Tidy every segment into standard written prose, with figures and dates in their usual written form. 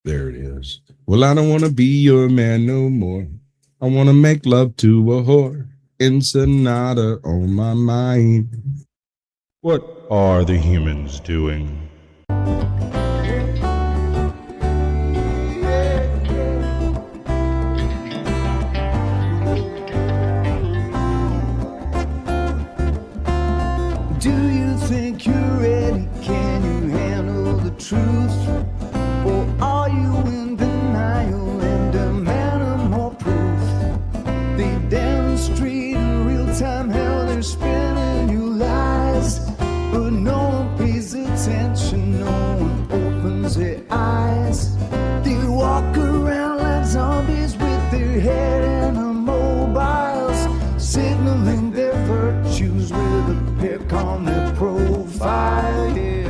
There it is. Well, I don't want to be your man no more. I want to make love to a whore. Ensenada on my mind. What are the humans doing? Do you think you're ready? Can you handle the truth? Or are you in denial and demanding more proof? They demonstrate in real time how they're spinning you lies, but no one pays attention, no one opens their eyes. They walk around like zombies with their head in immobiles, signaling their virtues with a pick on their profile. Yeah.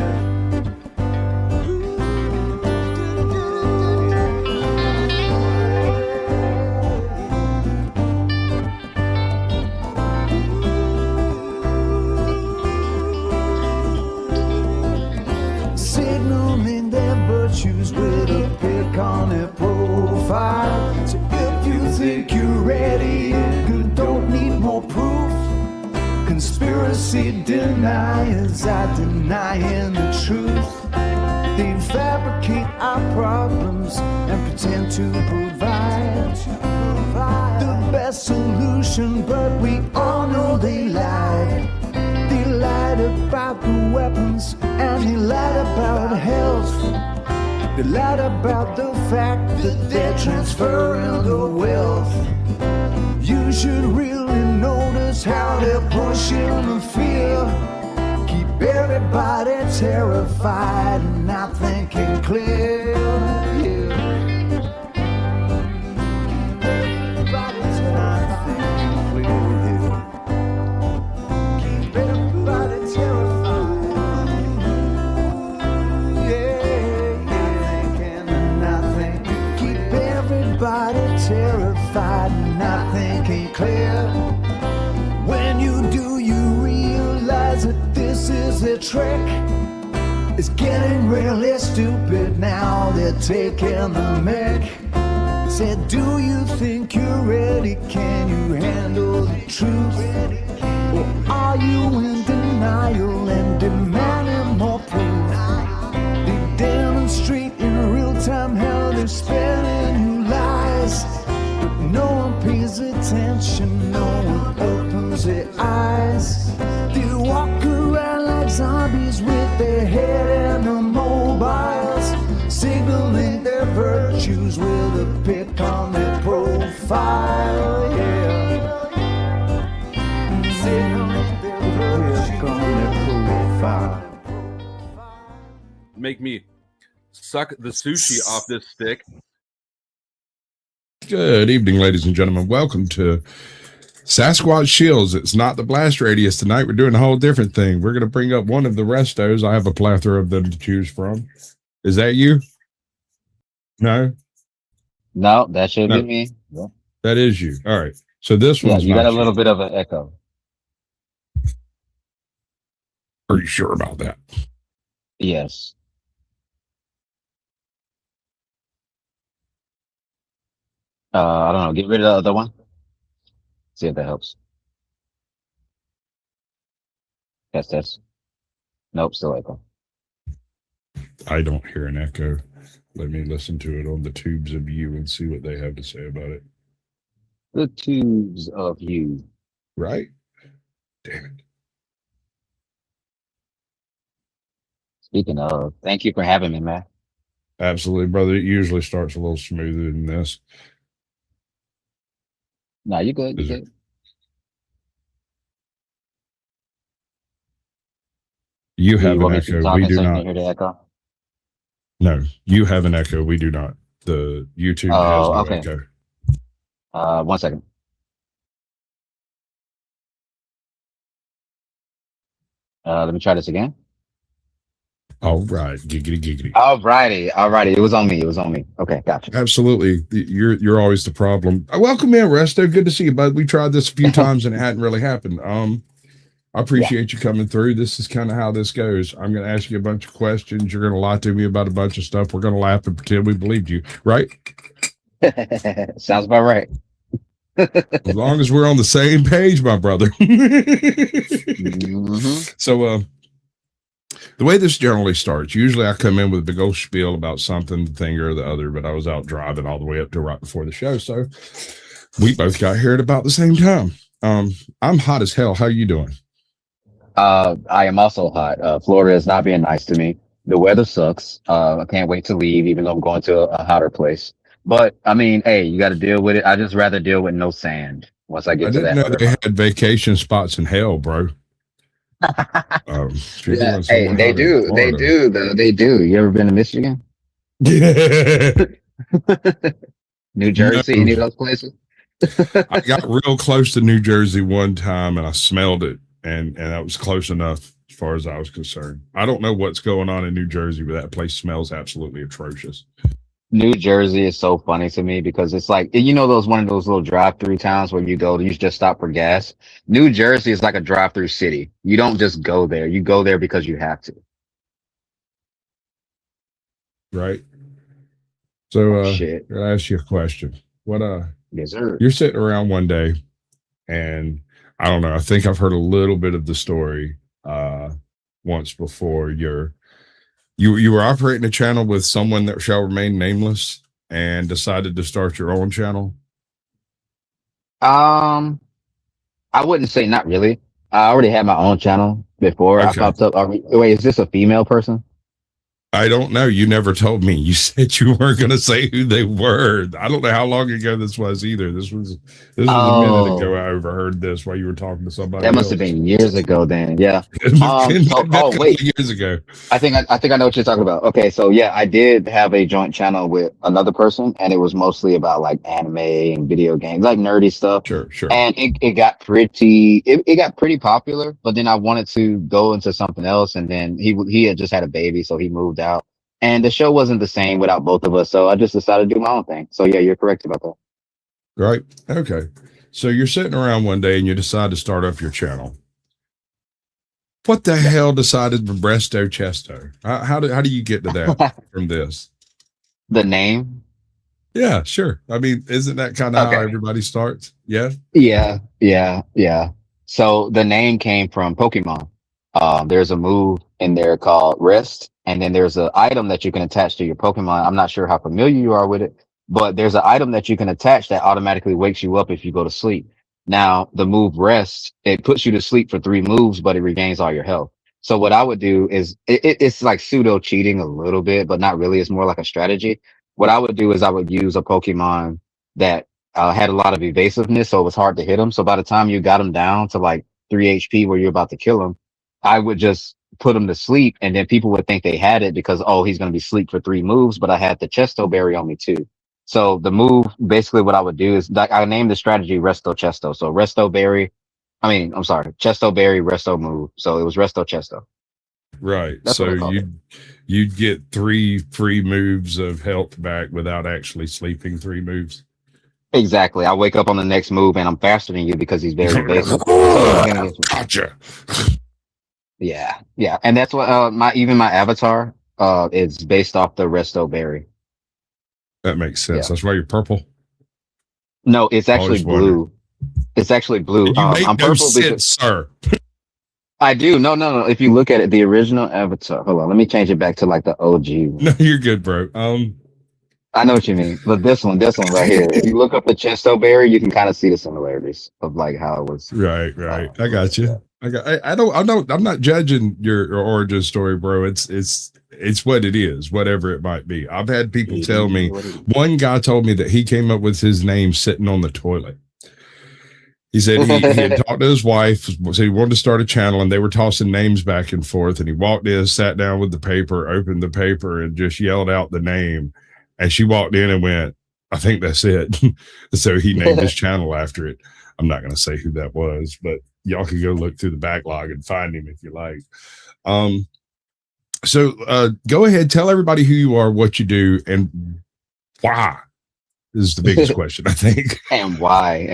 Signaling their virtues with a pick on their profile. So if you think you're ready, you don't need more proof. Conspiracy deniers are denying the truth. They fabricate our problems and pretend to provide the best solution, but we all know they lied. They lied about the weapons and they lied about health. They lied about the fact that they're transferring the wealth. You should really notice how they're pushing the fear. Keep everybody terrified and not thinking clear. Yeah. Everybody's not thinking clear. Keep everybody terrified. Yeah, not thinking. Keep everybody terrified and not thinking clear. When you do, you realize that this is a trick. It's getting really stupid now, they're taking the mic. Said, do you think you're ready? Can you handle the truth? Or are you in denial and demanding more proof? They demonstrate in real time how they're spinning you lies, but no one pays attention, no one opens their eyes. They walk around like zombies with their head in the mobiles, signaling their virtues with a pick on their profile. Yeah. Signaling their pick on their profile. Make me suck the sushi off this stick. Good evening, ladies and gentlemen. Welcome to Sasquatch Shills. It's not the blast radius tonight. We're doing a whole different thing. We're going to bring up one of the restos. I have a plethora of them to choose from. Is that you? No? No, that should be me. Yeah. That is you. All right. So this one's you not got a little bit of an echo. Are you sure about that? Yes. I don't know. Get rid of the other one. See if that helps. Test. Nope, still echo. I don't hear an echo. Let me listen to it on the tubes of you and see what they have to say about it. The tubes of you. Right? Damn it. Speaking of, thank you for having me, man. Absolutely, brother. It usually starts a little smoother than this. No, you good. You good. You have an echo. We do not. Hear the echo? No, you have an echo. We do not. The YouTube has no echo. 1 second. Let me try this again. All right. Giggity. All righty. It was on me. Okay, gotcha. Absolutely. You're always the problem. Welcome in, Resto. Good to see you, bud. We tried this a few times and it hadn't really happened. I appreciate you coming through. This is kind of how this goes. I'm going to ask you a bunch of questions. You're going to lie to me about a bunch of stuff. We're going to laugh and pretend we believed you, right? Sounds about right. As long as we're on the same page, my brother. So, the way this generally starts, usually I come in with a big old spiel about something, thing or the other, but I was out driving all the way up to right before the show. So we both got here at about the same time. I'm hot as hell. How you doing? I am also hot. Florida is not being nice to me. The weather sucks. I can't wait to leave, even though I'm going to a hotter place. But I mean, hey, you got to deal with it. I just rather deal with no sand once I get to didn't that. know they had vacation spots in hell, bro. Yeah, hey, they do. They do, though. They do. You ever been to Michigan? Yeah. New Jersey, any of those places? I got real close to New Jersey one time and I smelled it, and that was close enough as far as I was concerned. I don't know what's going on in New Jersey, but that place smells absolutely atrocious. New Jersey is so funny to me because it's like, you know, one of those little drive-through towns where you just stop for gas. New Jersey is like a drive-through city. You don't just go there. You go there because you have to. Right. So, Shit. I'll ask you a question. What, Yes, sir. You're sitting around one day and I don't know, I think I've heard a little bit of the story, once before. You were operating a channel with someone that shall remain nameless and decided to start your own channel. I wouldn't say not really. I already had my own channel before I popped up. Wait, is this a female person? I don't know. You never told me. You said you weren't going to say who they were. I don't know how long ago this was either. This was a minute ago. I overheard this while you were talking to somebody. That must have been years ago then. Yeah. Wait. Years ago. I think I know what you're talking about. Okay, so yeah, I did have a joint channel with another person, and it was mostly about like anime and video games, like nerdy stuff. Sure. And it got it got pretty popular, but then I wanted to go into something else, and then he had just had a baby, so he moved out. And the show wasn't the same without both of us, so I just decided to do my own thing. So yeah, you're correct about that. Right. Okay. So you're sitting around one day and you decide to start up your channel. What the hell decided Resto Chesto? How do you get to that from this? The name? Yeah, sure. I mean, isn't that kind of how everybody starts? Yeah. Yeah. So the name came from Pokemon. There's a move in there called Rest, and then there's an item that you can attach to your Pokemon. I'm not sure how familiar you are with it, but there's an item that you can attach that automatically wakes you up if you go to sleep. Now, the move Rest, it puts you to sleep for 3 moves, but it regains all your health. So what I would do is, it's like pseudo cheating a little bit, but not really. It's more like a strategy. What I would do is I would use a Pokemon that had a lot of evasiveness, so it was hard to hit them. So by the time you got them down to like 3 HP where you're about to kill them, I would just put him to sleep, and then people would think they had it because, oh, he's going to be asleep for 3 moves, but I had the Chesto Berry on me too. So the move, basically what I would do is, like, I named the strategy Resto Chesto. So Chesto Berry, Resto move. So it was Resto Chesto. Right. That's so you'd get 3 free moves of health back without actually sleeping 3 moves. Exactly. I wake up on the next move and I'm faster than you because he's very basic. Gotcha. Yeah. And that's what my avatar is based off the Resto Berry. That makes sense. Yeah. That's why you're purple. No, it's actually blue. It's actually blue. I'm purple sense, sir. I do. No. If you look at it, the original avatar. Hold on, let me change it back to like the OG one. No, you're good, bro. I know what you mean. But this one right here. If you look up the Chesto Berry, you can kind of see the similarities of like how it was. Right. I got you. I'm not judging your origin story, bro. It's what it is, whatever it might be. I've had people tell me, one guy told me that he came up with his name sitting on the toilet. He said he had talked to his wife, so he wanted to start a channel, and they were tossing names back and forth. And he walked in, sat down with the paper, opened the paper, and just yelled out the name. And she walked in and went, I think that's it. So he named his channel after it. I'm not going to say who that was, but y'all can go look through the backlog and find him if you like. So go ahead, tell everybody who you are, what you do, and why. This is the biggest question, I think. And why?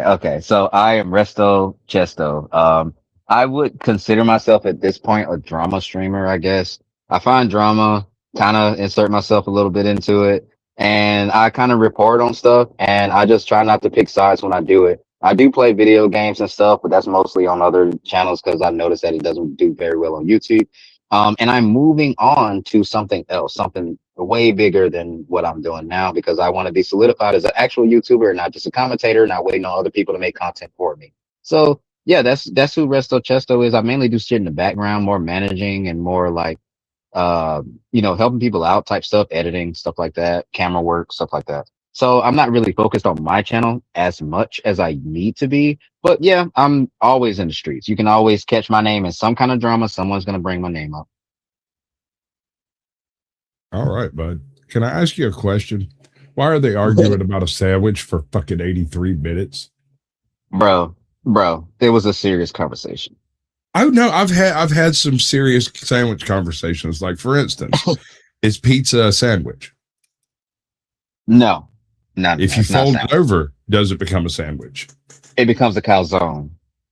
Okay, so I am Resto Chesto. I would consider myself at this point a drama streamer, I guess. I find drama, kind of insert myself a little bit into it, and I kind of report on stuff, and I just try not to pick sides when I do it. I do play video games and stuff, but that's mostly on other channels because I've noticed that it doesn't do very well on YouTube. And I'm moving on to something else, something way bigger than what I'm doing now because I want to be solidified as an actual YouTuber, not just a commentator, not waiting on other people to make content for me. So yeah, that's who Resto Chesto is. I mainly do shit in the background, more managing and more like helping people out type stuff, editing, stuff like that, camera work, stuff like that. So I'm not really focused on my channel as much as I need to be. But yeah, I'm always in the streets. You can always catch my name in some kind of drama. Someone's gonna bring my name up. All right, bud. Can I ask you a question? Why are they arguing about a sandwich for fucking 83 minutes? Bro, it was a serious conversation. Oh no, I've had some serious sandwich conversations. Like for instance, is pizza a sandwich? No. If you fold it over, does it become a sandwich? It becomes a calzone,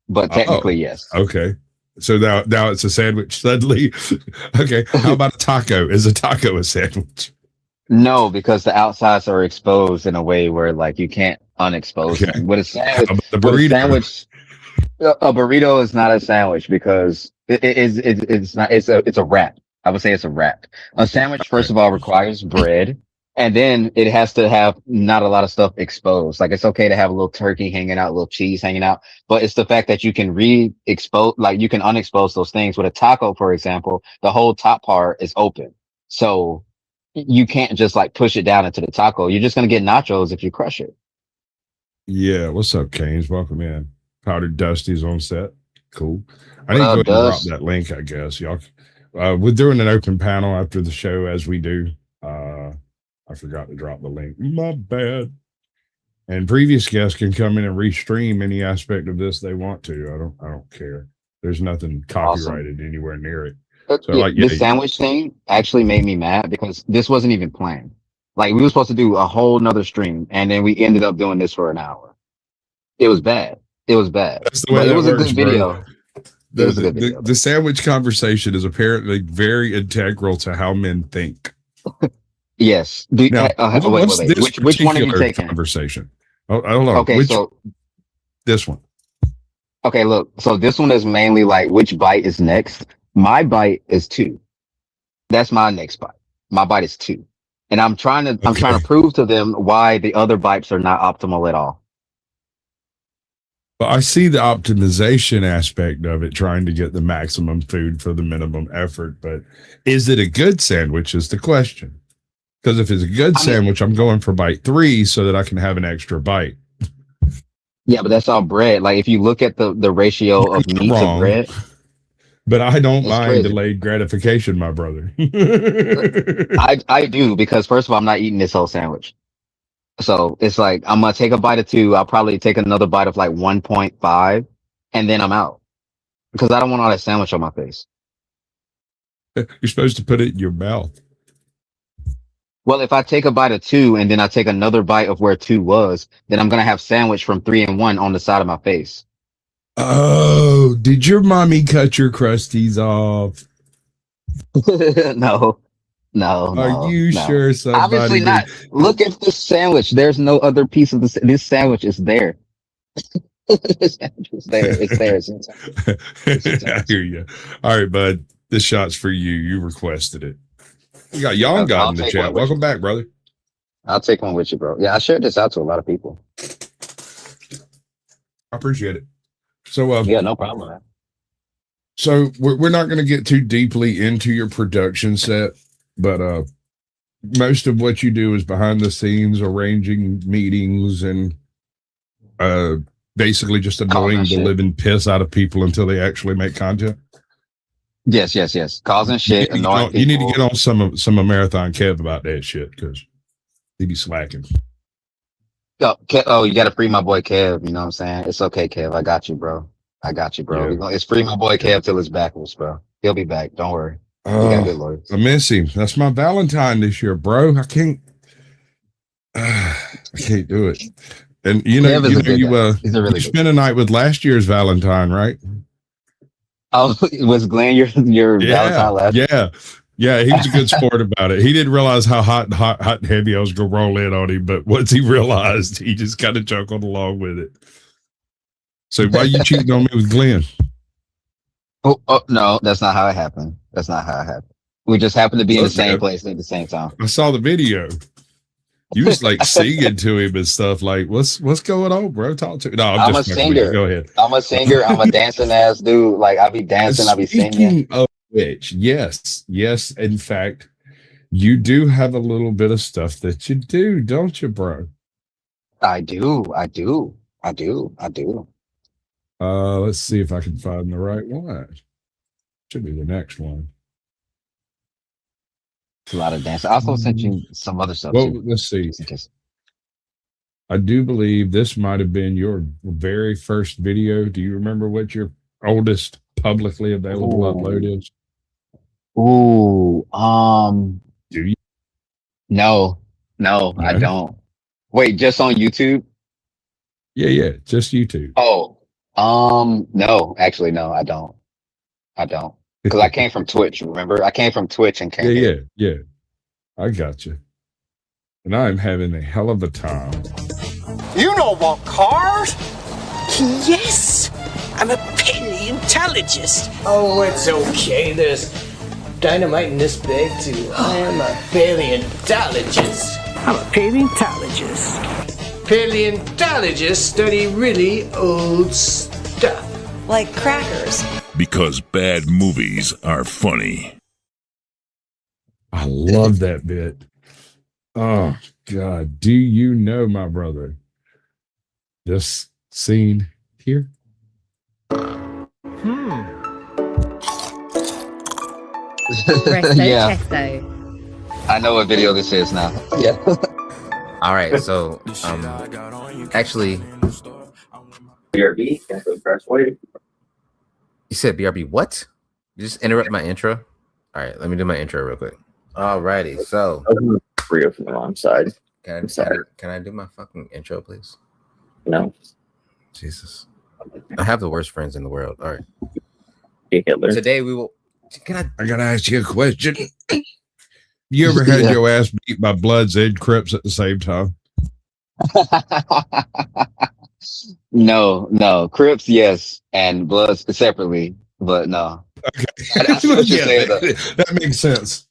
but technically yes. Okay. So now it's a sandwich suddenly. Okay. How about a taco? Is a taco a sandwich? No, because the outsides are exposed in a way where like you can't unexpose them. With a sandwich, the burrito. A burrito is not a sandwich because it's not. It's a wrap. I would say it's a wrap. A sandwich, first of all, requires bread, and then it has to have not a lot of stuff exposed. Like it's okay to have a little turkey hanging out, a little cheese hanging out, but it's the fact that you can like you can unexpose those things. With a taco, for example, the whole top part is open, so you can't just like push it down into the taco. You're just gonna get nachos if you crush it. Yeah, what's up, Canes? Welcome in. Powdered Dusty's on set. Cool. I need to go ahead and drop that link, I guess. Y'all, we're doing an open panel after the show as we do. I forgot to drop the link. My bad. And previous guests can come in and restream any aspect of this they want to. I don't care. There's nothing copyrighted anywhere near it. So This sandwich thing actually made me mad because this wasn't even planned. Like we were supposed to do a whole nother stream, and then we ended up doing this for an hour. It was bad. That's the way it was works, a good video. The sandwich conversation is apparently very integral to how men think. Yes. Now, wait. Which one are you taking? Conversation. Oh, I don't know. Okay, this one. Okay, look. So this one is mainly like which bite is next. My bite is 2. That's my next bite. My bite is 2, and I'm trying to prove to them why the other bites are not optimal at all. But I see the optimization aspect of it, trying to get the maximum food for the minimum effort. But is it a good sandwich is the question. Because if it's a good sandwich, I'm going for bite 3 so that I can have an extra bite. Yeah, but that's all bread. Like if you look at the ratio of meat to bread. But I don't mind delayed gratification, my brother. I do, because first of all, I'm not eating this whole sandwich. So it's like, I'm going to take a bite of 2. I'll probably take another bite of like 1.5 and then I'm out because I don't want all that sandwich on my face. You're supposed to put it in your mouth. Well, if I take a bite of 2 and then I take another bite of where 2 was, then I'm going to have sandwich from 3 and 1 on the side of my face. Oh, did your mommy cut your crusties off? No. Are you sure? Obviously not. Look at this sandwich. There's no other piece of this sandwich is there. This sandwich is there. It's there. It's I hear you. All right, bud. This shot's for you. You requested it. You got Young God in the chat. Welcome back, brother. I'll take one with you, bro. Yeah, I shared this out to a lot of people. I appreciate it. So, yeah, no problem, man. So we're not going to get too deeply into your production set. But most of what you do is behind the scenes, arranging meetings and basically just annoying the living piss out of people until they actually make content. Yes. Causing shit, annoying people. You need to get on some of Marathon Kev about that shit because he be slacking. Oh, you got to free my boy Kev. You know what I'm saying? It's okay, Kev. I got you, bro. Yeah. It's free my boy Kev till it's backwards, bro. He'll be back. Don't worry. I miss him. That's my Valentine this year, bro. I can't do it. And you spent a night with last year's Valentine, right? Oh, was Glenn your Yeah, Valentine last? yeah, yeah. He was a good sport about it. He didn't realize how hot and heavy I was gonna roll in on him, but once he realized, he just kind of chuckled along with it. So why you cheating on me with Glenn? Oh, no, that's not how it happened. That's not how it happened. We just happened to be in the same Okay. place at the same time. I saw the video. You was like singing to him and stuff. Like, what's going on, bro? Talk to me. No, I'm a just fucking with you. singer. Go ahead. I'm a singer. I'm a dancing ass dude. Like I be dancing. I be singing. Speaking of which, yes. In fact, you do have a little bit of stuff that you do, don't you, bro? I do. Let's see if I can find the right one. Should be the next one. It's a lot of dancing. I also sent you some other stuff Well, too. let's see. Just in case. I do believe this might have been your very first video. Do you remember what your oldest publicly available upload is? Ooh, Do you? no, I don't. Wait, just on YouTube? Yeah, just YouTube. Oh, no, actually, no, I don't. Because I came from Twitch, remember? I came from Twitch and came here. Yeah. I got you. And I'm having a hell of a time. You don't want cars? Yes, I'm a paleontologist. Oh, it's okay. There's dynamite in this bag too. I am a paleontologist. I'm a paleontologist. Paleontologists study really old stuff. Like crackers. Because bad movies are funny. I love that bit. Oh, God. Do you know, my brother, this scene here? Resto Yeah. Chesto. I know what video this is now. Yeah. All right, so actually, BRB, you said BRB what? You just interrupt my intro. All right, let me do my intro real quick. All righty, so Rio from the wrong side. can I do my fucking intro, please? No. Jesus, I have the worst friends in the world. All right, Hey, Hitler. today we will. I gotta ask you a question. You ever had your ass beat by Bloods and Crips at the same time? No. Crips, yes, and Bloods separately, but no. Okay. I see what you're saying, though. That makes sense.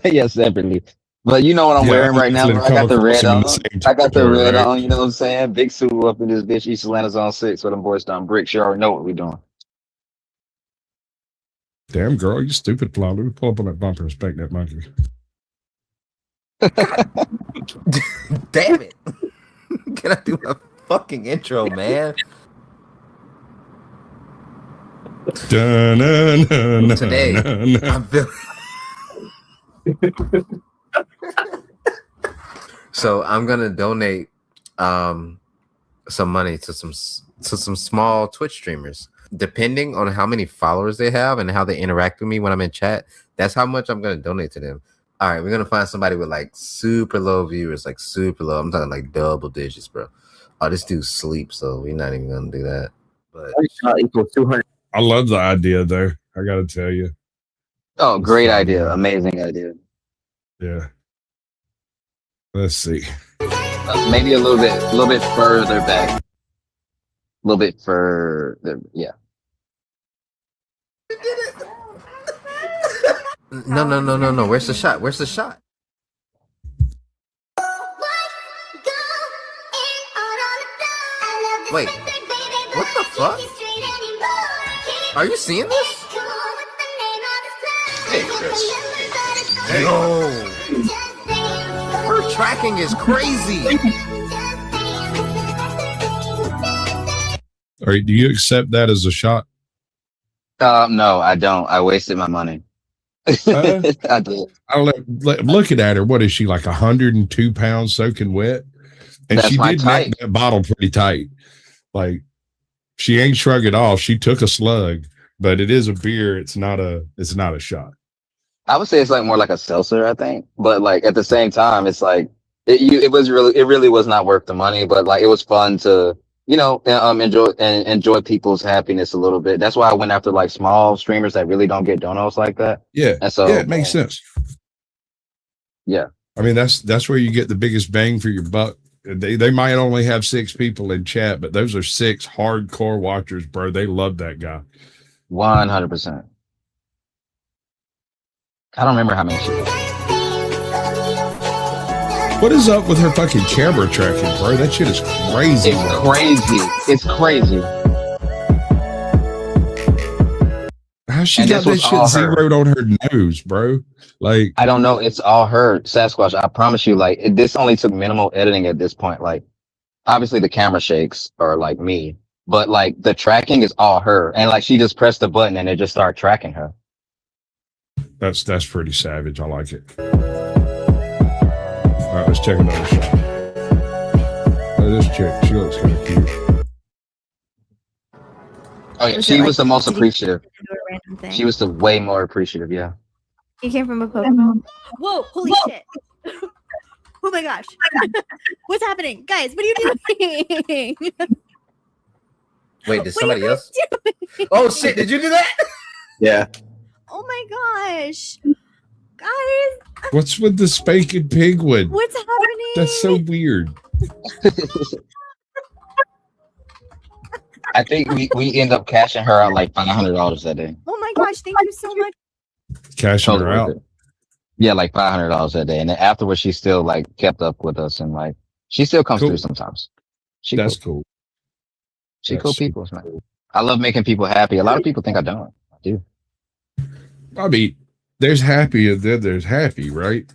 Yes, separately. But you know what I'm wearing right now? Bro? I got the red on. I got the red on. You know what I'm saying? Big suit up in this bitch. East Atlanta's on 6 with them boys down bricks. You already know what we're doing. Damn, girl, you stupid fly. Let me pull up on that bumper and spank that monkey. Damn it! Can I do my fucking intro, man? Today, I'm so I'm gonna donate some money to some small Twitch streamers. Depending on how many followers they have and how they interact with me when I'm in chat, that's how much I'm gonna donate to them. All right, we're gonna find somebody with like super low viewers, like super low. I'm talking like double digits, bro. Oh, this dude sleeps, so we're not even gonna do that. But Equals 200. I love the idea, though. I gotta tell you. Oh, great idea. Amazing idea. Yeah. Let's see. Maybe a little bit further back. A little bit further, yeah. No. Where's the shot? Wait, what the fuck? Are you seeing this? Hey, Chris. Yo, her tracking is crazy. All right, do you accept that as a shot? No, I don't. I wasted my money. I did. Looking at her, what is she, like 102 pounds soaking wet? And That's she my did type. make that bottle pretty tight. Like, she ain't shrug it off. She took a slug, but it is a beer. It's not a shot. I would say it's like more like a seltzer, I think. But like at the same time, it's like it really was not worth the money. But like it was fun to enjoy people's happiness a little bit. That's why I went after like small streamers that really don't get donos like that. Yeah. And so Yeah, it makes sense. Yeah. I mean, that's where you get the biggest bang for your buck. They might only have 6 people in chat, but those are 6 hardcore watchers, bro. They love that guy. 100%. I don't remember how many she has. What is up with her fucking camera tracking, bro? That shit is crazy. It's crazy. It's crazy. How she got that shit zeroed on her nose, bro? Like, I don't know. It's all her, Sasquatch. I promise you, like, this only took minimal editing at this point. Like, obviously the camera shakes are like me, but like the tracking is all her. And like she just pressed the button and it just started tracking her. That's pretty savage. I like it. All right, let's check another shot. Oh, this chick, she looks kind of cute. Oh yeah, she was the most appreciative. She was the way more appreciative. Yeah. He came from a Pokemon. Whoa! Holy shit! Oh my gosh! What's happening, guys? What are you doing? Wait, did somebody else? Oh shit! Did you do that? Yeah. Oh my gosh, guys! What's with the spanking penguin? What's happening? That's so weird. I think we end up cashing her out like $500 that day. Oh my gosh! Thank you so much. Cashing her out. Yeah, like $500 that day, and then afterwards she still like kept up with us, and like she still comes through sometimes. That's cool. She cool people, man. I love making people happy. A lot of people think I don't. I do. I mean, there's happy and then there's happy, right?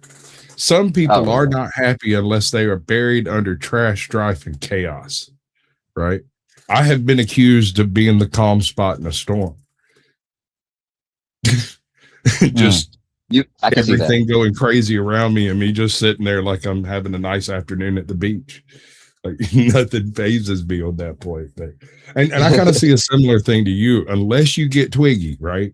Some people are not happy unless they are buried under trash, strife, and chaos, right? I have been accused of being the calm spot in a storm. Just I can everything going crazy around me and me just sitting there like I'm having a nice afternoon at the beach. Like nothing phases me on that point. But, and I kind of see a similar thing to you, unless you get twiggy, right?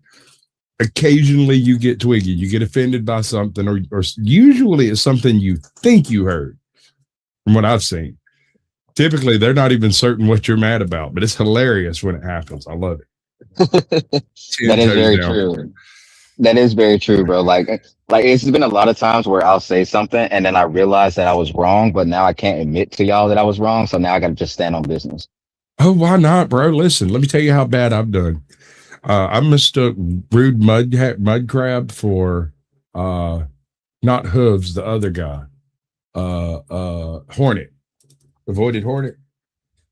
Occasionally you get twiggy, you get offended by something, or usually it's something you think you heard from what I've seen. Typically, they're not even certain what you're mad about, but it's hilarious when it happens. I love it. That is very true. That is very true, bro. Like it's been a lot of times where I'll say something and then I realize that I was wrong, but now I can't admit to y'all that I was wrong. So now I got to just stand on business. Oh, why not, bro? Listen, let me tell you how bad I've done. I mistook rude mud crab for not Hooves, the other guy, Hornet, avoided Hornet.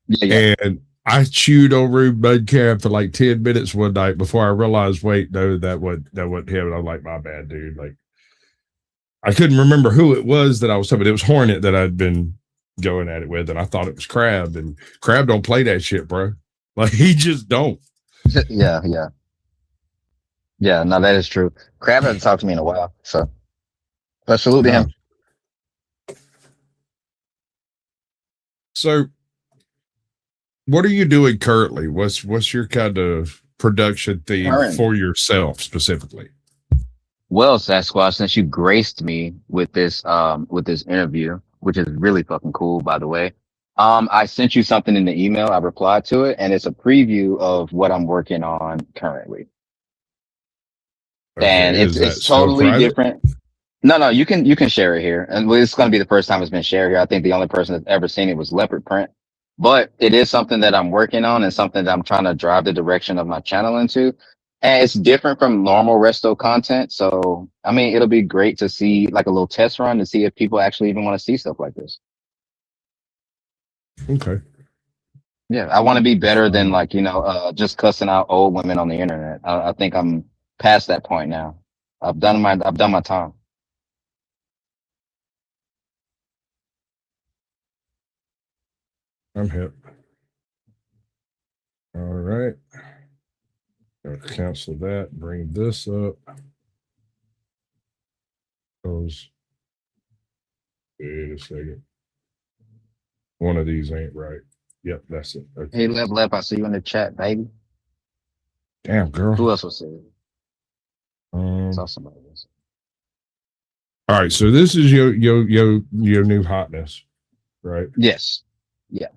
Yeah. And I chewed on rude mud crab for like 10 minutes one night before I realized, wait, no, that wasn't him. And I'm like, my bad, dude. Like, I couldn't remember who it was that I was talking about. It was Hornet that I'd been going at it with, and I thought it was Crab. And Crab don't play that shit, bro. Like, he just don't. Yeah. No, that is true. Crab hasn't talked to me in a while, so but salute to him. So, what are you doing currently? What's your kind of production theme for yourself specifically? Well, Sasquatch, since you graced me with this interview, which is really fucking cool, by the way. I sent you something in the email. I replied to it, and it's a preview of what I'm working on currently. Okay, and it's totally different. No, you can share it here, and it's going to be the first time it's been shared here. I think the only person that's ever seen it was Leopard Print, but it is something that I'm working on and something that I'm trying to drive the direction of my channel into. And it's different from normal Resto content, so I mean, it'll be great to see like a little test run to see if people actually even want to see stuff like this. Okay. Yeah, I want to be better than like, just cussing out old women on the internet. I think I'm past that point now. I've done my time. I'm hip. All right. I'll cancel that. Bring this up. Wait a second. One of these ain't right. Yep, that's it. Okay. Hey, Lep, I see you in the chat, baby. Damn, girl. Who else was there? Saw somebody else. All right, so this is your new hotness, right? Yes. Yeah.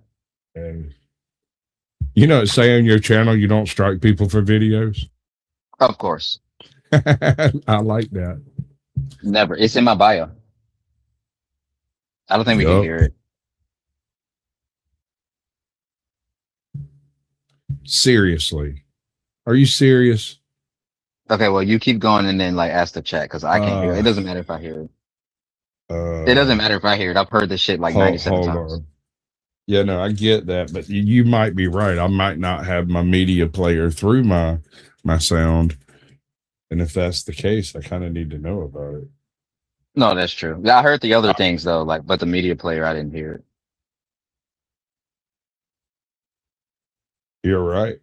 And You know, say on your channel you don't strike people for videos. Of course. I like that. Never. It's in my bio. I don't think we can hear it. Seriously. Are you serious? Okay, well, you keep going and then like ask the chat because I can't hear it. It doesn't matter if I hear it. It doesn't matter if I hear it. I've heard this shit like 97 times. On. Yeah, no, I get that, but you might be right. I might not have my media player through my sound. And if that's the case, I kind of need to know about it. No, that's true. I heard the other things though, like, but the media player, I didn't hear it. You're right.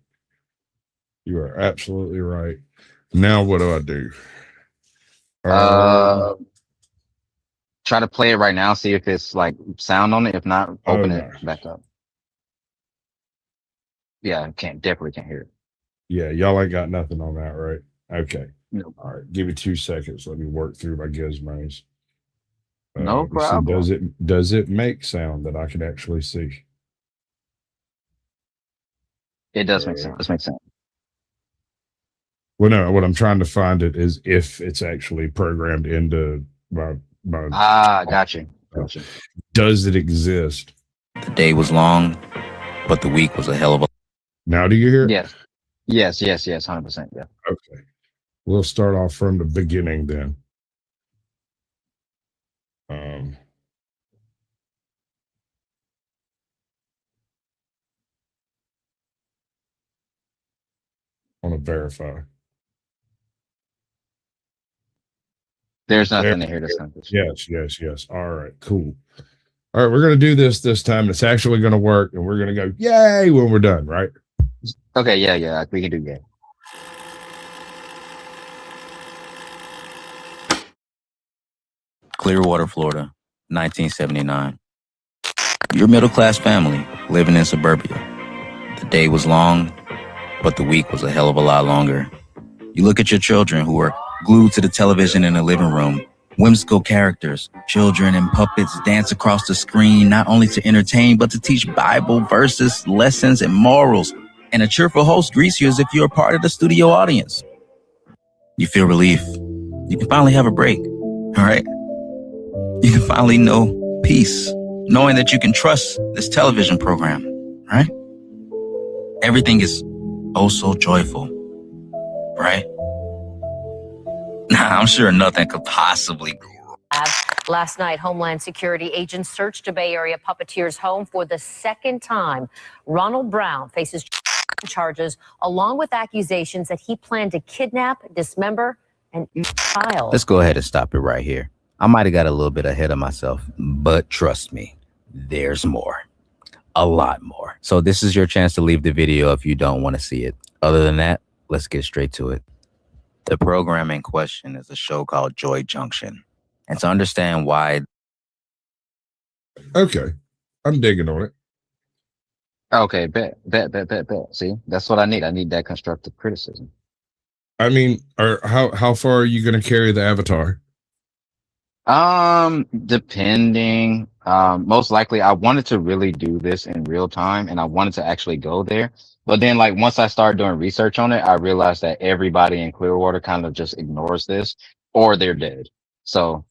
You are absolutely right. Now, what do I do? Try to play it right now. See if it's like sound on it. If not, open it back up. Yeah, definitely can't hear it. Yeah, y'all ain't got nothing on that, right? Okay. Nope. All right. Give me 2 seconds. Let me work through my gizmos. No problem. See, does it make sound that I can actually see? It does make sense. It makes sense. Well, no, what I'm trying to find it is if it's actually programmed into my got you. Does it exist? The day was long, but the week was a hell of a. Now do you hear it? Yes, 100%. Yeah. Okay. We'll start off from the beginning then. I want to verify. There's nothing to hear this time. Yes. All right, cool. All right, we're going to do this time. It's actually going to work, and we're going to go, yay, when we're done, right? Okay, yeah. We can do that. Clearwater, Florida, 1979. You're a middle-class family living in suburbia. The day was long, but the week was a hell of a lot longer. You look at your children who are glued to the television in the living room. Whimsical characters, children and puppets dance across the screen, not only to entertain, but to teach Bible verses, lessons, and morals. And a cheerful host greets you as if you're a part of the studio audience. You feel relief. You can finally have a break, all right? You can finally know peace, knowing that you can trust this television program, right? Everything is oh so joyful, right? I'm sure nothing could possibly go wrong. Last night, Homeland Security agents searched a Bay Area puppeteer's home for the second time. Ronald Brown faces charges along with accusations that he planned to kidnap, dismember, and eat a child. Let's go ahead and stop it right here. I might have got a little bit ahead of myself, but trust me, there's more. A lot more. So this is your chance to leave the video if you don't want to see it. Other than that, let's get straight to it. The program in question is a show called Joy Junction. And to understand why. Okay. I'm digging on it. Okay, bet. See, that's what I need. I need that constructive criticism. I mean, how far are you going to carry the avatar? Depending. Most likely I wanted to really do this in real time and I wanted to actually go there. But then like once I started doing research on it, I realized that everybody in Clearwater kind of just ignores this or they're dead. So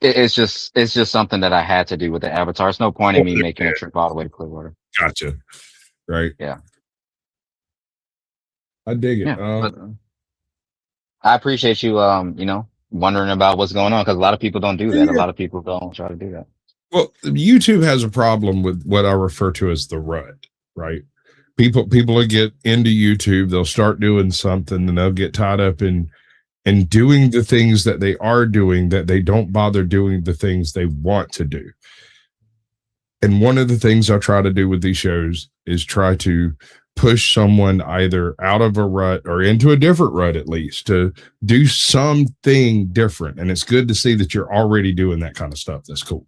it's just something that I had to do with the avatar. It's no point in me making a trip all the way to Clearwater. Gotcha. Right. Yeah. I dig it. Yeah, I appreciate you, wondering about what's going on because a lot of people don't do that. A lot of people don't try to do that. Well, YouTube has a problem with what I refer to as the rut, right? People will get into YouTube, they'll start doing something and they'll get tied up in doing the things that they are doing that they don't bother doing the things they want to do. And one of the things I try to do with these shows is try to push someone either out of a rut or into a different rut, at least to do something different. And it's good to see that you're already doing that kind of stuff. That's cool.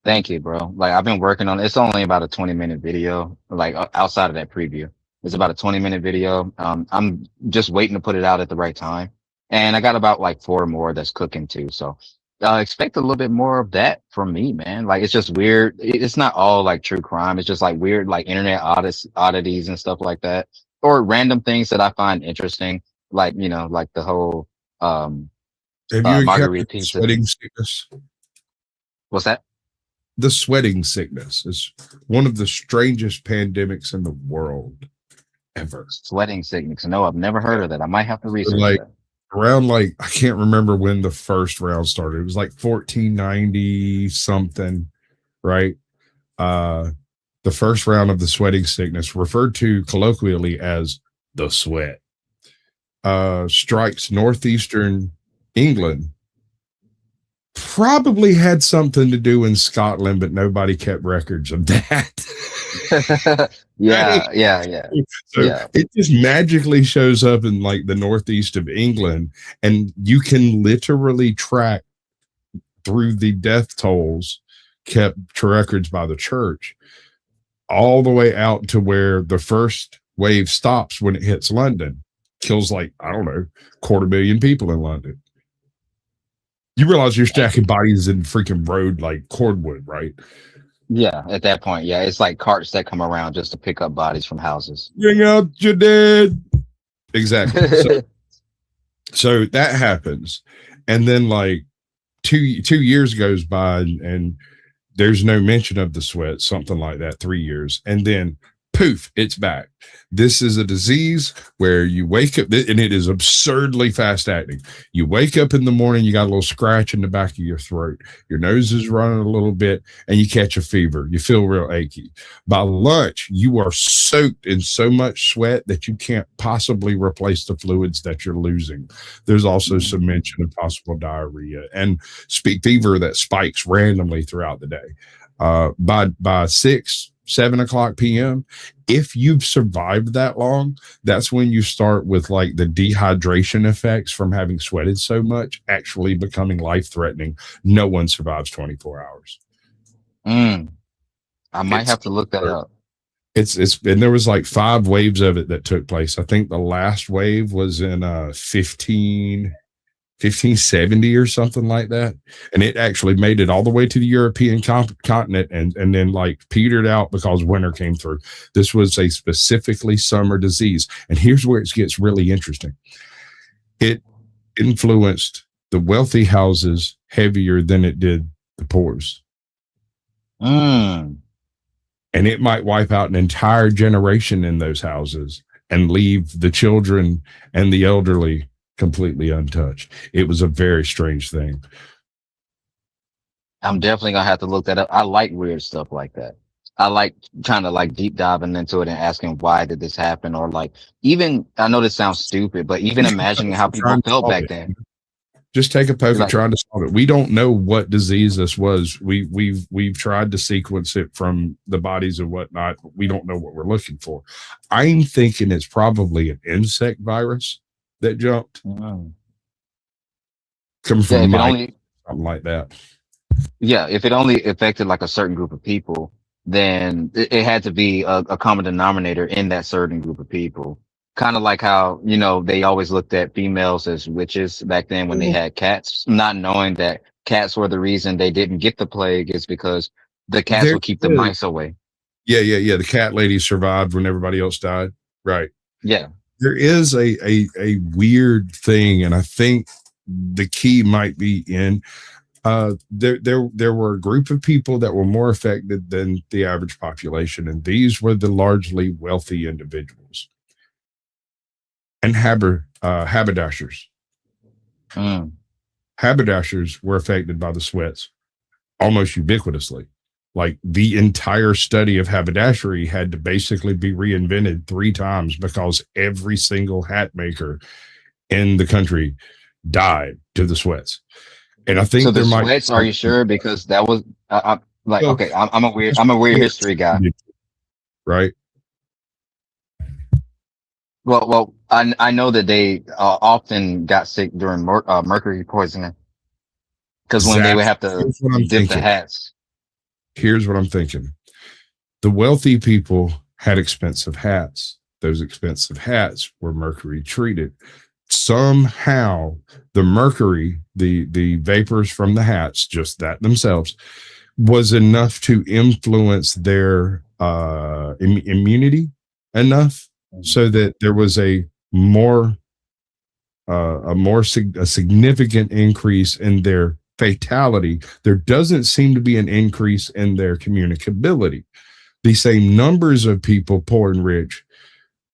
Thank you, bro. Like I've been working on, it's only about a 20-minute video, like outside of that preview. It's about a 20-minute video. I'm just waiting to put it out at the right time. And I got about like 4 more that's cooking too. So expect a little bit more of that from me, man. Like it's just weird. It's not all like true crime. It's just like weird, like internet oddities and stuff like that, or random things that I find interesting, like like the whole Have you margarita encountered pizza. sweating sickness? What's that? The sweating sickness is one of the strangest pandemics in the world ever. Sweating sickness. No, I've never heard of that. I might have to research Like that. around like I can't remember when the first round started. It was like 1490 something, right? The first round of the sweating sickness, referred to colloquially as the sweat, strikes northeastern England. Probably had something to do in Scotland, but nobody kept records of that. Yeah, Right? yeah. So Yeah. it just magically shows up in like the northeast of England, and you can literally track through the death tolls kept to records by the church all the way out to where the first wave stops when it hits London, kills like, I don't know, 250,000 people in London. You realize you're stacking bodies in freaking road like cordwood, right? Yeah, at that point, yeah, it's like carts that come around just to pick up bodies from houses. Bring out your dead. Exactly. So that happens. And then like two years goes by and there's no mention of the sweat, something like that, 3 years. And then poof, it's back. This is a disease where you wake up, and it is absurdly fast acting. You wake up in the morning, you got a little scratch in the back of your throat, your nose is running a little bit, and you catch a fever. You feel real achy. By lunch, you are soaked in so much sweat that you can't possibly replace the fluids that you're losing. There's also some mention of possible diarrhea and fever that spikes randomly throughout the day. By 7 o'clock p.m., if you've survived that long, that's when you start with like the dehydration effects from having sweated so much actually becoming life-threatening. No one survives 24 hours. I might have to look that up. It's and there was like 5 waves of it that took place. I think the last wave was in 1570 or something like that, and it actually made it all the way to the European continent and then like petered out because winter came through. This was a specifically summer disease, and here's where it gets really interesting. It influenced the wealthy houses heavier than it did the poor's. And it might wipe out an entire generation in those houses and leave the children and the elderly completely untouched. It was a very strange thing. I'm definitely gonna have to look that up. I like weird stuff like that. I like trying to like deep diving into it and asking why did this happen, or like even I know this sounds stupid, but even imagining how people felt back then. Just take a poke at trying to solve it. We don't know what disease this was. We've tried to sequence it from the bodies and whatnot. We don't know what we're looking for. I'm thinking it's probably an insect virus that jumped. Coming from something like that. Yeah, if it only affected like a certain group of people, then it had to be a common denominator in that certain group of people. Kind of like how, they always looked at females as witches back then when they had cats, not knowing that cats were the reason they didn't get the plague is because the cats would keep the mice away. Yeah. The cat lady survived when everybody else died. Right. Yeah. There is a weird thing, and I think the key might be in there were a group of people that were more affected than the average population, and these were the largely wealthy individuals and haberdashers. Haberdashers were affected by the sweats almost ubiquitously. Like the entire study of haberdashery had to basically be reinvented 3 times because every single hat maker in the country died to the sweats. And I think so. The sweats, are you sure? Because that was okay. I'm a weird history guy, right? Well, I know that they often got sick during mercury poisoning because when they would have to dip the hats. Here's what I'm thinking. The wealthy people had expensive hats. Those expensive hats were mercury treated. somehow the mercury, the vapors from the hats, just that themselves, was enough to influence their immunity enough so that there was a significant increase in their fatality. There doesn't seem to be an increase in their communicability. The same numbers of people, poor and rich,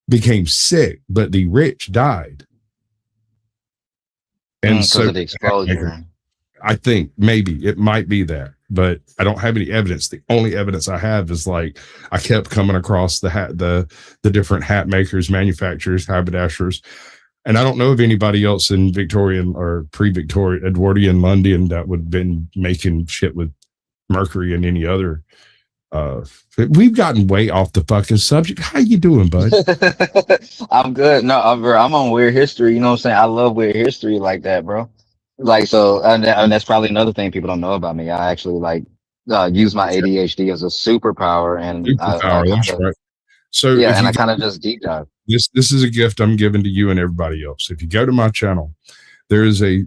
became sick, but the rich died. And because so of the exposure. I think maybe it might be that, but I don't have any evidence. The only evidence I have is like I kept coming across the different hat makers, manufacturers, haberdashers, and I don't know of anybody else in Victorian or pre-Victorian, Edwardian London that would have been making shit with mercury and any other. We've gotten way off the fucking subject. How you doing, bud? I'm good. No, I'm on weird history. You know what I'm saying? I love weird history like that, bro. Like, so, and that's probably another thing people don't know about me. I actually use my ADHD as a superpower, and Superpower, that's right. So yeah, if and you I kind of just deep dive. This is a gift I'm giving to you and everybody else. If you go to my channel, there is a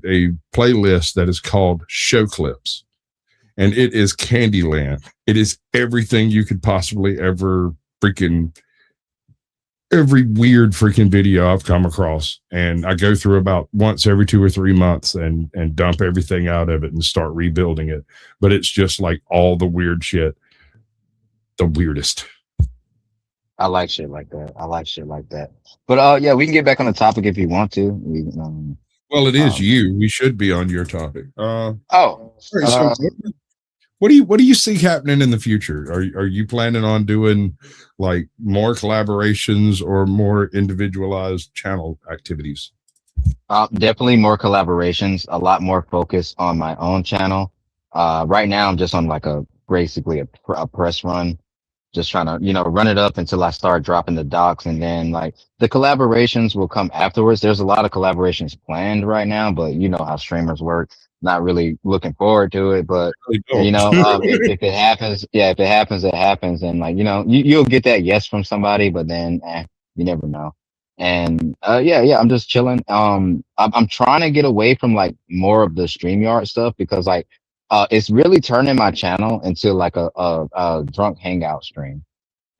playlist that is called Show Clips, and it is Candyland. It is everything you could possibly ever every weird freaking video I've come across, and I go through about once every 2 or 3 months and dump everything out of it and start rebuilding it. But it's just like all the weird shit, the weirdest. I like shit like that. But yeah, we can get back on the topic if you want to. Well, it is you. We should be on your topic. So what do you see happening in the future? Are you planning on doing like more collaborations or more individualized channel activities? definitely more collaborations, a lot more focus on my own channel. Right now I'm just on like basically a press run, just trying to, run it up until I start dropping the docs, and then like the collaborations will come afterwards. There's a lot of collaborations planned right now, but you know how streamers work. Not really looking forward to it, but if it happens, if it happens, it happens. And like, you'll get that yes from somebody, but then you never know. And I'm just chilling. I'm trying to get away from like more of the StreamYard stuff, because like it's really turning my channel into like a drunk hangout stream.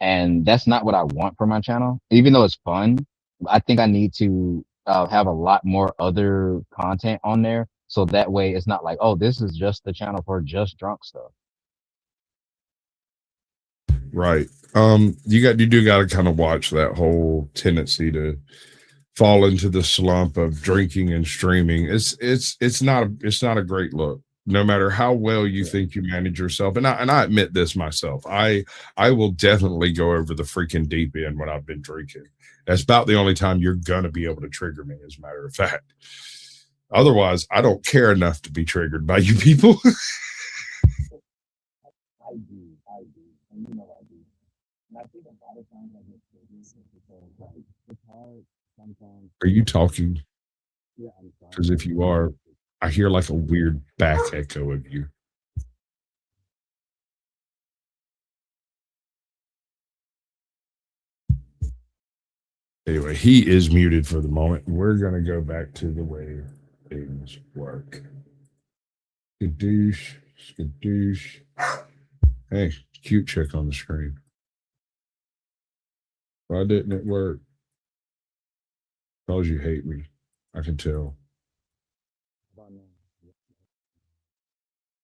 And that's not what I want for my channel. Even though it's fun, I think I need to have a lot more other content on there. So that way it's not like, oh, this is just the channel for just drunk stuff. Right. You do got to kind of watch that whole tendency to fall into the slump of drinking and streaming. It's not a great look. No matter how well you think you manage yourself, and I admit this myself, I will definitely go over the freaking deep end when I've been drinking. That's about the only time you're gonna be able to trigger me, as a matter of fact. Otherwise, I don't care enough to be triggered by you people. I do, and I do. And I think a lot of times I get triggered because like it's hard sometimes. Are you talking? Yeah, I'm sorry. Because if you are, I hear like a weird back echo of you. Anyway, he is muted for the moment. We're going to go back to the way things work. Skadoosh, skadoosh. Hey, cute chick on the screen. Why didn't it work? Because you hate me. I can tell.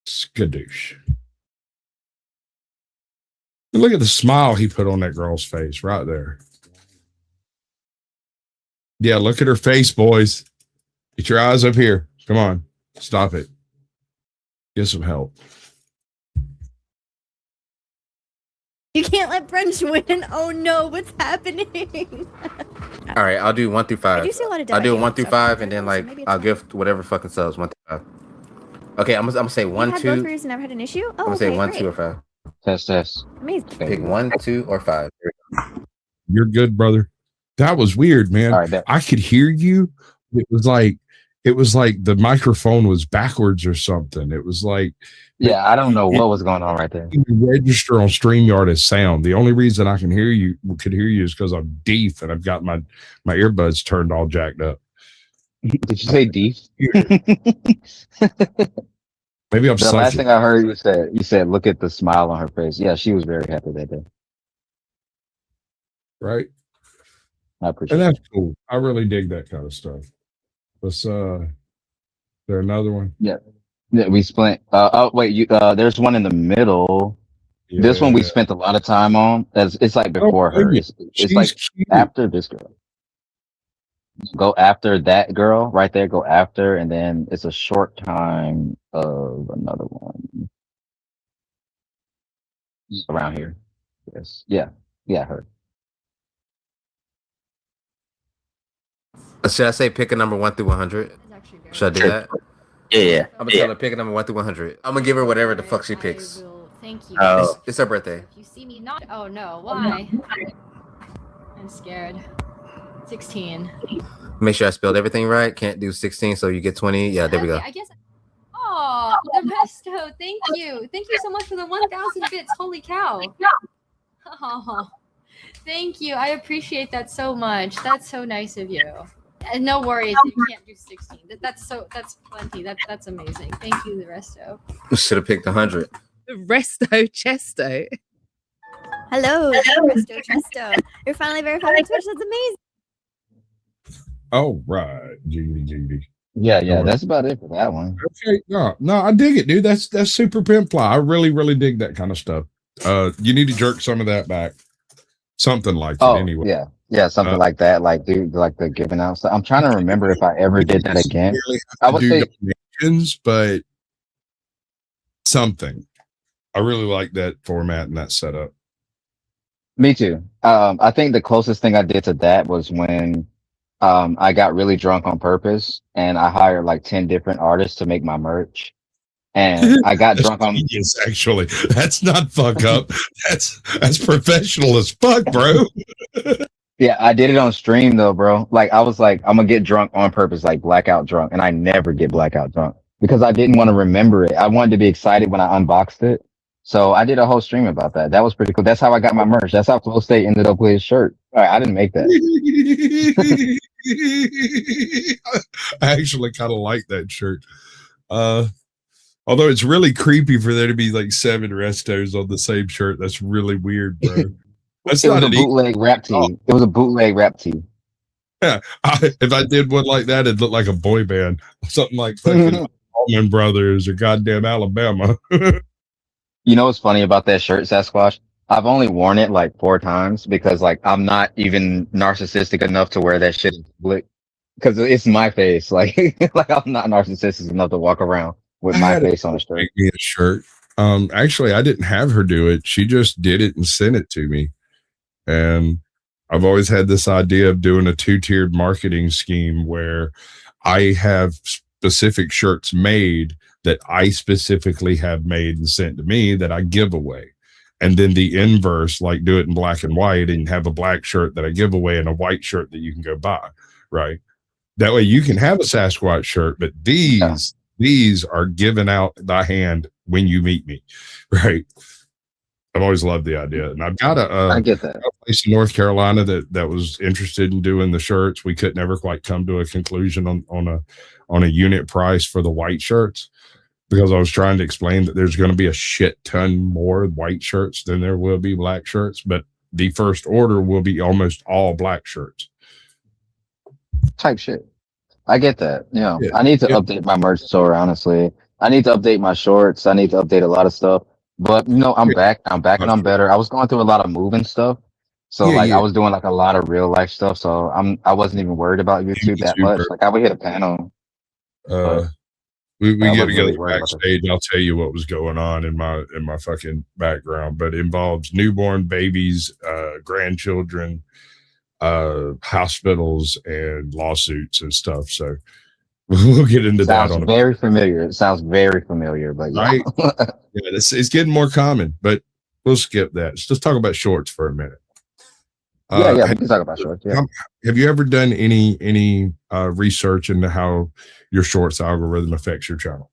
Skadoosh. Look at the smile he put on that girl's face right there. Yeah, look at her face, boys. Get your eyes up here. Come on. Stop it. Get some help. You can't let French win. Oh no, what's happening? All right, I'll do 1 through 5. I do see a lot of I'll do W, 1 through so 5, and then so like maybe it's I'll fine. give whatever fucking subs 1 through 5. Okay, I'm gonna say 1, You had 2. both reasons, never had an issue. Oh, I'm gonna okay, say 1, great. 2, or 5. Test. Amazing. Pick 1, 2, or 5. You're good, brother. That was weird, man. All right, I could hear you. It was like the microphone was backwards or something. It was like, yeah, I don't know what was going on right there. Register on StreamYard as sound. The only reason I could hear you is because I'm deaf and I've got my earbuds turned all jacked up. Did you say deep? Maybe I'm The last psychic, thing I heard you said, look at the smile on her face. Yeah, she was very happy that day. right? I And appreciate that's it. cool. I really dig that kind of stuff. Let's there another one? Yeah. Yeah, we spent oh wait, there's one in the middle. This one we Yeah. spent a lot of time on. It's like I don't before blame her. you. It's She's like cute. after this girl. Go after that girl right there, go after, and then it's a short time of another one around here. Yes. Yeah. Yeah, her. Should I say pick a number 1 through 100? Should I do that? Yeah. I'm gonna tell her pick a number 1 through 100. I'm gonna give her whatever the fuck she picks. Thank you. Oh. It's her birthday. If you see me not. Oh no, why? I'm scared. 16. Make sure I spelled everything right. Can't do 16, so you get 20. Yeah, there we go. I guess. Oh, the Resto. Thank you. Thank you so much for the 1,000 bits. Holy cow. Oh, thank you. I appreciate that so much. That's so nice of you. And no worries, you can't do 16. That's plenty. That's amazing. Thank you, the Resto. Should have picked 100. Resto Chesto. Hello, Resto Chesto. You're finally verified on Twitch. That's amazing. Oh, right. GD. Yeah, that's about it for that one. Okay, no, I dig it, dude. That's super pimp fly. I really dig that kind of stuff. You need to jerk some of that back. Something like it anyway. Yeah, something like that. Like, dude, like the giving out stuff. I'm trying to remember if I ever did that again. I would say donations, but something. I really like that format and that setup. Me too. I think the closest thing I did to that was when I got really drunk on purpose and I hired like 10 different artists to make my merch. And I got drunk on genius, actually. That's not fuck up. That's professional as fuck, bro. Yeah, I did it on stream though, bro. Like I was like, I'm gonna get drunk on purpose, like blackout drunk, and I never get blackout drunk because I didn't want to remember it. I wanted to be excited when I unboxed it. So I did a whole stream about that. That was pretty cool. That's how I got my merch. That's how Flow State ended up with his shirt. All right, I didn't make that. I actually kind of like that shirt. Although it's really creepy for there to be like 7 Restos on the same shirt. That's really weird, bro. That's It was a bootleg rap tee. It was a bootleg rap tee. Yeah, if I did one like that, it'd look like a boy band, something like fucking Allman Brothers or goddamn Alabama. You know what's funny about that shirt, Sasquatch? I've only worn it like 4 times because like I'm not even narcissistic enough to wear that shit in public because it's my face. Like, like I'm not narcissistic enough to walk around with my face on a shirt. Make me a shirt. Actually, I didn't have her do it. She just did it and sent it to me. And I've always had this idea of doing a 2-tiered marketing scheme where I have specific shirts made that I specifically have made and sent to me that I give away. And then the inverse, like do it in black and white and have a black shirt that I give away and a white shirt that you can go buy. Right. That way you can have a Sasquatch shirt, but these are given out by hand when you meet me. Right. I've always loved the idea, and I've got I get that. a place in North Carolina that was interested in doing the shirts. We could never quite come to a conclusion on a unit price for the white shirts because I was trying to explain that there's going to be a shit ton more white shirts than there will be black shirts, but the first order will be almost all black shirts. Type shit. I get that. Yeah. I need to update my merch store, honestly. I need to update my shorts. I need to update a lot of stuff. But you know, I'm back and I'm better. I was going through a lot of moving stuff. So I was doing like a lot of real life stuff. So I wasn't even worried about YouTube that much. Like I would hit a panel. We get together backstage. I'll tell you what was going on in my fucking background, but it involves newborn babies, grandchildren, hospitals and lawsuits and stuff. So we'll get into that. Sounds very familiar. It sounds very familiar, but yeah. Right? Yeah, it's getting more common, but we'll skip that. Let's talk about shorts for a minute. Yeah, we can talk about shorts. Yeah. Have you ever done any research into how your shorts algorithm affects your channel?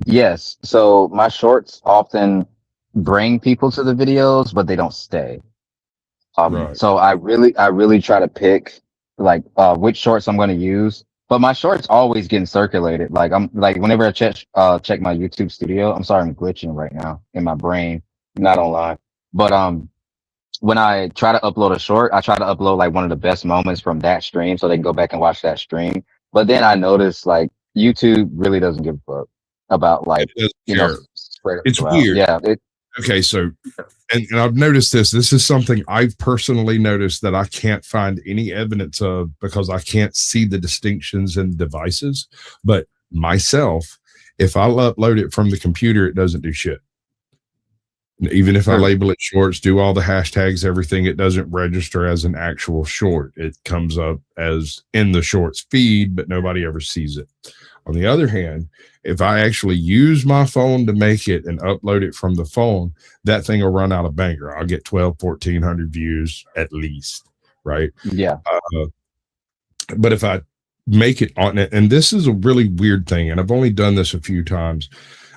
Yes. So my shorts often bring people to the videos, but they don't stay. Right. So I really try to pick which shorts I'm going to use. But my shorts always getting circulated. Like I'm like whenever I check my YouTube studio. I'm sorry, I'm glitching right now in my brain, not online. But when I try to upload a short, I try to upload like one of the best moments from that stream so they can go back and watch that stream. But then I noticed like YouTube really doesn't give a fuck about like, spread it's out. weird. Yeah. Okay. So, and I've noticed this. This is something I've personally noticed that I can't find any evidence of because I can't see the distinctions in devices. But myself, if I upload it from the computer, it doesn't do shit. Even if I label it shorts, do all the hashtags, everything, it doesn't register as an actual short. It comes up as in the shorts feed, but nobody ever sees it. On the other hand, if I actually use my phone to make it and upload it from the phone, that thing will run out of banger. I'll get 1,400 views at least, right? Yeah. But if I make it on it, and this is a really weird thing, and I've only done this a few times,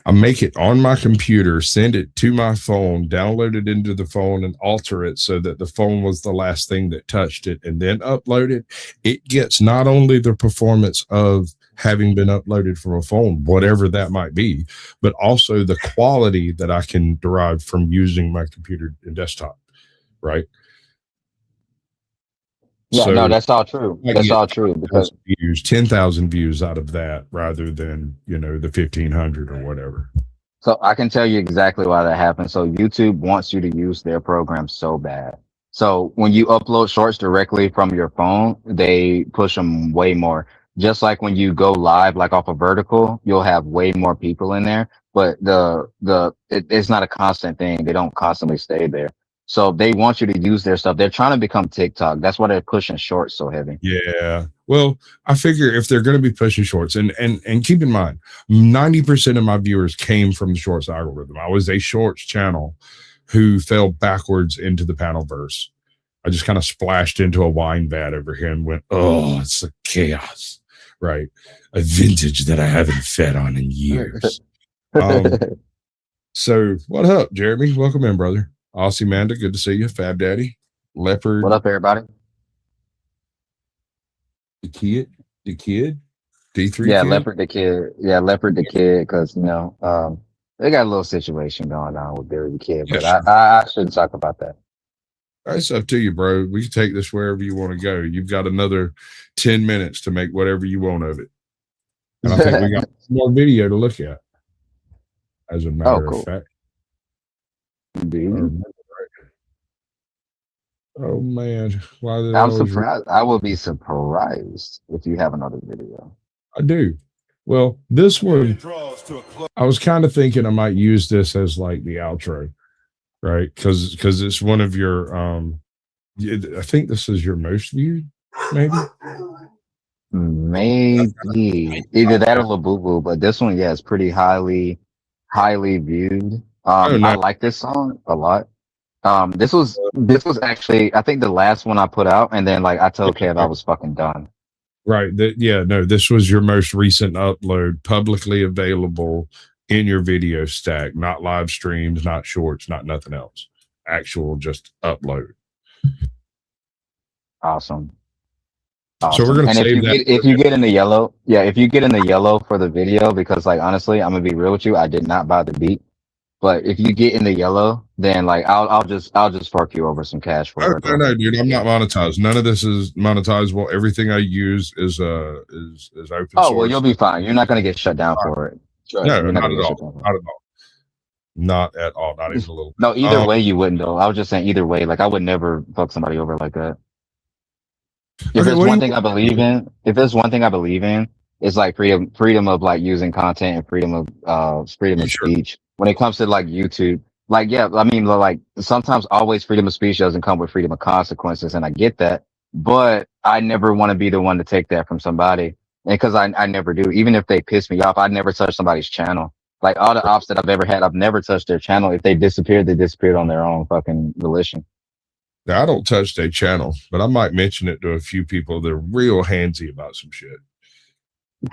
I make it on my computer, send it to my phone, download it into the phone, and alter it so that the phone was the last thing that touched it, and then upload it. It gets not only the performance of having been uploaded from a phone, whatever that might be, but also the quality that I can derive from using my computer and desktop, right? Yeah, no, that's all true. That's all true because 10,000 views out of that rather than, the 1,500 or whatever. So I can tell you exactly why that happens. So YouTube wants you to use their program so bad. So when you upload shorts directly from your phone, they push them way more. Just like when you go live, like off a vertical, you'll have way more people in there, but it's not a constant thing. They don't constantly stay there. So they want you to use their stuff. They're trying to become TikTok. That's why they're pushing shorts so heavy. Yeah. Well, I figure if they're going to be pushing shorts, and keep in mind, 90% of my viewers came from the shorts algorithm. I was a shorts channel who fell backwards into the panelverse. I just kind of splashed into a wine vat over here and went, oh, it's a chaos, right? A vintage that I haven't fed on in years. So what up, Jeremy? Welcome in, brother. Aussie Manda, good to see you. Fab Daddy, Leopard. What up, everybody? The kid, D3. Yeah, kid? Leopard the kid. Yeah, Leopard the kid, because they got a little situation going on with Barry the kid, but sure. I shouldn't talk about that. It's up to you, bro. We can take this wherever you want to go. You've got another 10 minutes to make whatever you want of it. And I think we got more video to look at, as a matter of fact. Oh man, why did I'm surprised. I will be surprised if you have another video. I do. Well, this one, I was kind of thinking I might use this as like the outro, right? Because it's one of your I think this is your most viewed, maybe. Maybe either that or Labubu, but this one, yeah, is pretty highly viewed. I like this song a lot. This was actually, I think, the last one I put out, and then like I told Kev I was fucking done. Right. This was your most recent upload, publicly available in your video stack, not live streams, not shorts, not nothing else. Actual just upload. Awesome. So we're gonna save that. If you get in the yellow for the video, because like honestly, I'm gonna be real with you, I did not buy the beat. But if you get in the yellow, then like I'll just fork you over some cash for it. No, dude, I'm not monetized. None of this is monetizable. Everything I use is open source. Oh well, you'll be fine. You're not gonna get shut down for it. No, not at all. Not at all. Not even a little. No, either way you wouldn't though. I was just saying either way. Like I would never fuck somebody over like that. If there's one thing I believe in, it's like freedom of like using content and freedom of speech. When it comes to like YouTube, like, yeah, I mean, like sometimes always freedom of speech doesn't come with freedom of consequences. And I get that, but I never want to be the one to take that from somebody. And cause I never do, even if they piss me off, I'd never touch somebody's channel. Like all the ops that I've ever had, I've never touched their channel. If they disappeared on their own fucking volition. Now, I don't touch their channel, but I might mention it to a few people that are real handsy about some shit.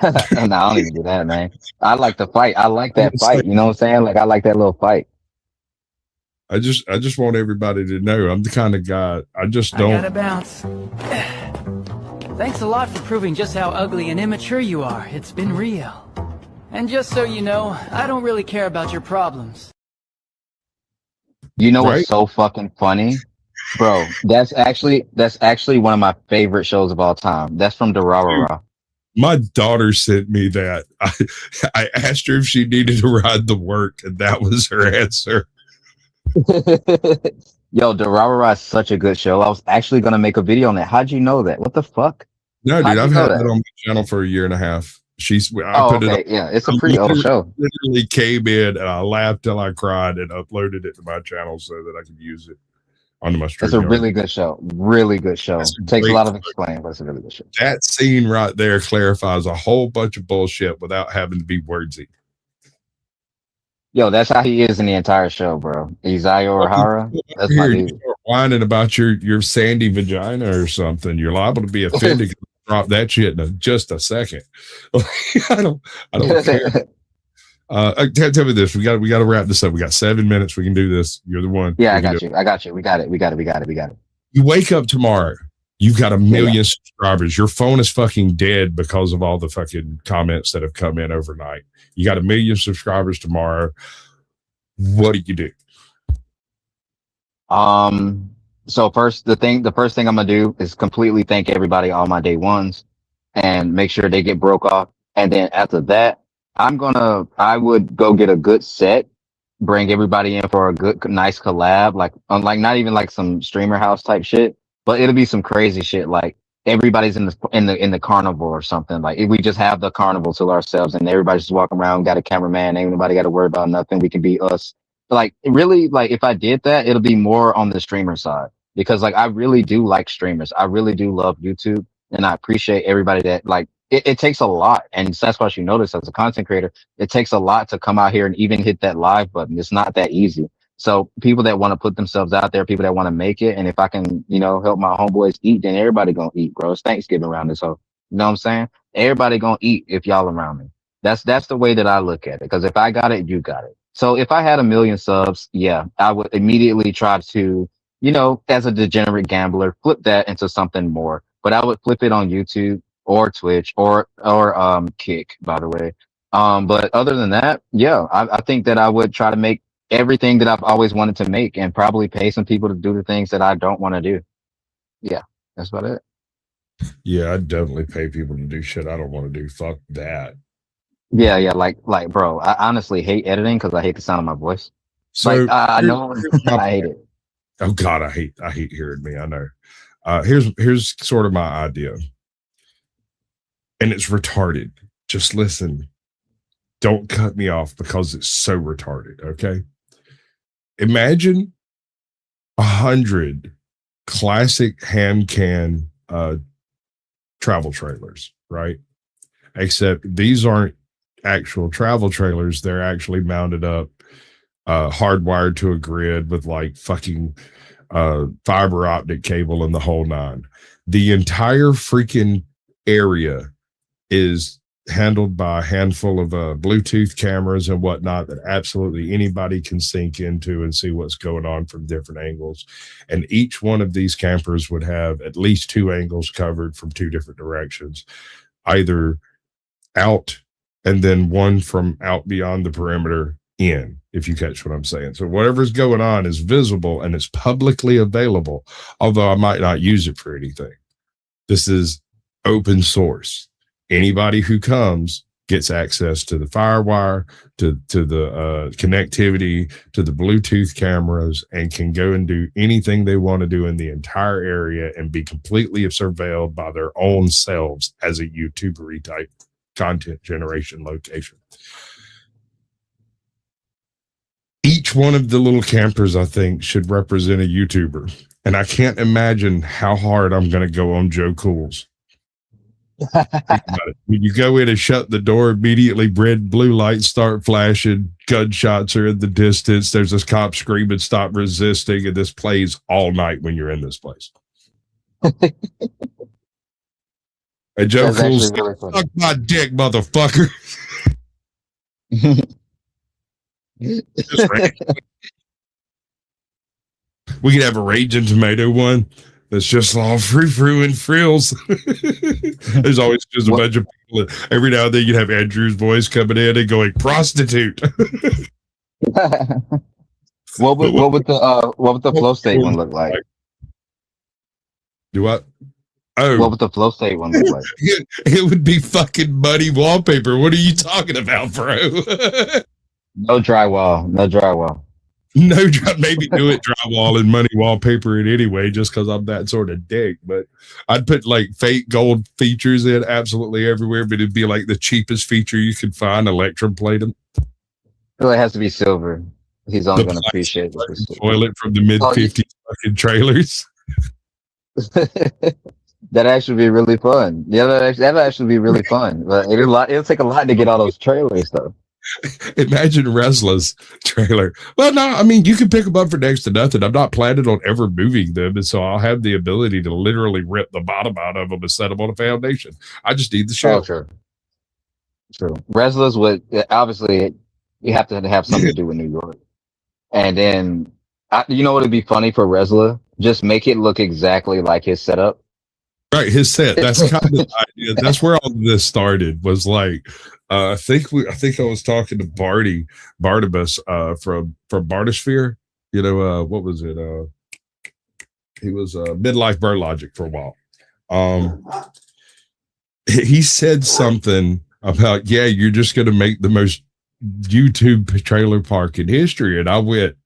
No, I don't even do that, man. I like the fight. I like that fight. You know what I'm saying? Like I like that little fight. I just want everybody to know I'm the kind of guy. I just don't. I gotta bounce. Thanks a lot for proving just how ugly and immature you are. It's been real. And just so you know, I don't really care about your problems. You know Right? what's so fucking funny? Bro, that's actually one of my favorite shows of all time. That's from Durarara. My daughter sent me that. I asked her if she needed to ride to work, and that was her answer. Yo, Durarara is such a good show. I was actually gonna make a video on that. How'd you know that? What the fuck? No, dude, How'd you I've know had that? that on my channel for a year and a half. I Oh, put it okay. up. Yeah, it's a I pretty old show. literally came in and I laughed till I cried and uploaded it to my channel so that I could use it onto my It's a StreamYard. really good show. Really good show. That's a Takes a great lot of explaining, but it's a really good show. That scene right there clarifies a whole bunch of bullshit without having to be wordsy. Yo, that's how he is in the entire show, bro. Isaiah O'Hara. That's my Here, you dude. start whining about your sandy vagina or something. You're liable to be offended. Drop that shit in just a second. I don't care. Tell me this. We got to wrap this up. We got 7 minutes. We can do this. You're the one. Yeah, We can do it. I got you. We got it. You wake up tomorrow. You've got 1 million subscribers. Your phone is fucking dead because of all the fucking comments that have come in overnight. You got 1 million subscribers tomorrow. What do you do? So the first thing I'm gonna do is completely thank everybody, all my day ones, and make sure they get broke off. And then after that, I would go get a good set, bring everybody in for a good, nice collab, like unlike not even like some streamer house type shit, but it'll be some crazy shit like everybody's in the carnival or something. Like if we just have the carnival to ourselves and everybody's just walking around, got a cameraman, ain't nobody got to worry about nothing. We can be us. Like really, like if I did that, it'll be more on the streamer side because like I really do like streamers. I really do love YouTube, and I appreciate everybody that like. It takes a lot, and Sasquatch, you notice as a content creator, it takes a lot to come out here and even hit that live button. It's not that easy. So people that want to put themselves out there, people that want to make it, and if I can, help my homeboys eat, then everybody gonna eat, bro. It's Thanksgiving around this whole. You know what I'm saying? Everybody gonna eat if y'all around me. That's the way that I look at it. Because if I got it, you got it. So if I had 1 million subs, yeah, I would immediately try to, as a degenerate gambler, flip that into something more. But I would flip it on YouTube or Twitch or Kick, by the way. But other than that, yeah, I think that I would try to make everything that I've always wanted to make and probably pay some people to do the things that I don't want to do. Yeah, that's about it. Yeah, I'd definitely pay people to do shit I don't want to do. Fuck that. Yeah, like, bro, I honestly hate editing because I hate the sound of my voice. So like, I know I hate it. Oh God, I hate hearing me. I know. Here's sort of my idea, and it's retarded. Just listen. Don't cut me off because it's so retarded. Okay. Imagine 100 classic hand can travel trailers, right? Except these aren't actual travel trailers. They're actually mounted up, hardwired to a grid with like fucking fiber optic cable and the whole nine. The entire freaking area is handled by a handful of Bluetooth cameras and whatnot that absolutely anybody can sync into and see what's going on from different angles. And each one of these campers would have at least 2 angles covered from 2 different directions, either out and then one from out beyond the perimeter in, if you catch what I'm saying. So whatever's going on is visible and it's publicly available, although I might not use it for anything. This is open source. Anybody who comes gets access to the firewire, to the connectivity, to the Bluetooth cameras, and can go and do anything they want to do in the entire area and be completely surveilled by their own selves as a YouTuber type content generation location. Each one of the little campers, I think, should represent a YouTuber. And I can't imagine how hard I'm going to go on Joe Cools. When you go in and shut the door, immediately red blue lights start flashing, gunshots are in the distance, there's this cop screaming stop resisting, and this plays all night when you're in this place. And Joe Cool's really suck my dick, motherfucker. We could have a Raging Tomato one. That's just all frou and frills. There's always just a bunch of people. Every now and then you have Andrew's voice coming in and going, prostitute. What would the flow state one look like? Do what? Oh, what would the flow state one look like? It would be fucking muddy wallpaper. What are you talking about, bro? No drywall. Maybe do it drywall and money wallpaper it anyway, just because I'm that sort of dick. But I'd put like fake gold features in absolutely everywhere, but it'd be like the cheapest feature you could find, electrum plate them. Well, it has to be silver. He's only going to appreciate the toilet from the mid 50s fucking trailers. That'd actually be really fun. Yeah, that'd actually be really fun. But it'll take a lot to get all those trailers though. Imagine Wrestler's trailer. Well, no, I mean, you can pick them up for next to nothing. I'm not planning on ever moving them, and so I'll have the ability to literally rip the bottom out of them and set them on a foundation. I just need the show. Oh, true. Wrestlers would obviously you have to have something to do with New York, and then you know what would be funny for Wrestler? Just make it look exactly like his setup. Right, his set. That's kind of the idea. That's where all of this started. Was like, I think I was talking to Barnabas from Bartosphere. You know, what was it? He was Midlife Bird Logic for a while. He said something about, yeah, you're just going to make the most YouTube trailer park in history, and I went,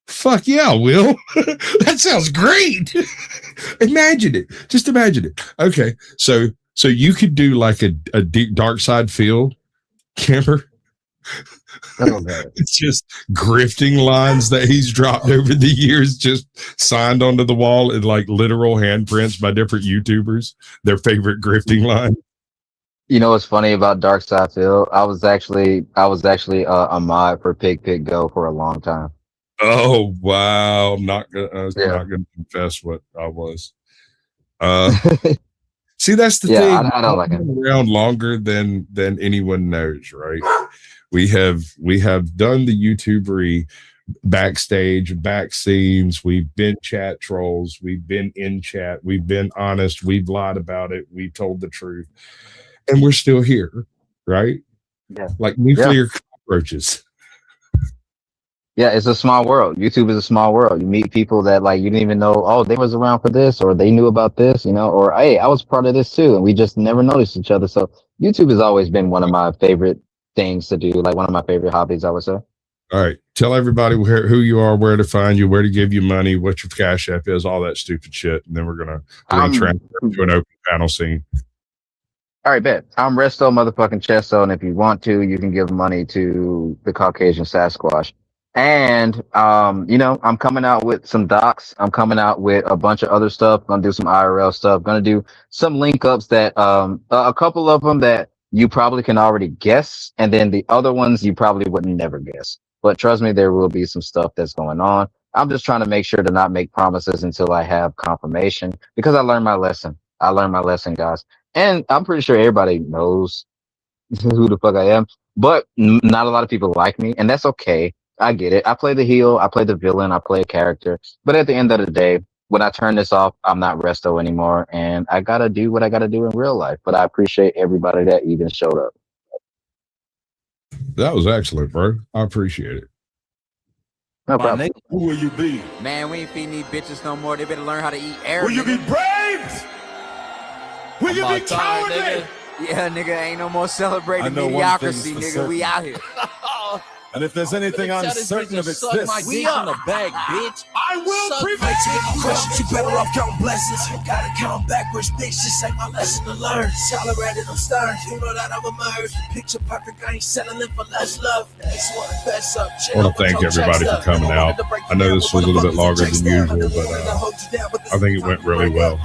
fuck yeah, I will. That sounds great. Imagine it. Just imagine it. Okay, so you could do like a deep dark side field camper. It's just grifting lines that he's dropped over the years, just signed onto the wall in like literal handprints by different YouTubers, their favorite grifting line. You know what's funny about Dark Side Field? I was actually a mod for Pig Go for a long time. Oh wow! I'm not gonna confess what I was. See, that's the thing. I don't like it. Around longer than anyone knows, right? We have done the YouTubery backstage, back scenes. We've been chat trolls. We've been in chat. We've been honest. We've lied about it. We've told the truth, and we're still here, right? Yeah, like nuclear cockroaches. Yeah, it's a small world. YouTube is a small world. You meet people that like you didn't even know, oh, they was around for this, or they knew about this, you know, or hey, I was part of this too, and we just never noticed each other. So YouTube has always been one of my favorite things to do, like one of my favorite hobbies, I would say. All right, tell everybody who you are, where to find you, where to give you money, what your Cash App is, all that stupid shit, and then we're gonna transfer to an open panel scene. All right, bet. I'm Resto motherfucking Chesto, and if you want to, you can give money to the Caucasian Sasquatch. And you know, I'm coming out with some docs. I'm coming out with a bunch of other stuff. Gonna do some IRL stuff. Gonna do some link ups that a couple of them that you probably can already guess, and then the other ones you probably would never guess. But trust me, there will be some stuff that's going on. I'm just trying to make sure to not make promises until I have confirmation, because I learned my lesson. Guys. And I'm pretty sure everybody knows who the fuck I am, but not a lot of people like me, and that's okay. I get it. I play the heel, I play the villain, I play a character. But at the end of the day, when I turn this off, I'm not Resto anymore, and I gotta do what I gotta do in real life. But I appreciate everybody that even showed up. That was excellent, bro. I appreciate it. No problem. Who will you be? Man, we ain't feeding these bitches no more. They better learn how to eat air. Will you be brave? Will you be cowardly? Yeah, nigga, ain't no more celebrating mediocrity, nigga. We out here. And if there's anything I'm certain of, it's this. We in the bag, bitch. I will prevent questions. You better off counting blessings. You gotta count backwards, bitch. This ain't my lesson to learn. Tolerated, I'm stern. You know that I'm emerged. Picture perfect. I ain't settling for less love. Just wanna fess up. I want to thank everybody for coming out. I know this was a little bit longer than usual, but I think it went really well.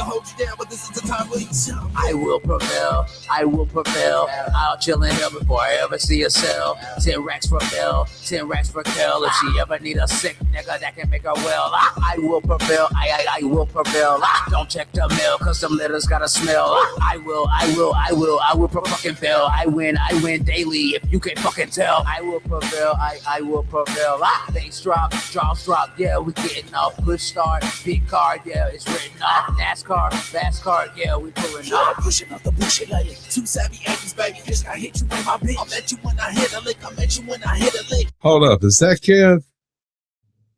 hold you down, but this is the time where you tell. I will prevail. I will prevail. I'll chill in hell before I ever see a cell. 10 racks for Bell, 10 racks for Kel. If she ever need a sick nigga that can make her well, I will prevail. I will prevail. Don't check the mail, cause them letters gotta smell. I will fucking fail. I win daily if you can fucking tell. I will prevail. I will prevail. Things drop, draws drop. Yeah, we getting off. Push start, big card. Yeah, it's written off. NASCAR, fast card. Yeah, we pulling off. Pushing up the bullshit like it. Two savvy Yankees, baby. Just I hit you with my bitch. I met you when I hit a lick. I met you when I hit a lick. Hold up, is that Kev?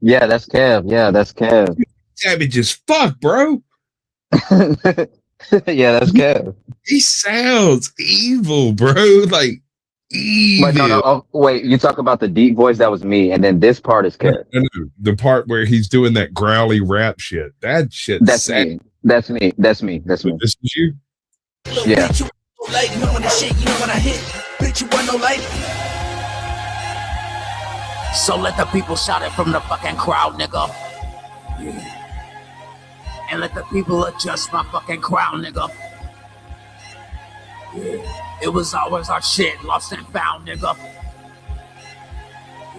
Yeah, that's Kev. Yeah, that's Kev. Savage as fuck, bro. Yeah, that's Kev. He sounds evil, bro. Like evil. But no. Oh, wait, you talk about the deep voice. That was me, and then this part is Kev. No, the part where he's doing that growly rap shit. That shit. That's me. That's me. That's me. That's me. This is you. Yeah. Bitch, you like knowing the shit. You know when I hit. Bitch, you want no light. So let the people shout it from the fucking crowd, nigga. Yeah. And let the people adjust my fucking crown, nigga. Yeah. It was always our shit, lost and found, nigga.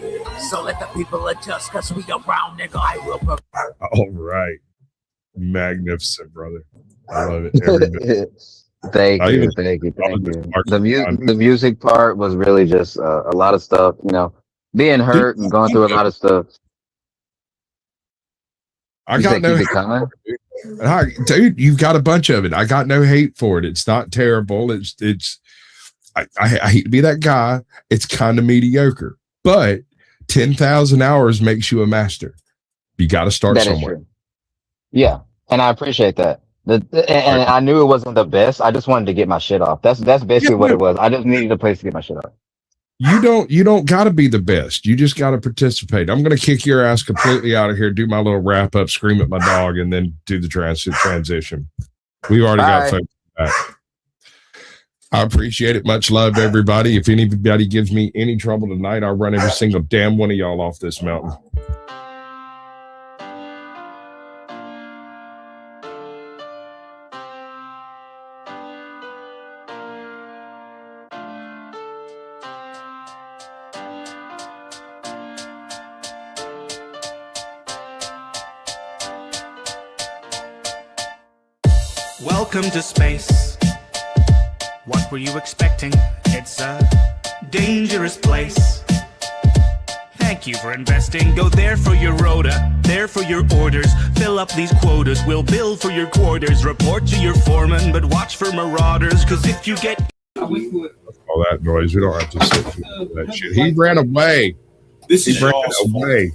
Yeah. So let the people adjust, cause we around, nigga. I will prevail. All right. Magnificent, brother. I love it every bit. Thank you. The music part was really just a lot of stuff, you know, being hurt and going through a lot of stuff. I got no hate. Dude, you've got a bunch of it. I got no hate for it. It's not terrible. I hate to be that guy. It's kind of mediocre, but 10,000 hours makes you a master. You got to start somewhere. Yeah. And I appreciate that. And I knew it wasn't the best. I just wanted to get my shit off. That's basically what it was. I just needed a place to get my shit off. You don't got to be the best. You just got to participate. I'm going to kick your ass completely out of here, do my little wrap up, scream at my dog, and then do the transition. We've already got folks back. I appreciate it. Much love, everybody. If anybody gives me any trouble tonight, I'll run every single damn one of y'all off this mountain. Welcome to space. What were you expecting? It's a dangerous place. Thank you for investing. Go there for your rota, there for your orders. Fill up these quotas, we'll bill for your quarters. Report to your foreman, but watch for marauders. Cause if you get all that noise, we don't have to sit through that shit. He ran away. He ran away.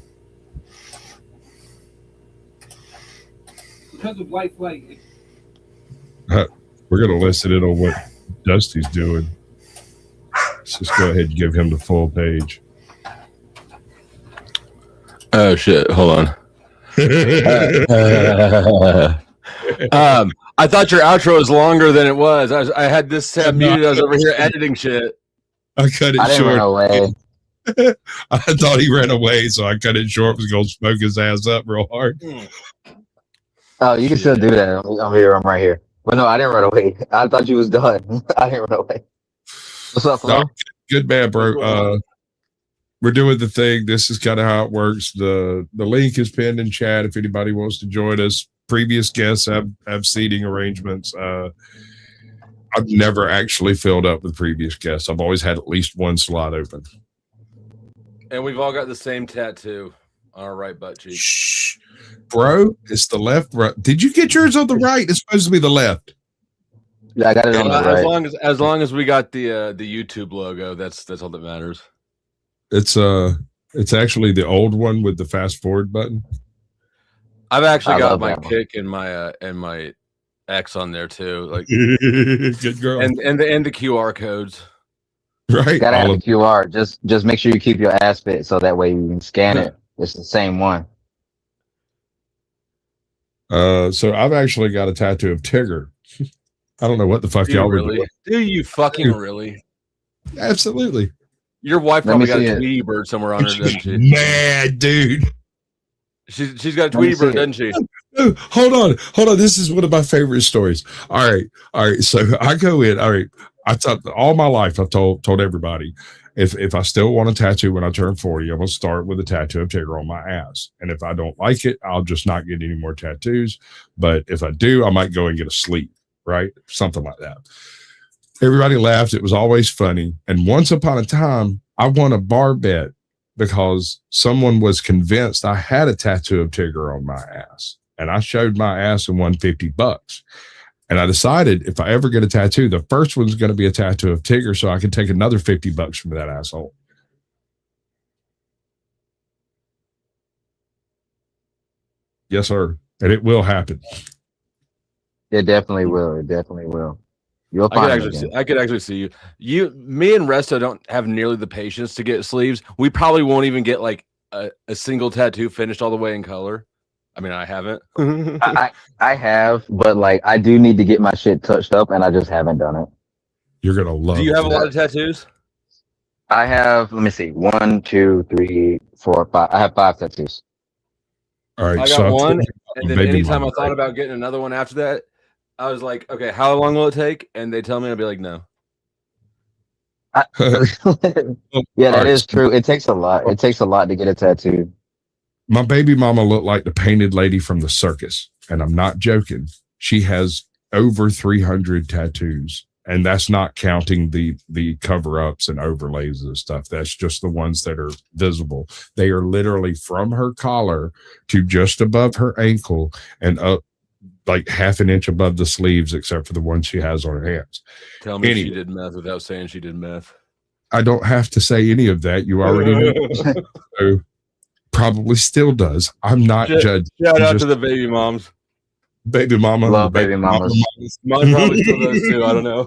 Because of white flight. We're going to listen in on what Dusty's doing. Let's just go ahead and give him the full page. Oh, shit. Hold on. I thought your outro was longer than it was. I had this tab muted. I was over here editing shit. I cut it I didn't short. run away. I thought he ran away, so I cut it short. Was going to smoke his ass up real hard. Oh, you can still do that. I'm here. I'm right here. But no, I didn't run away. I thought you was done. I didn't run away. What's up, Flo? No, good man, bro. We're doing the thing. This is kind of how it works. The link is pinned in chat if anybody wants to join us. Previous guests have seating arrangements. I've never actually filled up with previous guests. I've always had at least one slot open. And we've all got the same tattoo on our right butt cheek. Shh. Bro, it's the left. Right. Did you get yours on the right? It's supposed to be the left. Yeah, I got it on the right. As long as we got the YouTube logo, that's all that matters. It's actually the old one with the fast forward button. I've actually got my kick and my X on there too. Like good girl. And the QR codes. Right. Gotta have the QR. Just make sure you keep your ass fit so that way you can scan it. It's the same one. So I've actually got a tattoo of Tigger. I don't know what the fuck y'all were doing. Do you fucking really? Absolutely. Your wife probably got a Tweety bird somewhere on her, doesn't she? Man, dude. She's got a Tweety bird, doesn't she? No, hold on. This is one of my favorite stories. All right. So I go in. All right. I thought all my life I've told everybody if I still want a tattoo when I turn 40, I'm gonna start with a tattoo of Tigger on my ass. And if I don't like it, I'll just not get any more tattoos. But if I do, I might go and get a sleeve, right? Something like that. Everybody laughed. It was always funny. And once upon a time, I won a bar bet because someone was convinced I had a tattoo of Tigger on my ass. And I showed my ass and won $50. And I decided if I ever get a tattoo, the first one's going to be a tattoo of Tigger so I can take another $50 from that asshole. Yes, sir. And it will happen. It definitely will. It definitely will. You'll find I could actually see you. Me and Resto don't have nearly the patience to get sleeves. We probably won't even get like a single tattoo finished all the way in color. I mean, I haven't. I have, but like I do need to get my shit touched up, and I just haven't done it. You're gonna love. Do you have a lot of tattoos? I have. Let me see. 1, 2, 3, 4, 5. I have 5 tattoos. All right. I got one, and then anytime I thought about getting another one after that, I was like, okay, how long will it take? And they tell me, I'll be like, no. Yeah, that is true. It takes a lot. It takes a lot to get a tattoo. My baby mama looked like the painted lady from the circus, and I'm not joking. She has over 300 tattoos, and that's not counting the cover-ups and overlays and stuff. That's just the ones that are visible. They are literally from her collar to just above her ankle and up like half an inch above the sleeves, except for the ones she has on her hands. Tell me she did meth without saying she did meth. I don't have to say any of that. You already know. So, probably still does. I'm not judging. Shout out to the baby moms. Baby mama. Love baby mamas. Mine probably still does too. I don't know.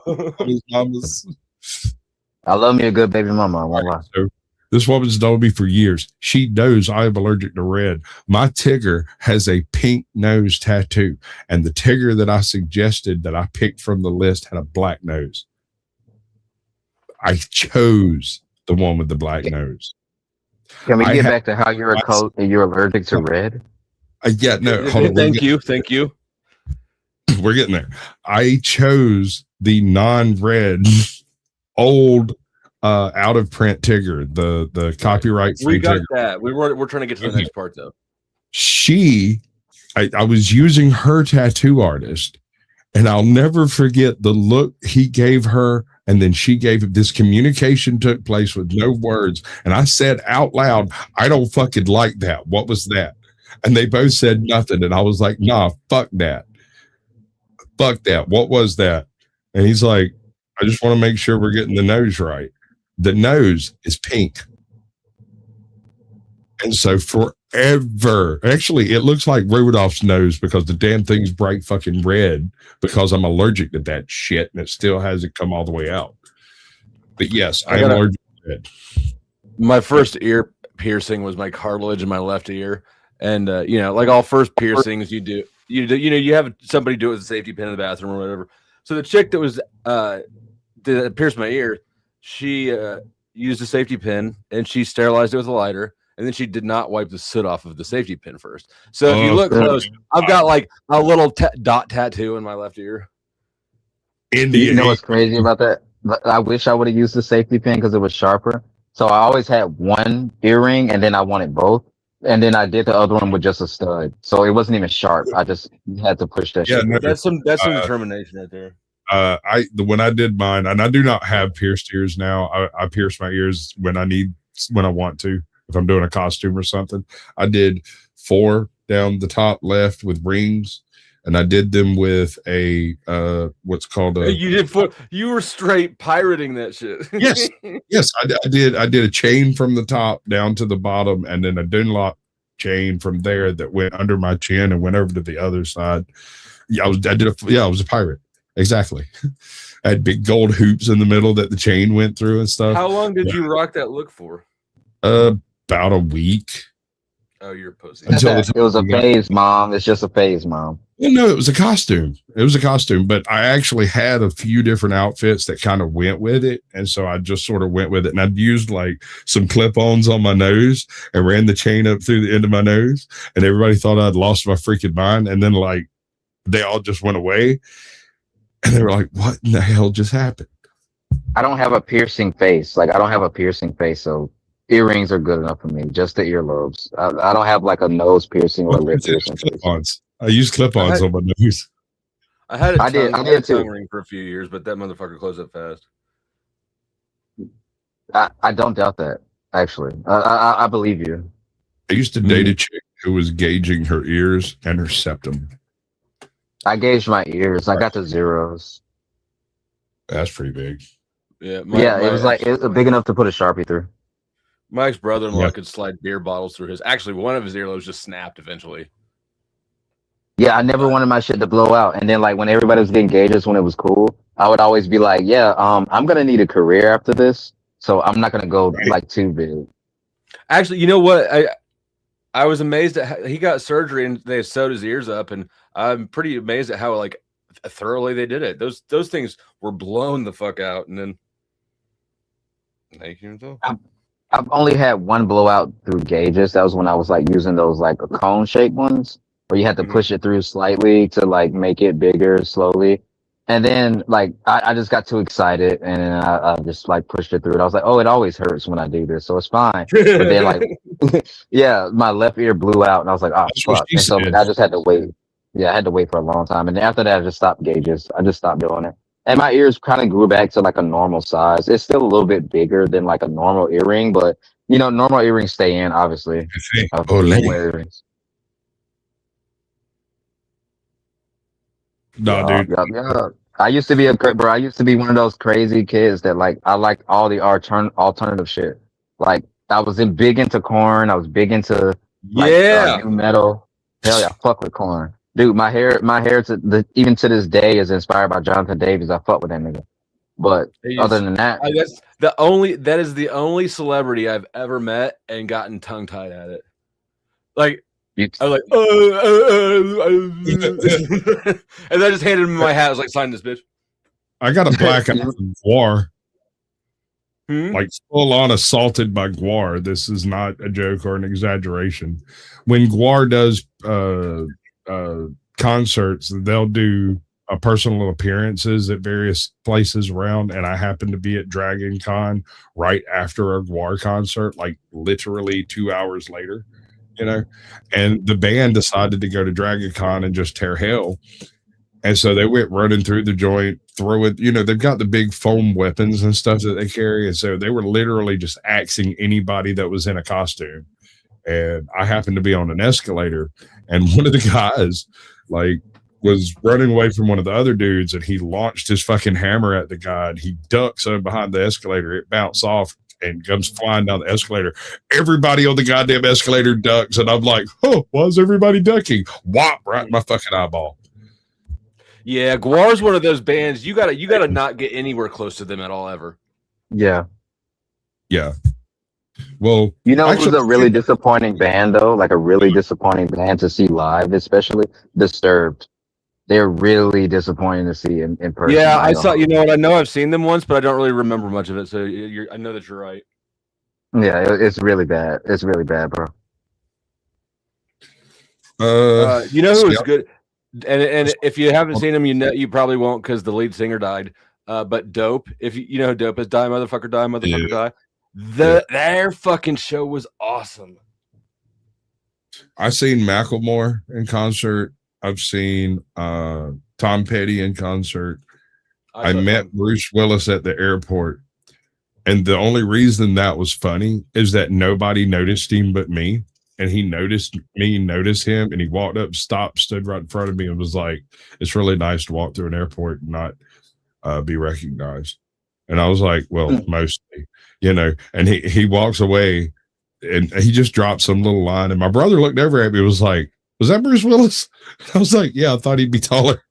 I love me a good baby mama. I won't lie. So this woman's known me for years. She knows I am allergic to red. My Tigger has a pink nose tattoo, and the Tigger that I suggested that I picked from the list had a black nose. I chose the one with the black nose. Can we get back to how you're you're allergic to red? Yeah, no. Hold on, Thank you. We're getting there. I chose the non-red old out of print Tigger, the copyright free. We got Tigger. that. We're trying to get to the next part though. I was using her tattoo artist, and I'll never forget the look he gave her. And then she gave this communication took place with no words. And I said out loud, I don't fucking like that. What was that? And they both said nothing. And I was like, nah, fuck that. Fuck that. What was that? And he's like, I just want to make sure we're getting the nose right. The nose is pink. And so forever, actually, it looks like Rudolph's nose because the damn thing's bright fucking red because I'm allergic to that shit and it still hasn't come all the way out. But yes, I am allergic to red. My first ear piercing was my cartilage in my left ear. And, like all first piercings you have somebody do it with a safety pin in the bathroom or whatever. So the chick that was, that pierced my ear, she used a safety pin and she sterilized it with a lighter. And then she did not wipe the soot off of the safety pin first. So if you look close, I've got like a little dot tattoo in my left ear. You know what's crazy about that? I wish I would have used the safety pin because it was sharper. So I always had one earring and then I wanted both. And then I did the other one with just a stud. So it wasn't even sharp. I just had to push that shit. No, that's some determination right there. When I did mine, and I do not have pierced ears now. I pierce my ears when I want to. If I'm doing a costume or something, I did 4 down the top left with rings, and I did them with a what's called a. You did 4. You were straight pirating that shit. Yes, I did. I did a chain from the top down to the bottom, and then a Dunlop chain from there that went under my chin and went over to the other side. I was a pirate. Exactly. I had big gold hoops in the middle that the chain went through and stuff. How long did you rock that look for? About a week. Oh, you're a pussy. It was a phase, Mom. It's just a phase, Mom. Well, no, it was a costume. It was a costume, but I actually had a few different outfits that kind of went with it. And so I just sort of went with it. And I'd used like some clip-ons on my nose and ran the chain up through the end of my nose. And everybody thought I'd lost my freaking mind. And then like they all just went away. And they were like, what in the hell just happened? I don't have a piercing face. Like I don't have a piercing face, so earrings are good enough for me. Just the earlobes. I don't have like a nose piercing or a lip piercing. Clip-ons. I used clip-ons on my nose. I had I did too. tongue ring for a few years, but that motherfucker closed up fast. I don't doubt that. Actually, I believe you. I used to date a chick who was gauging her ears and her septum. I gauged my ears. I got the zeros. That's pretty big. Yeah, it was like it was big enough to put a Sharpie through. Mike's brother-in-law could slide beer bottles through his. Actually, one of his earlobes just snapped eventually. Yeah, I never wanted my shit to blow out. And then like when everybody was getting gauges when it was cool, I would always be like, yeah, I'm gonna need a career after this, so I'm not gonna go like too big. Actually, you know what? I was amazed at how he got surgery and they sewed his ears up, and I'm pretty amazed at how like thoroughly they did it. Those things were blown the fuck out, and then I've only had one blowout through gauges. That was when I was like using those like a cone shape ones where you had to push it through slightly to like make it bigger slowly. And then like I just got too excited and then I just like pushed it through it. I was like, oh, it always hurts when I do this, so it's fine. But then like yeah, my left ear blew out and I was like, oh fuck. And so I just had to wait. Yeah, I had to wait for a long time. And then after that I just stopped gauges. I just stopped doing it. And my ears kind of grew back to like a normal size. It's still a little bit bigger than like a normal earring, but you know, normal earrings stay in, obviously. Earrings. No, dude. Yeah. I used to be I used to be one of those crazy kids that like I liked all the alternative shit. Like I was big into Korn. I was big into like, new metal. Hell yeah, fuck with Korn. Dude, my hair even to this day is inspired by Jonathan Davis. I fuck with that nigga. But other than that, that is the only celebrity I've ever met and gotten tongue tied at it. Like I was like, and I just handed him my hat. I was like, sign this, bitch. I got a black eye from Guar. Like full on assaulted by Guar. This is not a joke or an exaggeration. When Guar does concerts, they'll do personal appearances at various places around, and I happened to be at Dragon Con right after a Guar concert, like literally 2 hours later, you know, and the band decided to go to Dragon Con and just tear hell. And so they went running through the joint, throwing, you know, they've got the big foam weapons and stuff that they carry. And so they were literally just axing anybody that was in a costume. And I happened to be on an escalator, and one of the guys like was running away from one of the other dudes, and he launched his fucking hammer at the guy, and he ducks over behind the escalator. It bounced off and comes flying down the escalator. Everybody on the goddamn escalator ducks, and I'm like, oh, why is everybody ducking? Whop, right in my fucking eyeball. Yeah, Guar's one of those bands you gotta not get anywhere close to them at all ever. Yeah. Well, you know who's a really disappointing band though? Like a really disappointing band to see live, especially Disturbed. They're really disappointing to see in person. Yeah, I saw. You know what? I know I've seen them once, but I don't really remember much of it. So I know that you're right. Yeah, it's really bad. It's really bad, bro. You know who was good, and if you haven't seen him, you probably won't because the lead singer died. But Dope, if you know who Dope is, die motherfucker, die. Their fucking show was awesome. I've seen Macklemore in concert. I've seen Tom Petty in concert. I met Bruce Willis at the airport. And the only reason that was funny is that nobody noticed him but me. And he noticed me, noticed him, and he walked up, stopped, stood right in front of me, and was like, it's really nice to walk through an airport and not be recognized. And I was like, well, mostly, you know, and he walks away and he just dropped some little line. And my brother looked over at me and was like, was that Bruce Willis? And I was like, yeah, I thought he'd be taller.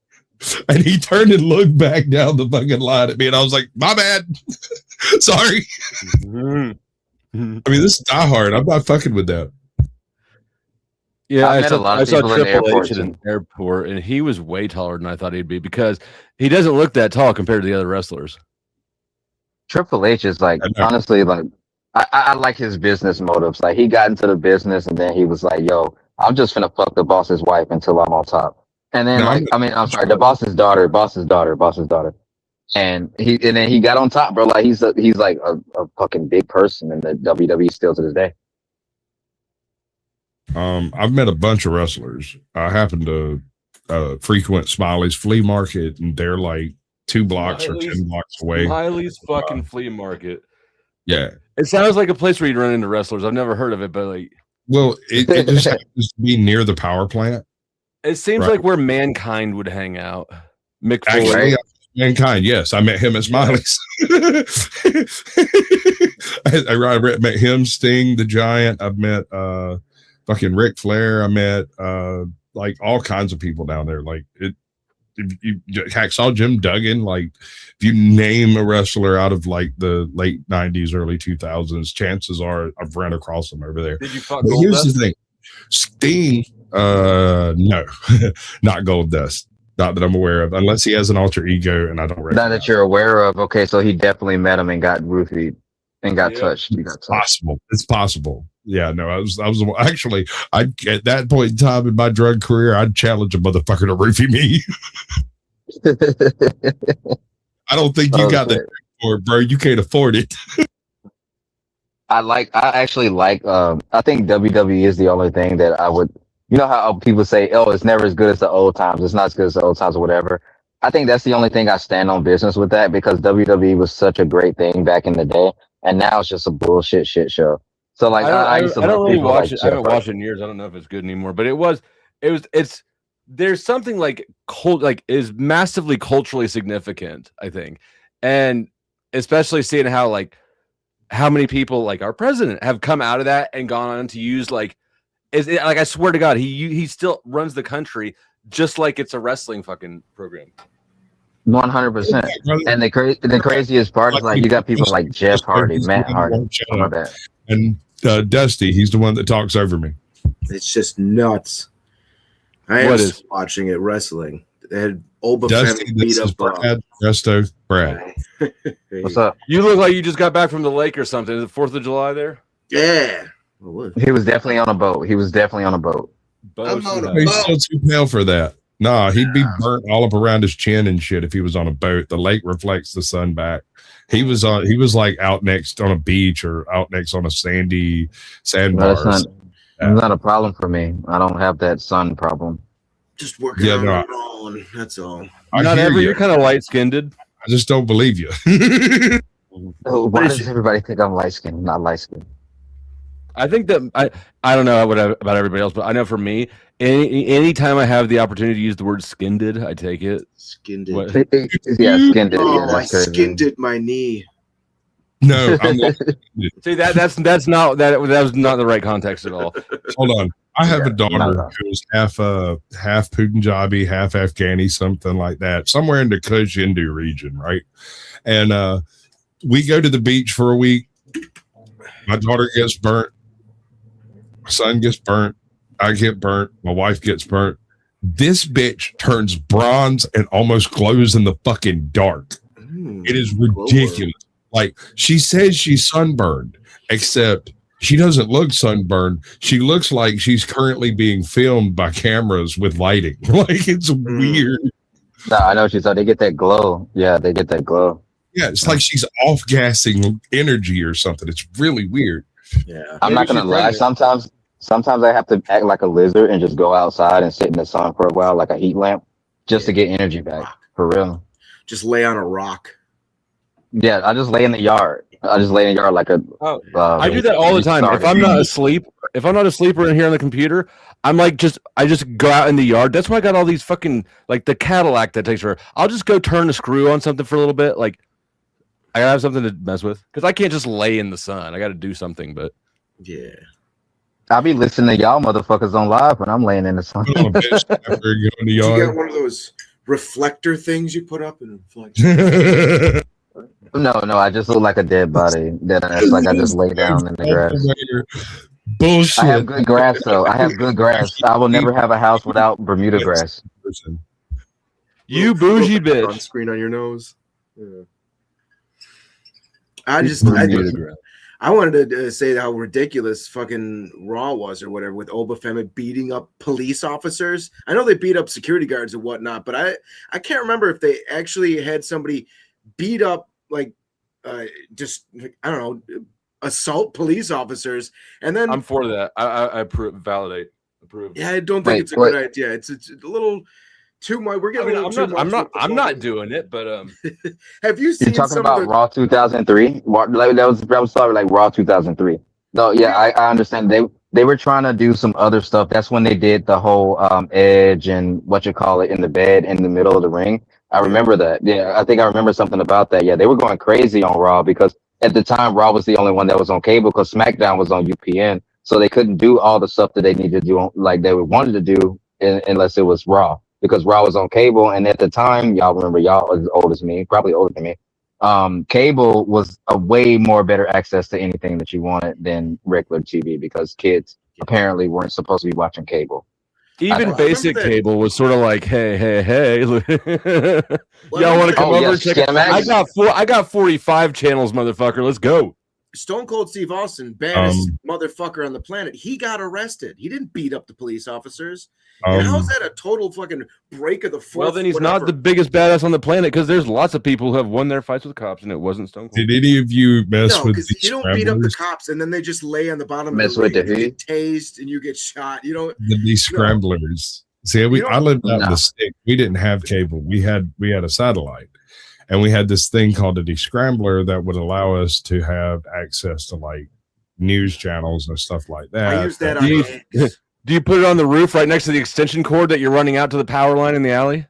And he turned and looked back down the fucking line at me. And I was like, my bad. Sorry. I mean, this is Die Hard. I'm not fucking with that. Yeah, I I met a saw lot I of saw people in the Triple airport H at too. an airport, and he was way taller than I thought he'd be because he doesn't look that tall compared to the other wrestlers. Triple H is like, honestly, like, I like his business motives. Like, he got into the business and then he was like, yo, I'm just gonna fuck the boss's wife until I'm on top. And then, No, like, I'm sorry, the boss's daughter. And then he got on top, bro. Like, he's like a fucking big person in the WWE still to this day. I've met a bunch of wrestlers. I happen to frequent Smiley's flea market, and they're like 2 blocks or 10 blocks away. Smiley's fucking flea market. Yeah. It sounds like a place where you'd run into wrestlers. I've never heard of it, but like, well, it just happens to be near the power plant. it seems Right. like where Mankind would hang out. Mick Actually, Foley. Mankind, yes. I met him at Smiley's. I met him, Sting, the Giant. I've met fucking Ric Flair. I met like all kinds of people down there. Like Hacksaw Jim Duggan. Like, if you name a wrestler out of like the late 90s, early 2000s, chances are I've ran across them over there. Did you fuck But Gold here's Dust? the thing. Sting, no, not Gold Dust. Not that I'm aware of, unless he has an alter ego and I don't recognize. Not that you're aware of. Okay, so he definitely met him and got roofied and got touched. He got touched. Possible. It's possible. Yeah, no, I was actually, at that point in time in my drug career, I'd challenge a motherfucker to roofie me. I don't think you got that for it, bro. You can't afford it. I actually like, I think WWE is the only thing that I would, you know how people say, oh, it's never as good as the old times. It's not as good as the old times or whatever. I think that's the only thing I stand on business with that, because WWE was such a great thing back in the day. And now it's just a bullshit shit show. So like, I used to I don't love really people watch like it. I haven't Jeff watched it in years. I don't know if it's good anymore, but it's there's something like is massively culturally significant, I think. And especially seeing how many people like our president have come out of that and gone on to use like I swear to God, he still runs the country just like it's a wrestling fucking program. 100%. And the craziest part is like, you got people like Jeff Hardy, Matt Hardy, some of that. And Dusty, he's the one that talks over me. It's just nuts. I am watching it wrestling. They had Oba Dusty, family beat this is up Brock. Brad. Resto, Brad. What's up? You look like you just got back from the lake or something. Is it 4th of July there? Yeah. He was definitely on a boat. He's still too pale for that. Nah, he'd be burnt all up around his chin and shit if he was on a boat. The lake reflects the sun back. He was like out next on a beach or out next on a sandy sandbar. That's not a problem for me. I don't have that sun problem. Just working on it on. That's all. You're kind of light skinned. I just don't believe you. Why does everybody think I'm light skinned? I'm not light skinned. I think that I don't know about everybody else, but I know for me, any time I have the opportunity to use the word skinned, I take it. Skinned. Yeah, skinned. Oh, Yeah, I skinned my knee. No, I'm see that's not that was not the right context at all. Hold on. I have a daughter who's half Punjabi, half Afghani, something like that, somewhere in the Kush Hindu region, right? And we go to the beach for a week. My daughter gets burnt. My son gets burnt. I get burnt. My wife gets burnt. This bitch turns bronze and almost glows in the fucking dark. It is ridiculous. Like, she says she's sunburned, except she doesn't look sunburned. She looks like she's currently being filmed by cameras with lighting. Like, it's weird. No, I know what you thought. They get that glow. Yeah, they get that glow. Yeah, it's like she's off-gassing energy or something. It's really weird. Yeah, I'm not gonna lie. Sometimes I have to act like a lizard and just go outside and sit in the sun for a while, like a heat lamp, just to get energy back. For real. Just lay on a rock. Yeah, I just lay in the yard. I just lay in the yard like a. I do that all the time. If I'm not asleep or in here on the computer, I'm like I just go out in the yard. That's why I got all these fucking like the Cadillac that takes forever. I'll just go turn the screw on something for a little bit. Like, I gotta have something to mess with because I can't just lay in the sun. I got to do something. But yeah, I'll be listening to y'all motherfuckers on live when I'm laying in the sun. Did you get one of those reflector things you put up and reflect? No, I just look like a dead body. Like I just lay down in the grass. Bullshit. I have good grass though. I have good grass. I will never have a house without Bermuda grass. You bougie bitch. Sunscreen on your nose. Yeah. I wanted to say how ridiculous fucking Raw was or whatever with Obafemi beating up police officers. I know they beat up security guards and whatnot, but I can't remember if they actually had somebody beat up just I don't know, assault police officers. And then I'm for that. I approve. Yeah, I don't think it's a good idea. It's a little too much. We're getting a little too much. I'm not doing it, but have you seen You're talking some about of the Raw 2003? That was probably like Raw 2003. No, yeah, I understand. They were trying to do some other stuff. That's when they did the whole edge and in the bed in the middle of the ring. I remember that. Yeah, I think I remember something about that. Yeah, they were going crazy on Raw because at the time Raw was the only one that was on cable because SmackDown was on UPN, so they couldn't do all the stuff that they needed to do like they wanted to do unless it was Raw. Because Raw was on cable, and at the time, y'all remember, y'all as old as me, probably older than me. Cable was a way more better access to anything that you wanted than regular TV because kids apparently weren't supposed to be watching cable. Even basic cable was sort of like, hey, y'all want to come over and check it? I got 45 channels, motherfucker. Let's go. Stone Cold Steve Austin, baddest motherfucker on the planet. He got arrested. He didn't beat up the police officers. And how is that a total fucking break of the fourth? Well, then he's not the biggest badass on the planet because there's lots of people who have won their fights with cops and it wasn't Stone Cold. Did any of you mess with because you don't beat up the cops and then they just lay on the bottom of the ring and you get tased and you get shot. You don't. The scramblers. See, I lived out in the stick. We didn't have cable. We had a satellite. And we had this thing called a descrambler that would allow us to have access to like news channels and stuff like that. I use that on Do you put it on the roof right next to the extension cord that you're running out to the power line in the alley?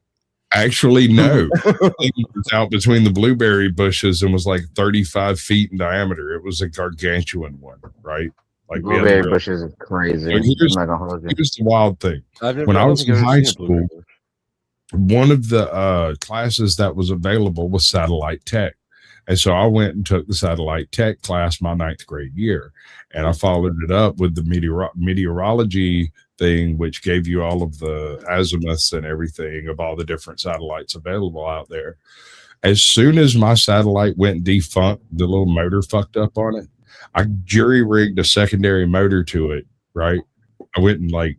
Actually, no. It was out between the blueberry bushes and was like 35 feet in diameter. It was a gargantuan one, right? Like blueberry bushes is crazy. Here's the wild thing. When I was in high school, one of the classes that was available was satellite tech. And so I went and took the satellite tech class my 9th grade year. And I followed it up with the meteorology thing, which gave you all of the azimuths and everything of all the different satellites available out there. As soon as my satellite went defunct, the little motor fucked up on it. I jury rigged a secondary motor to it, right? I went and like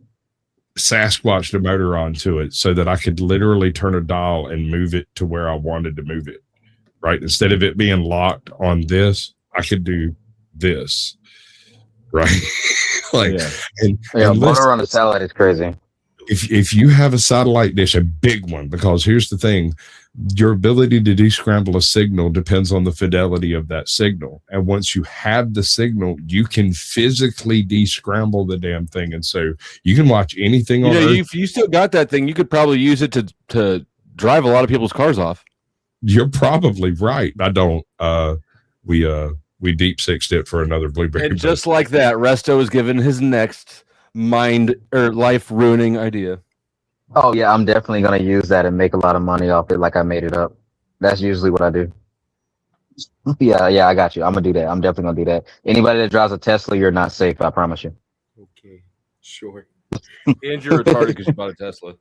Sasquatched a motor onto it so that I could literally turn a dial and move it to where I wanted to move it. Right. Instead of it being locked on this, I could do this. Right. And motor on a satellite is crazy. If you have a satellite dish, a big one, because here's the thing, your ability to descramble a signal depends on the fidelity of that signal. And once you have the signal, you can physically descramble the damn thing. And so you can watch anything on Earth. If you still got that thing, you could probably use it to drive a lot of people's cars off. You're probably right. I don't. We deep sixed it for another blueberry. And just like that, Resto is given his next life ruining idea. Oh yeah, I'm definitely gonna use that and make a lot of money off it, like I made it up. That's usually what I do. Yeah, I got you. I'm gonna do that. I'm definitely gonna do that. Anybody that drives a Tesla, you're not safe. I promise you. Okay, sure. And you're retarded because you bought a Tesla.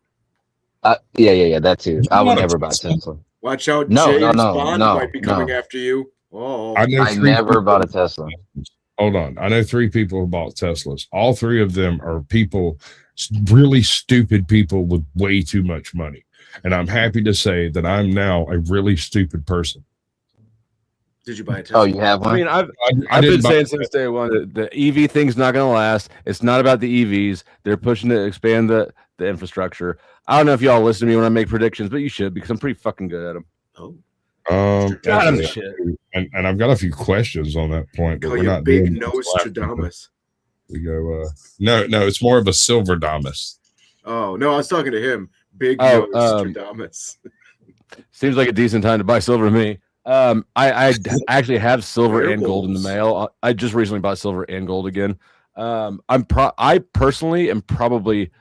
Yeah. That too. I would never buy a Tesla. Watch out, No, James no, Bond no, might be coming after you. Oh, I never bought a Tesla. Hold on. I know 3 people who bought Teslas. All 3 of them are people, really stupid people with way too much money. And I'm happy to say that I'm now a really stupid person. Did you buy a Tesla? Oh, you have one? I mean, I've been saying since day one that the EV thing's not going to last. It's not about the EVs. They're pushing to expand the infrastructure. I don't know if y'all listen to me when I make predictions, but you should because I'm pretty fucking good at them. Oh. Shit. And I've got a few questions on that point, but we're not big Nostradamus. We go no, it's more of a Silverdamus. Oh no, I was talking to him. Big Nostradamus. Seems like a decent time to buy silver to me. I actually have silver and gold in the mail. I just recently bought silver and gold again. I personally am probably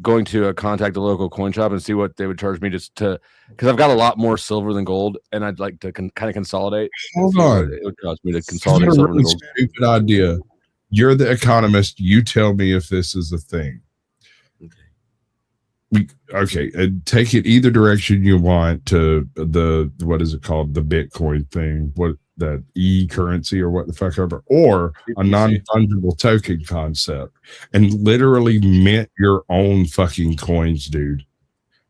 going to contact a local coin shop and see what they would charge me just to, because I've got a lot more silver than gold, and I'd like to kind of consolidate. Hold on, it would cost me to consolidate a silver really and gold. stupid idea. You're the economist. You tell me if this is a thing. Okay, and take it either direction you want to the what is it called, the Bitcoin thing, what that currency or what the fuck ever, or a non-fungible token concept, and literally mint your own fucking coins, dude.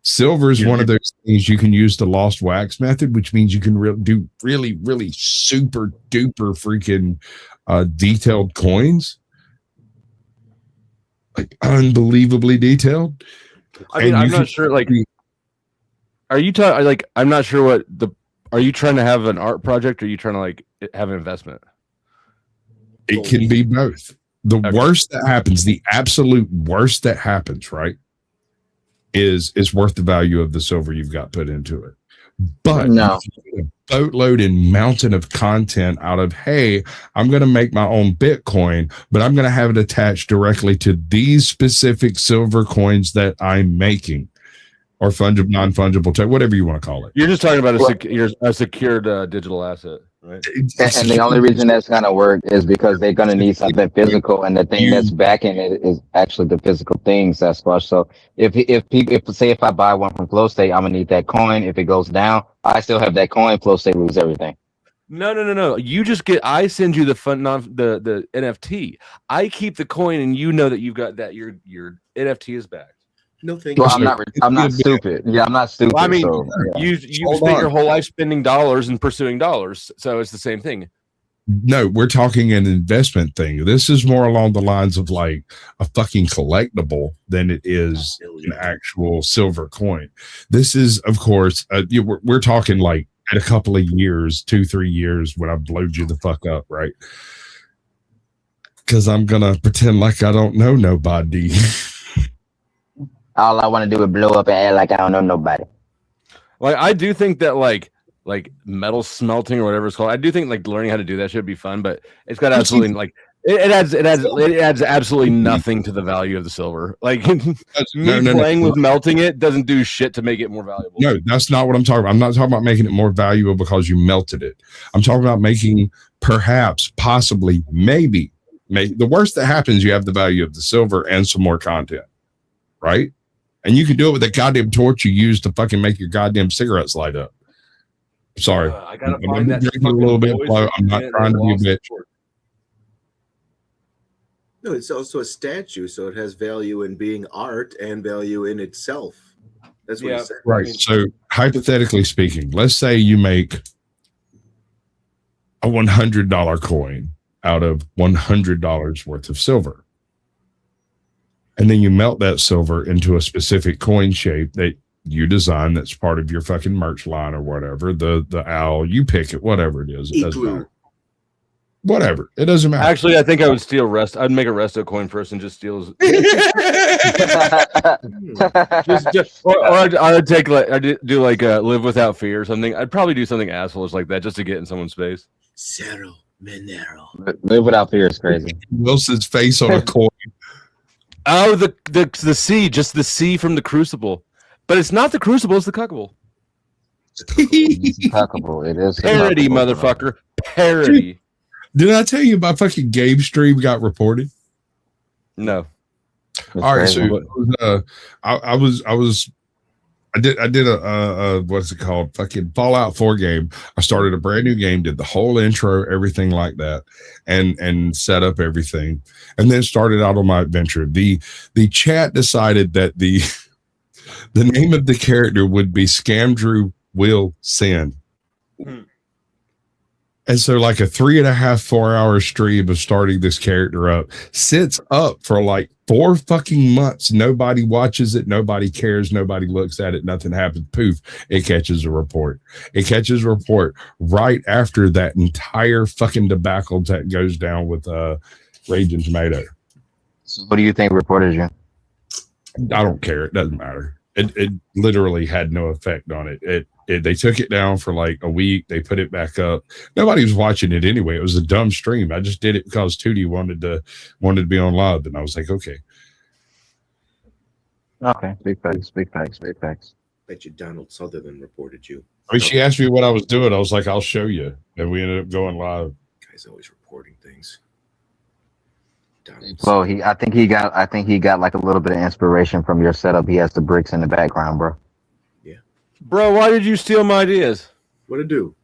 Silver is one of those things you can use the lost wax method, which means you can do really super duper freaking detailed coins, like unbelievably detailed. I mean, I'm not sure. Like, are you talking? Like, I'm not sure what the. Are you trying to have an art project, or are you trying to like have an investment? It can be both. The worst that happens, the absolute worst that happens, right, is worth the value of the silver you've got put into it. But no, a boatload and mountain of content out of, hey, I'm going to make my own Bitcoin, but I'm going to have it attached directly to these specific silver coins that I'm making, or fungible, non-fungible, whatever you want to call it. You're just talking about a secured digital asset, right? And the only reason that's going to work is because they're going to need something physical, and the thing that's backing it is actually the physical thing, Sasquatch. So if I buy one from Flow State, I'm gonna need that coin. If it goes down, I still have that coin. Flow State lose everything. No. You just I send you the the NFT. I keep the coin, and you know that you've got that your NFT is backed. No, thank you. Well, I'm not stupid. Yeah, I'm not stupid. Well, I mean, so, you spent your whole life spending dollars and pursuing dollars, so it's the same thing. No, we're talking an investment thing. This is more along the lines of like a fucking collectible than it is an actual silver coin. This is, of course, we're talking like at a couple of years, 2-3 years, when I blowed you the fuck up, right? Because I'm gonna pretend like I don't know nobody. All I want to do is blow up and act like I don't know nobody. Like, I do think that like metal smelting or whatever it's called, I do think like learning how to do that should be fun, but it's got absolutely like it adds absolutely nothing to the value of the silver. Like playing with melting it doesn't do shit to make it more valuable. No, that's not what I'm talking about. I'm not talking about making it more valuable because you melted it. I'm talking about making perhaps, possibly, maybe the worst that happens, you have the value of the silver and some more content, right? And you can do it with a goddamn torch you use to fucking make your goddamn cigarettes light up. Sorry. I gotta find that drinking a little bit. I'm not trying to be a bitch. No, it's also a statue, so it has value in being art and value in itself. That's what he said. Right. So hypothetically speaking, let's say you make a $100 coin out of $100 worth of silver. And then you melt that silver into a specific coin shape that you design that's part of your fucking merch line or whatever. The owl, you pick it, whatever it is. It doesn't matter. Whatever. It doesn't matter. Actually, I think I would steal I'd make a Resto coin first and just steal I would take like do like live without fear or something. I'd probably do something assholes like that just to get in someone's face. Cerro Minero. Live without fear is crazy. Wilson's face on a coin. Oh, the C, just the C from the Crucible. But it's not the Crucible, it's the Cuckable. Cuckable, it is. Parody, motherfucker. Parody. Did I tell you my fucking game stream got reported? No. All right, so I did a what's it called? Fucking Fallout 4 game. I started a brand new game, did the whole intro, everything like that, and set up everything, and then started out on my adventure. The chat decided that the name of the character would be Scamdrew Will Sin. And so like a 3.5-4 hour stream of starting this character up sits up for like 4 fucking months. Nobody watches it. Nobody cares. Nobody looks at it. Nothing happens. Poof. It catches a report. It catches a report right after that entire fucking debacle that goes down with Raging Tomato. So what do you think reported you? I don't care. It doesn't matter. It literally had no effect on it. They took it down for like a week. They put it back up. Nobody was watching it anyway. It was a dumb stream. I just did it because Tootie wanted to be on live, and I was like, okay. Okay, big facts. Bet you Donald Sutherland reported you. I mean, she asked me what I was doing. I was like, I'll show you. And we ended up going live. Guy's always reporting things. Well, I think he got like a little bit of inspiration from your setup. He has the bricks in the background, bro. Bro, why did you steal my ideas? What'd it do?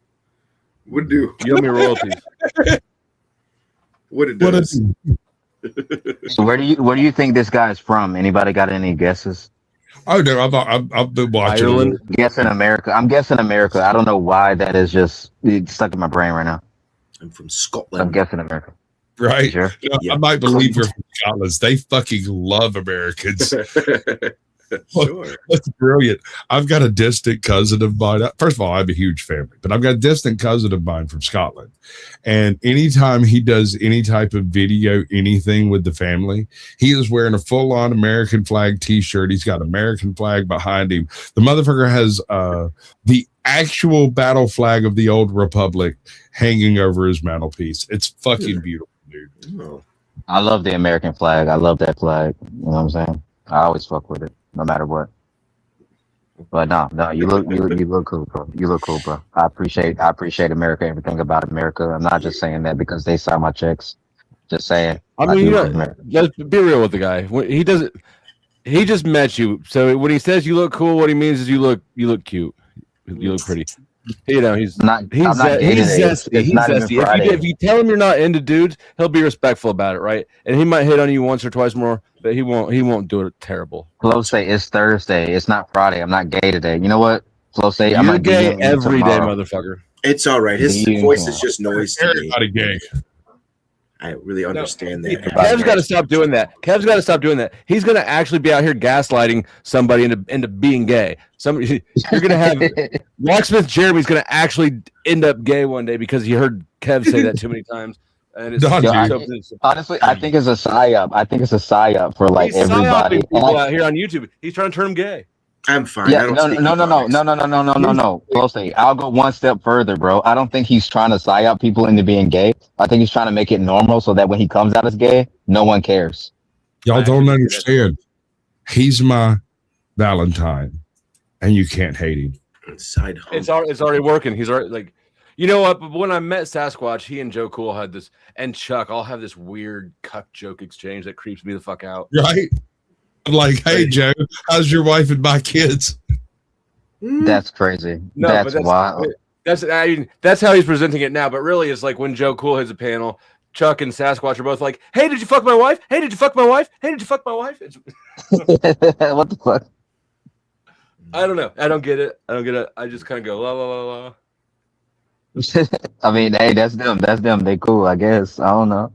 What'd it do? You owe me royalties. What it does? So where do you think this guy's from? Anybody got any guesses? Oh no, I've been watching. Ireland. Guessing America. I'm guessing America. I don't know why that is just it's stuck in my brain right now. I'm from Scotland. I'm guessing America. Right. Sure. I might believe you're from Scotland. They fucking love Americans. Sure. That's brilliant. I've got a distant cousin of mine. First of all, I have a huge family, but I've got a distant cousin of mine from Scotland. And anytime he does any type of video, anything with the family, he is wearing a full-on American flag t-shirt. He's got American flag behind him. The motherfucker has the actual battle flag of the old republic hanging over his mantelpiece. It's fucking beautiful, dude. Oh. I love the American flag. I love that flag. You know what I'm saying? I always fuck with it, no matter what. But no, you look cool, bro. You look cool, bro. I appreciate America, everything about America. I'm not just saying that because they sign my checks. Just saying. I mean, let's be real with the guy. He just met you. So when he says you look cool, what he means is you look cute. You look pretty. You know, he's zesty. He's zesty. If you tell him you're not into dudes, he'll be respectful about it, right? And he might hit on you once or twice more, but he won't do it terrible. Flo say it's Thursday. It's not Friday. I'm not gay today. You know what? Flo say I'm not gay every day, tomorrow. Motherfucker. It's all right. His voice is just noise to me. Everybody gay. I really understand that. Kev's got to stop doing that. Kev's got to stop doing that. He's going to actually be out here gaslighting somebody into being gay. You're going to have Locksmith Jeremy's going to actually end up gay one day because he heard Kev say that too many times. And it's honestly, I think it's a psyop. I think it's a psyop for like everybody. People out here on YouTube. He's trying to turn him gay. I'm fine. Yeah, no. Closely. I'll go one step further, bro. I don't think he's trying to psyop people into being gay. I think he's trying to make it normal so that when he comes out as gay, no one cares. Y'all don't understand. He's my Valentine, and you can't hate him. It's already working. He's already like, you know what? But when I met Sasquatch, he and Joe Cool had this, and Chuck all have this weird cuck joke exchange that creeps me the fuck out. Right. I'm like, hey Joe, how's your wife and my kids? That's crazy. No, that's wild. That's how he's presenting it now. But really, it's like when Joe Cool has a panel, Chuck and Sasquatch are both like, "Hey, did you fuck my wife? Hey, did you fuck my wife? Hey, did you fuck my wife?" What the fuck? I don't know. I don't get it. I just kind of go la la la la. I mean, hey, that's them. They cool, I guess. I don't know.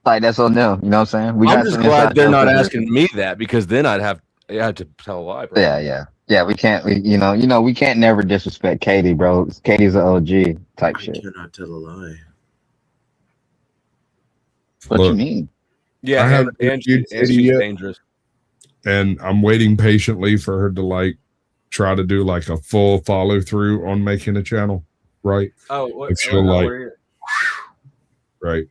Like that's on them. You know what I'm saying? I'm just glad they're not asking me that because then I'd have to tell a lie. Bro. Yeah. We can't. We can't never disrespect Katie, bro. Katie's an OG type shit. I cannot tell a lie. What you mean? Yeah, and she's dangerous. And I'm waiting patiently for her to like try to do like a full follow through on making a channel, right? Oh, what? If she'll right.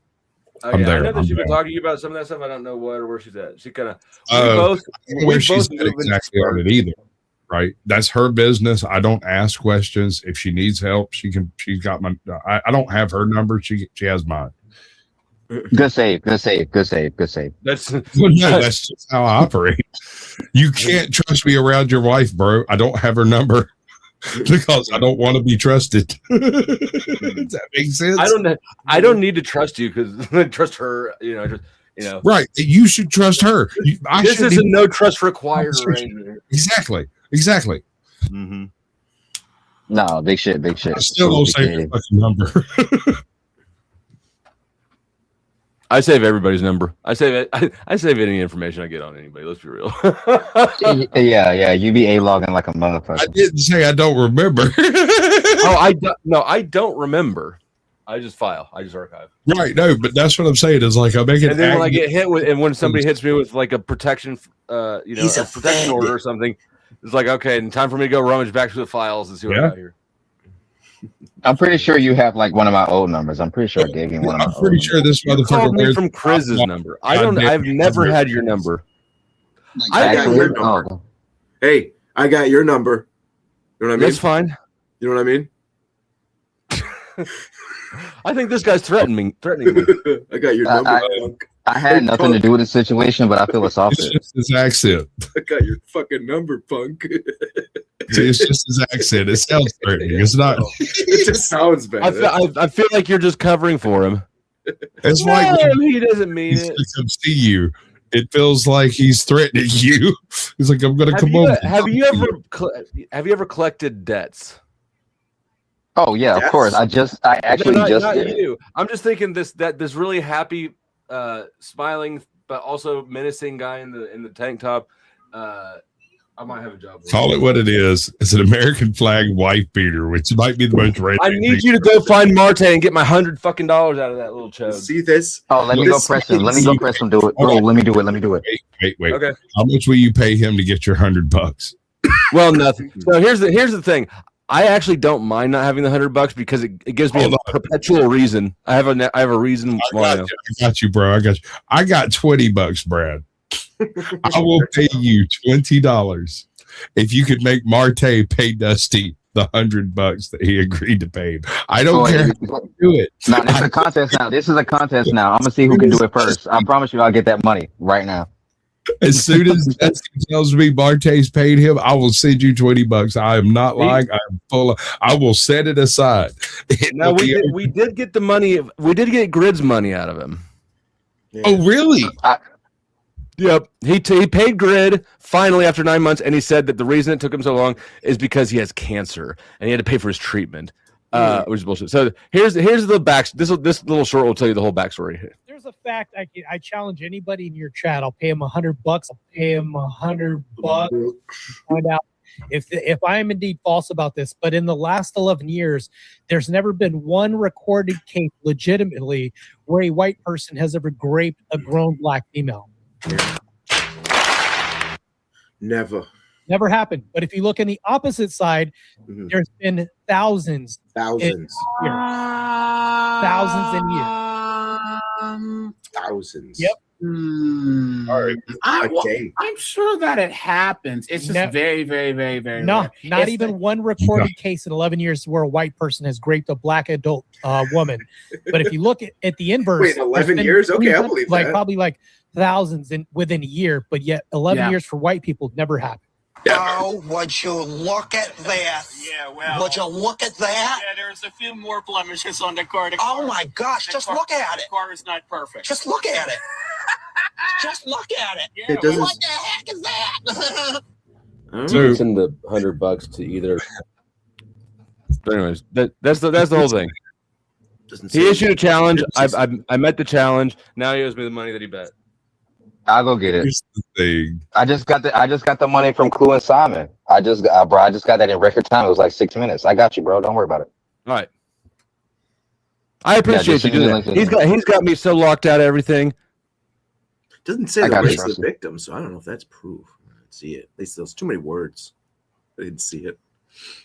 I'm there. I know that she's been talking to you about some of that stuff. I don't know what or where she's at. She kind of where she's at exactly on it either. Right. That's her business. I don't ask questions. If she needs help, she's got my I don't have her number. She has mine. Good save. That's just how I operate. You can't trust me around your wife, bro. I don't have her number because I don't want to be trusted. Does that make sense? I don't need to trust you because I trust her. Right. You should trust her. This is a no trust required arrangement. Exactly. Mm-hmm. No, big shit. I still don't say your fucking number. I save everybody's number. I save any information I get on anybody. Let's be real. yeah. You be logging like a motherfucker. I didn't say I don't remember. I don't remember. I just file. I just archive. Right. No, but that's what I'm saying is like I make it. And then when I get hit with, and when somebody hits me with like a protection, a protection order or something, it's like okay, and time for me to go rummage back through the files and see what I got here. I'm pretty sure you have like one of my old numbers. I'm pretty sure I gave you one. I'm pretty sure this motherfucker called me from Chris's number. I've never had your number. I got your number. Oh. Hey, I got your number. You know what I mean? That's fine. You know what I mean? I think this guy's threatening me. I got your number. I had nothing to do with the situation, but I feel assaulted. It's just his accent. I got your fucking number, punk. It's just his accent. It sounds threatening. It's not. It just sounds bad. I feel like you're just covering for him. It's like when he doesn't mean he's it. to come see you. It feels like he's threatening you. He's like, I'm going to come over. Have you ever collected debts? Oh yeah, of course. I actually not did it. you. I'm just thinking this really happy, smiling but also menacing guy in the tank top. I might have a job. Call it what it is. It's an American flag wife beater, which might be the most random. I need you to go find Marte and get my $100 fucking out of that little chode. See this? Oh, let me go press him. Let me go press him. Do it, bro. Let me do it. Wait. Okay. How much will you pay him to get your $100? Well, nothing. So here's the thing. I actually don't mind not having the $100 because it gives me a perpetual reason. I have a reason why. I got you, bro. I got $20, Brad. I will pay you $20 if you could make Marte pay Dusty the $100 that he agreed to pay him. I don't care how you do it. No, this is a contest now. This is a contest now. I'm gonna see who can do it first. I promise you, I'll get that money right now. As soon as Dusty tells me Marte's paid him, I will send you $20. I am not lying. I am full of. I will set it aside. Now we did get the money. We did get Grid's money out of him. Oh, really? Yep. He paid Grid finally after 9 months, and he said that the reason it took him so long is because he has cancer and he had to pay for his treatment, which is bullshit. So here's the back. This little short will tell you the whole backstory. There's a fact I challenge anybody in your chat. I'll pay him $100. I'll pay him $100. Find out if I am indeed false about this. But in the last 11 years, there's never been one recorded case legitimately where a white person has ever raped a grown black female. Never happened. But if you look on the opposite side, there's been thousands in years. Thousands. Yep. I'm sure that it happens. It's just very, very, very, very not rare. even one recorded case in 11 years where a white person has raped a black adult woman. But if you look at the inverse, wait, 11 years? Okay, I believe that. Probably like thousands within a year, but yet 11 years for white people never happened. Oh, would you look at this? Yeah, well. Would you look at that? Yeah, there's a few more blemishes on the car. Oh my gosh, just look at it. The car is not perfect. Just look at it. Just look at it. Yeah, what the heck is that? So send the $100 to either. But anyways, that's the whole thing. He issued a challenge. I met the challenge. Now he owes me the money that he bet. I'll go get it. Here's the thing. I just got the money from Clue and Simon. I just got that in record time. It was like 6 minutes. I got you, bro. Don't worry about it. All right. I appreciate you doing that. He's got me so locked out of everything. Doesn't say the race of the victim, so I don't know if that's proof. I didn't see it. At least there's too many words. I didn't see it.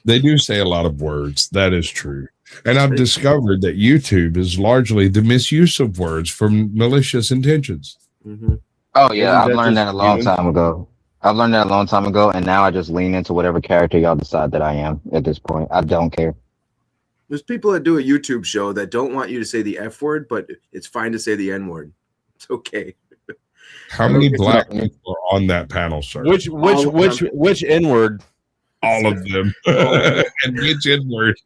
They do say a lot of words. That is true. And I've discovered that YouTube is largely the misuse of words for malicious intentions. Mm-hmm. Oh yeah, I've learned that a long time ago. And now I just lean into whatever character y'all decide that I am at this point. I don't care. There's people that do a YouTube show that don't want you to say the F word, but it's fine to say the N word. It's okay. How many black people are on that panel, sir? Which N word? All of them. And which N word?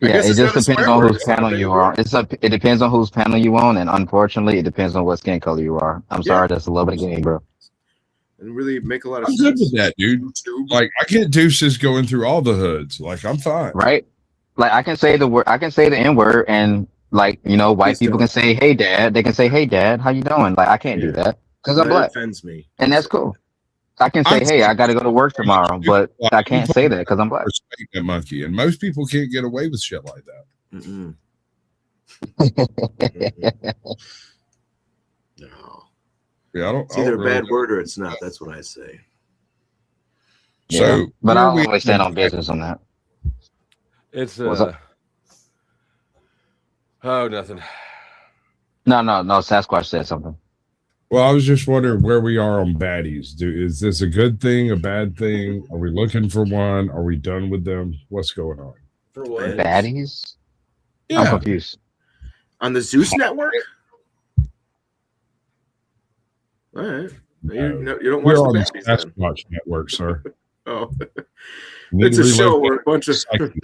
Yeah, it just depends on whose panel you are. It depends on whose panel you on, and unfortunately, it depends on what skin color you are. I'm sorry, that's a little bit of game, bro. And really make a lot of I'm sense. good with that, dude. Like I get deuces going through all the hoods. Like I'm fine. Right? Like I can say the word, I can say the N word, and like white people can say, "Hey, Dad." They can say, "Hey, Dad, how you doing?" Like I can't do that because I'm black. That offends me, and that's cool. I can say, "Hey, I got to go to work tomorrow," but I can't say that because I'm black. Respect that monkey, and most people can't get away with shit like that. Mm-mm. No. Yeah, I don't. It's either a bad word or it's not. That's what I say. So, but I always stand on business on that. It's nothing. No. Sasquatch said something. Well, I was just wondering where we are on baddies. Is this a good thing, a bad thing? Are we looking for one? Are we done with them? What's going on? For what? Baddies? Yeah. I'm confused. On the Zeus network? All right. You don't watch We're on the the baddies then. Sasquatch network, sir. Oh. Need It's to a show relocate where a bunch of psyche.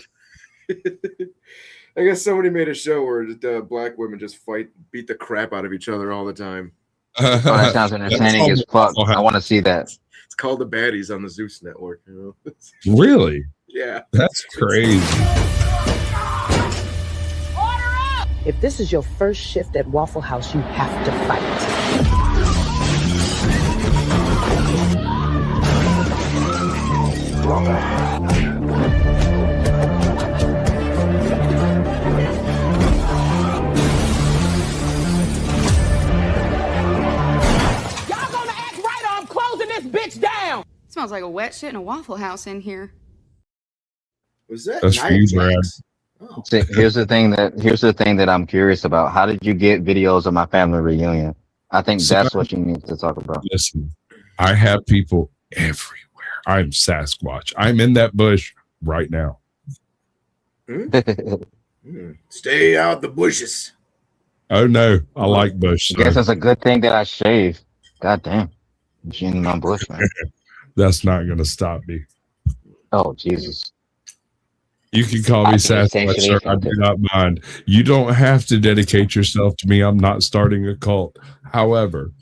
I guess somebody made a show where the black women just beat the crap out of each other all the time. Oh, that sounds entertaining as fuck. I want to see that. It's called the Baddies on the Zeus network. You know? Really? Yeah. That's crazy. If this is your first shift at Waffle House, you have to fight. Y'all gonna act right or I'm closing this bitch down! Smells like a wet shit in a Waffle House in here. Was that That's for you, Brad. See, here's the thing that I'm curious about. How did you get videos of my family reunion? I think that's what you need to talk about. Listen, I have people everywhere. I'm Sasquatch. I'm in that bush right now. Stay out the bushes. Oh no, I like bush. I guess it's a good thing that I shave. God damn. You in my bush, man. That's not going to stop me. Oh, Jesus. You can call me Sasquatch, sir. I do not mind. You don't have to dedicate yourself to me. I'm not starting a cult. However,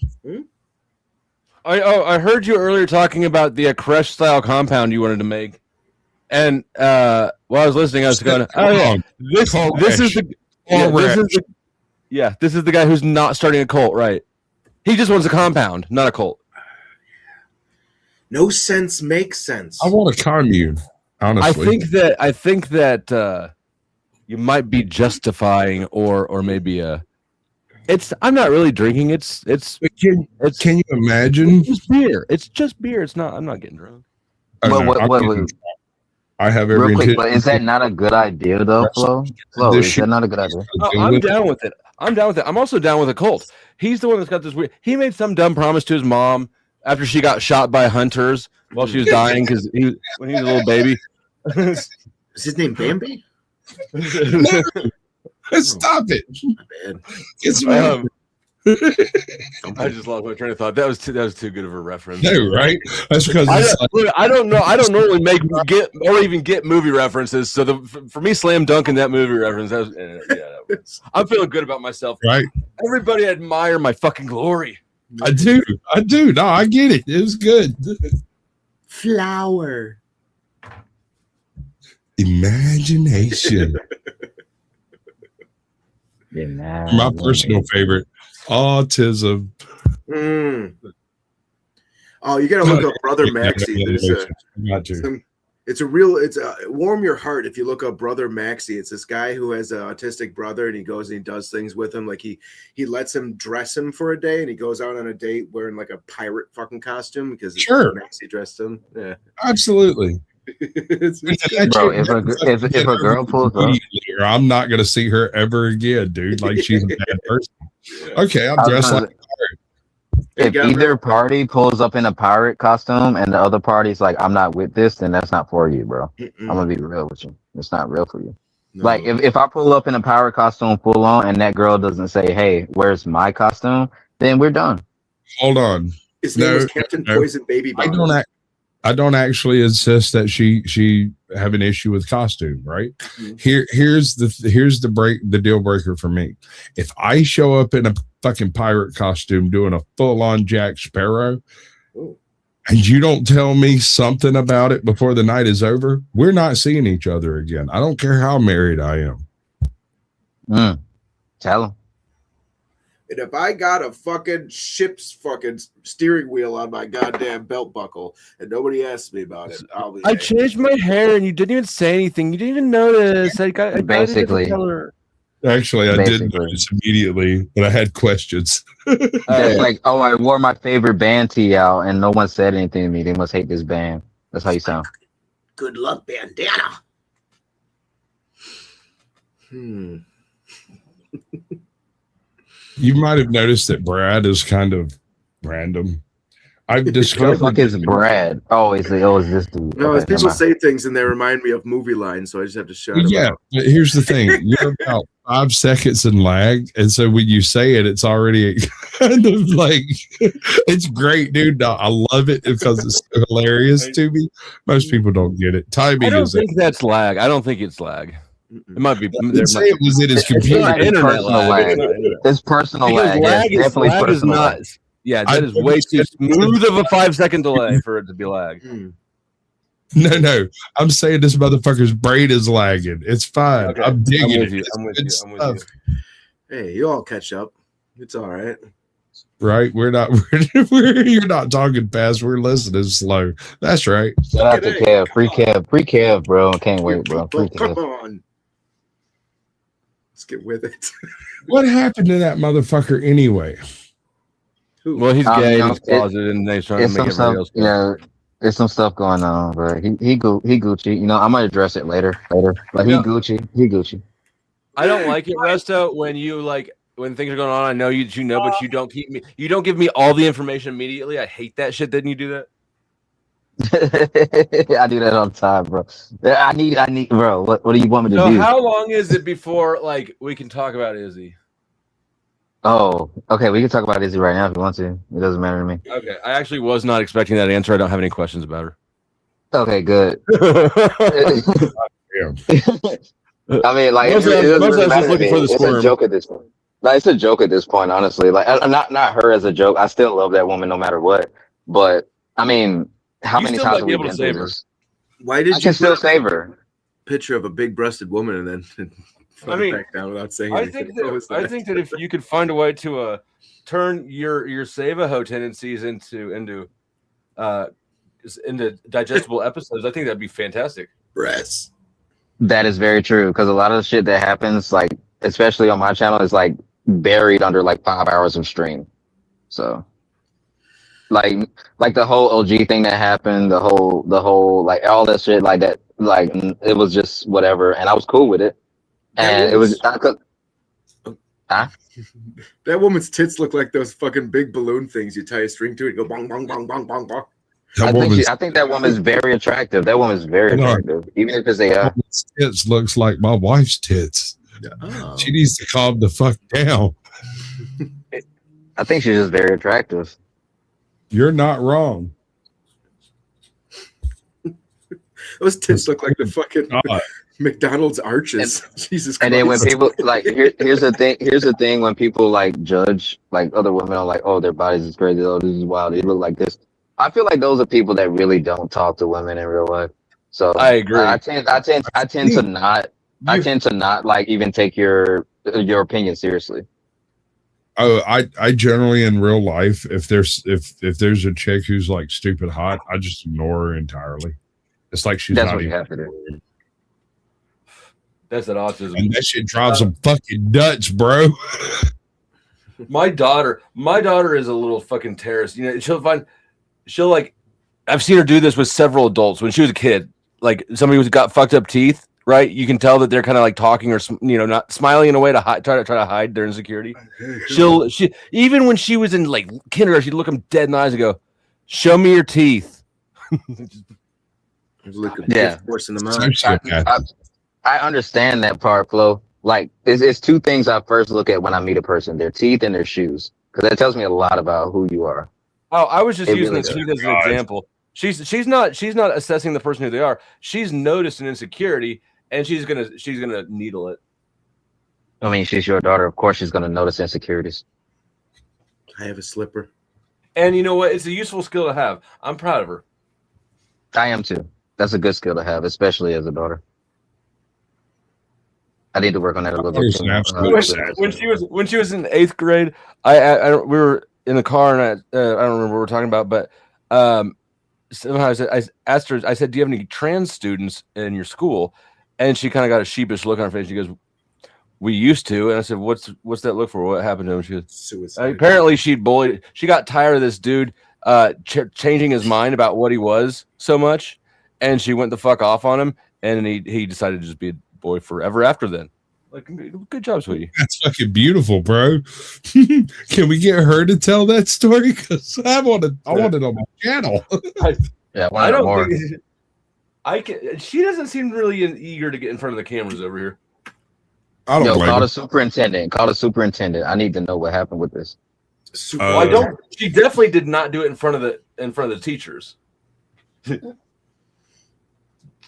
I heard you earlier talking about the Crush style compound you wanted to make, and while I was listening, I was going, "Oh yeah, this is the this is the guy who's not starting a cult, right? He just wants a compound, not a cult. No sense makes sense. I want a commune. Honestly, I think that you might be justifying or maybe I'm not really drinking. Can you imagine? It's just beer. It's just beer. It's not. I'm not getting drunk. I have real every quick, but is that not a good idea though, Flo? Flo, is that not a good idea? I'm down with it. I'm also down with a cult. He's the one that's got this weird. He made some dumb promise to his mom after she got shot by hunters while she was dying when he was a little baby. Is his name Bambi? Stop it! It's I just lost my train of thought. That was too good of a reference. No, right? That's because I don't know. I don't normally get movie references. So for me, slam dunking that movie reference. I'm feeling good about myself. Right? Everybody admire my fucking glory. I do. No, I get it. It was good. Flower. Imagination. My personal favorite, autism. Oh, you gotta look up Brother Maxie. It's warm your heart if you look up Brother Maxie. It's this guy who has an autistic brother, and he goes and he does things with him. Like he lets him dress him for a day, and he goes out on a date wearing like a pirate fucking costume because Maxie dressed him. Yeah, absolutely. Bro, if a girl pulls up, I'm not gonna see her ever again, dude. Like she's a bad person. Okay, I'm dressed like a pirate. If either party pulls up in a pirate costume and the other party's like, I'm not with this, then that's not for you, bro. I'm gonna be real with you. It's not real for you. No. Like if I pull up in a pirate costume full on and that girl doesn't say, hey, where's my costume? Then we're done. Hold on. His name was Captain Poison Baby Bomb. I don't actually insist that she have an issue with costume, right? Mm-hmm. Here's the deal breaker for me. If I show up in a fucking pirate costume doing a full-on Jack Sparrow, and you don't tell me something about it before the night is over, we're not seeing each other again. I don't care how married I am. Tell him. And if I got a fucking ship's fucking steering wheel on my goddamn belt buckle and nobody asked me about it, I changed my hair and you didn't even say anything. You didn't even notice. Basically. Actually, I did notice immediately, but I had questions. It's like, oh, I wore my favorite band tee out and no one said anything to me. They must hate this band. That's how you sound. Good luck, bandana. You might have noticed that Brad is kind of random. I've Who the discovered fuck is Brad? Oh, it was this dude. No, as Okay, never people mind. say things and they remind me of movie lines, so I just have to shout Well, them yeah, out. but here's the thing. You're about 5 seconds in lag. And so when you say it, it's already kind of like, it's great, dude. I love it because it's so hilarious to me. Most people don't get it. I Timing don't is think that's lag. I don't think it's lag. It might be. I didn't say it was in his It's computer. not It's internet personal lag. lag. It's not internet. It's personal Because lag. Yeah, it's definitely lag is personal not. lag. Yeah, I that is way too never said- smooth of a 5-second delay for it to be lag. No. I'm saying this motherfucker's brain is lagging. It's fine. Okay, I'm digging with it. you. It's I'm with good you. I'm with stuff, you. Hey, you all catch up. It's all right. right? We're not. You're not talking fast. We're listening slow. That's right. Shout out to Kev. Free Kev, bro. Can't wait, bro. Free Come Kev. on. Let's get with it. What happened to that motherfucker anyway? Well, he's gay and he's closeted, and they're trying to It's make some everybody stuff. else. Yeah, there's some stuff going on, but he Gucci. You know, I'm gonna address it later. But he No. Gucci. I don't like it, Resto, when you when things are going on. I know you know, but you don't give me all the information immediately. I hate that shit. Didn't you do that? I do that all the time, bro. I need, bro. What do you want me to So do? how long is it before we can talk about Izzy? Oh, okay. We can talk about Izzy right now if you want to. It doesn't matter to me. Okay, I actually was not expecting that answer. I don't have any questions about her. Okay, good. Yeah. I mean, like, Most it of doesn't us really just matter to looking me. for the It's a sperm. joke at this point. Like, it's a joke at this point, honestly. Like, not her as a joke. I still love that woman no matter what. But I mean, how You many still times might have be we able to been save through her. this? Why did I you can still put save her. picture of a big breasted woman and then I mean, back down without saying I anything? think that if you could find a way to turn your Save-A-Ho tendencies into digestible episodes, I think that'd be fantastic. Breasts. That is very true, because a lot of the shit that happens, like, especially on my channel, is like buried under like 5 hours of stream. So, like the whole OG thing that happened, the whole like all that shit like that, like it was just whatever, and I was cool with it. And it was That woman's tits look like those fucking big balloon things you tie a string to and go bong bong bong bong bong bong. I think that woman's very attractive. That woman's very attractive, even if it's a. Tits looks like my wife's tits. Oh. She needs to calm the fuck down. I think she's just very attractive. You're not wrong. Those tits look like the fucking McDonald's arches. Jesus Christ. And then when people like, here's the thing when people like judge like other women are like, oh, their bodies is crazy, oh, this is wild, they look like this. I feel like those are people that really don't talk to women in real life. So I agree. I tend to not like even take your opinion seriously. Oh, I generally in real life, if there's a chick who's like stupid hot, I just ignore her entirely. It's like she's That's not what you even. have to do. That's that autism. And that shit drives them fucking nuts, bro. My daughter is a little fucking terrorist. You know, she'll like, I've seen her do this with several adults when she was a kid. Like somebody who's got fucked up teeth, right? You can tell that they're kind of like talking or not smiling in a way to try to hide their insecurity. She even when she was in like kindergarten, she'd look them dead in the eyes and go, "Show me your teeth." Yeah, forcing them out. I understand that part, Flo. Like, it's two things I first look at when I meet a person: their teeth and their shoes, because that tells me a lot about who you are. Oh, I was just It using really the teeth does. as an example. She's not assessing the person who they are. She's noticed an insecurity, and she's gonna needle it. I mean, she's your daughter. Of course, she's gonna notice insecurities. I have a slipper. And you know what? It's a useful skill to have. I'm proud of her. I am too. That's a good skill to have, especially as a daughter. I need to work on that a little bit. When she was in 8th grade, we were in the car and I don't remember what we were talking about, but somehow I asked her. I said, "Do you have any trans students in your school?" And she kind of got a sheepish look on her face. She goes, "We used to." And I said, "What's that look for? What happened to him?" She goes, "Suicide." Apparently, she got tired of this dude changing his mind about what he was so much, and she went the fuck off on him, and he decided to just be a boy forever after then. Like, good job, sweetie. That's fucking beautiful, bro. Can we get her to tell that story? Because I want it on my channel. I don't think I can. She doesn't seem really eager to get in front of the cameras over here. I don't blame call her. the superintendent. Call the superintendent. I need to know what happened with this. Well, I don't. She definitely did not do it in front of the teachers.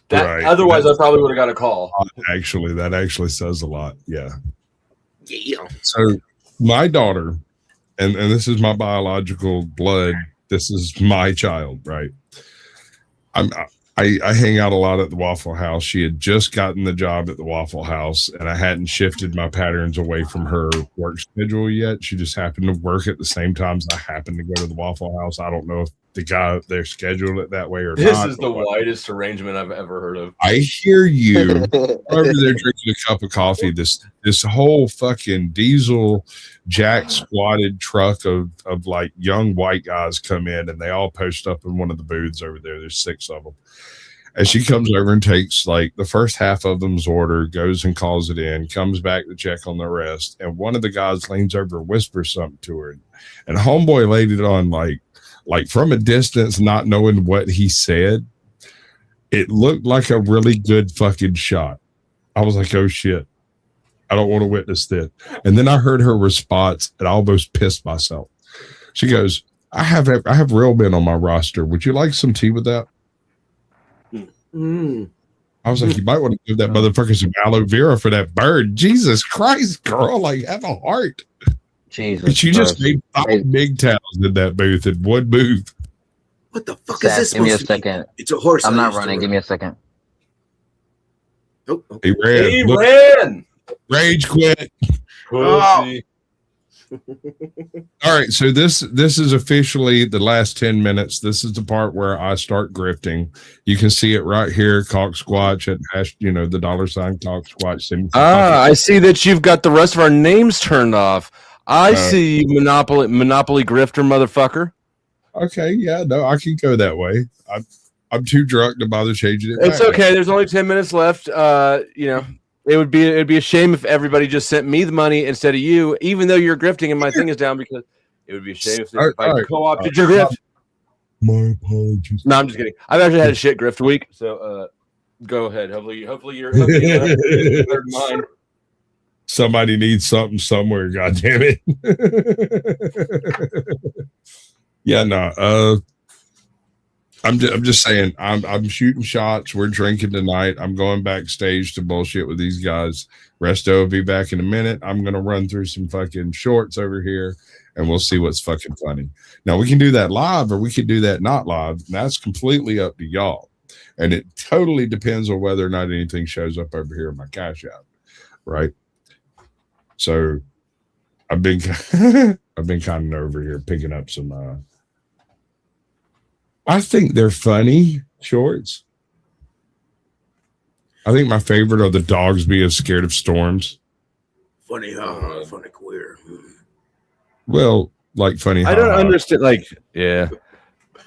Right. Otherwise, I probably would have got a call. Actually, that actually says a lot. Yeah. So my daughter, and this is my biological blood. This is my child, right? I hang out a lot at the Waffle House. She had just gotten the job at the Waffle House, and I hadn't shifted my patterns away from her work schedule yet. She just happened to work at the same time as I happened to go to the Waffle House. I don't know if the guy up there scheduled it that way or This not. is the widest arrangement I've ever heard of. I hear you over there drinking a cup of coffee. This whole fucking diesel jack squatted truck of like young white guys come in, and they all post up in one of the booths over there. There's 6 of them. And she comes over and takes like the first half of them's order, goes and calls it in, comes back to check on the rest. And one of the guys leans over and whispers something to her. And homeboy laid it on like from a distance, not knowing what he said. It looked like a really good fucking shot. I was like, oh shit, I don't want to witness this. And then I heard her response and I almost pissed myself. She goes, I have real men on my roster. Would you like some tea with that? I was like, you might want to give that motherfucker some aloe vera for that bird. Jesus Christ, girl, like have a heart. Jesus, but you just made 5 big towels in that booth in one booth. What the fuck Zach, is this? give me a supposed to be? second. It's a horse. I'm not running. Give me a second. Oh, he ran. He ran. Rage quit. Oh. All right, so this is officially the last 10 minutes. This is the part where I start grifting. You can see it right here, Cock Squatch at the $ Cock Squatch. I see that you've got the rest of our names turned off. I see Monopoly grifter motherfucker. Okay, yeah, no, I can go that way. I'm too drunk to bother changing it. It's okay. There's only 10 minutes left. It'd be a shame if everybody just sent me the money instead of you, even though you're grifting and my thing is down, because it would be a shame if I co-opted your grift. My apologies. No, I'm just kidding. I've actually had a shit grift week, so go ahead. Hopefully you're mine. Somebody needs something somewhere. God damn it. Yeah, no. I'm just saying, I'm shooting shots. We're drinking tonight. I'm going backstage to bullshit with these guys. Resto will be back in a minute. I'm going to run through some fucking shorts over here and we'll see what's fucking funny. Now we can do that live or we could do that not live. That's completely up to y'all. And it totally depends on whether or not anything shows up over here in my cash app. Right. So I've been kind of over here picking up some, I think they're funny shorts. I think my favorite are the dogs being scared of storms. Funny, funny queer. Well, like funny. I don't understand. Like, yeah,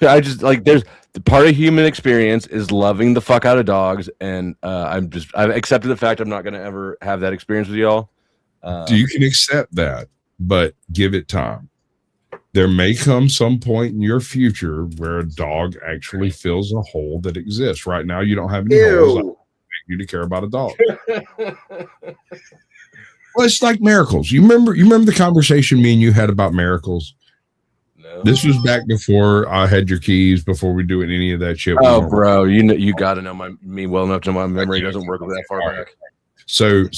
I just like there's the part of human experience is loving the fuck out of dogs, and I've accepted the fact I'm not going to ever have that experience with y'all. You can accept that, but give it time. There may come some point in your future where a dog actually fills a hole that exists. Right now, you don't have any holes. I don't expect you to care about a dog. Well, it's like miracles. You remember the conversation me and you had about miracles? No. This was back before I had your keys, before we doing any of that shit. Oh, bro, you got to know me well enough to know my memory doesn't work that far back. So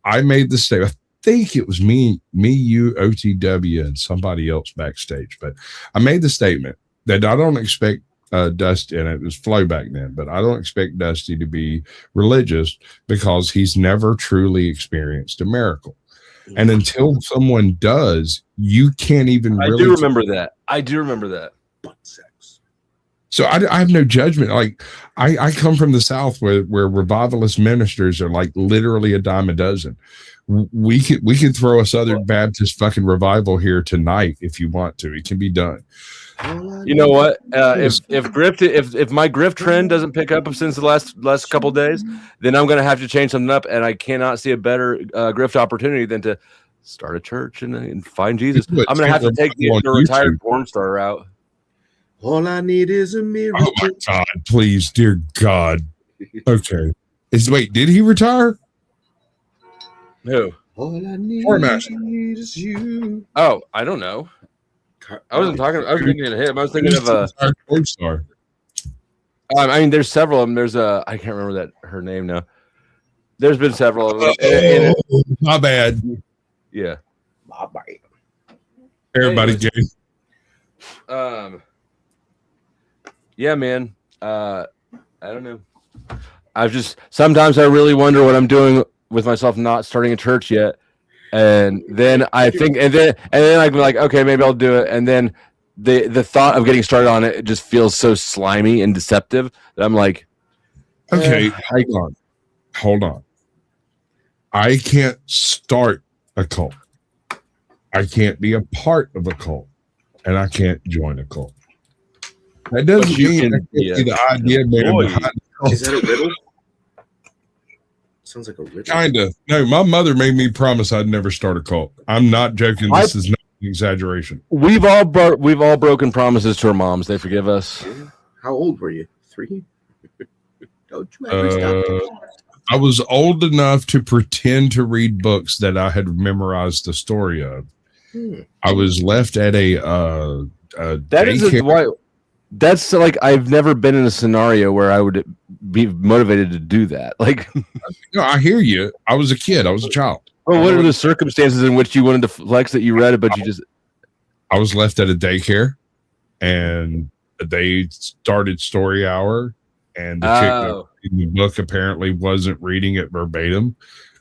I made the statement. I think it was me, you, OTW, and somebody else backstage. But I made the statement that I don't expect Dusty, and it was Flo back then, but I don't expect Dusty to be religious because he's never truly experienced a miracle. And until someone does, you can't even I do remember that. Butt sex. So I have no judgment. Like I come from the South where revivalist ministers are like literally a dime a dozen. We can throw a Southern Baptist fucking revival here tonight if you want to. It can be done. You know what? If my grift trend doesn't pick up since the last couple of days, then I'm gonna have to change something up, and I cannot see a better grift opportunity than to start a church and find Jesus. I'm gonna have to take the retired porn star route. All I need is a miracle. Oh my God! Please, dear God. Okay. Wait? Did he retire? Who? All I need is you. Oh, I don't know. I wasn't talking. I was thinking of him. I was thinking of a porn star. I mean, there's several of them. There's I can't remember her name now. There's been several of them. My bad. Yeah. My bad. Everybody gay. Yeah, man. I don't know. Sometimes I really wonder what I'm doing with myself not starting a church yet. And then I think, and then I'm like, okay, maybe I'll do it. And then the thought of getting started on it just feels so slimy and deceptive that I'm like, okay, hold on. I can't start a cult. I can't be a part of a cult, and I can't join a cult. That doesn't mean I can't be the idea man behind the cult. Is that a riddle? Sounds like a riddle. Kind of. No, my mother made me promise I'd never start a cult. I'm not joking. This is not an exaggeration. We've all broken promises to our moms. They forgive us. How old were you? 3? Don't you ever stop. I was old enough to pretend to read books that I had memorized the story of. I was left at a that's like I've never been in a scenario where I would be motivated to do that. Like, no, I hear you. I was a kid. I was a child. Well, what are the circumstances in which you wanted to flex that you read it, but you just? I was left at a daycare, and they started story hour, and the chick in the book apparently wasn't reading it verbatim,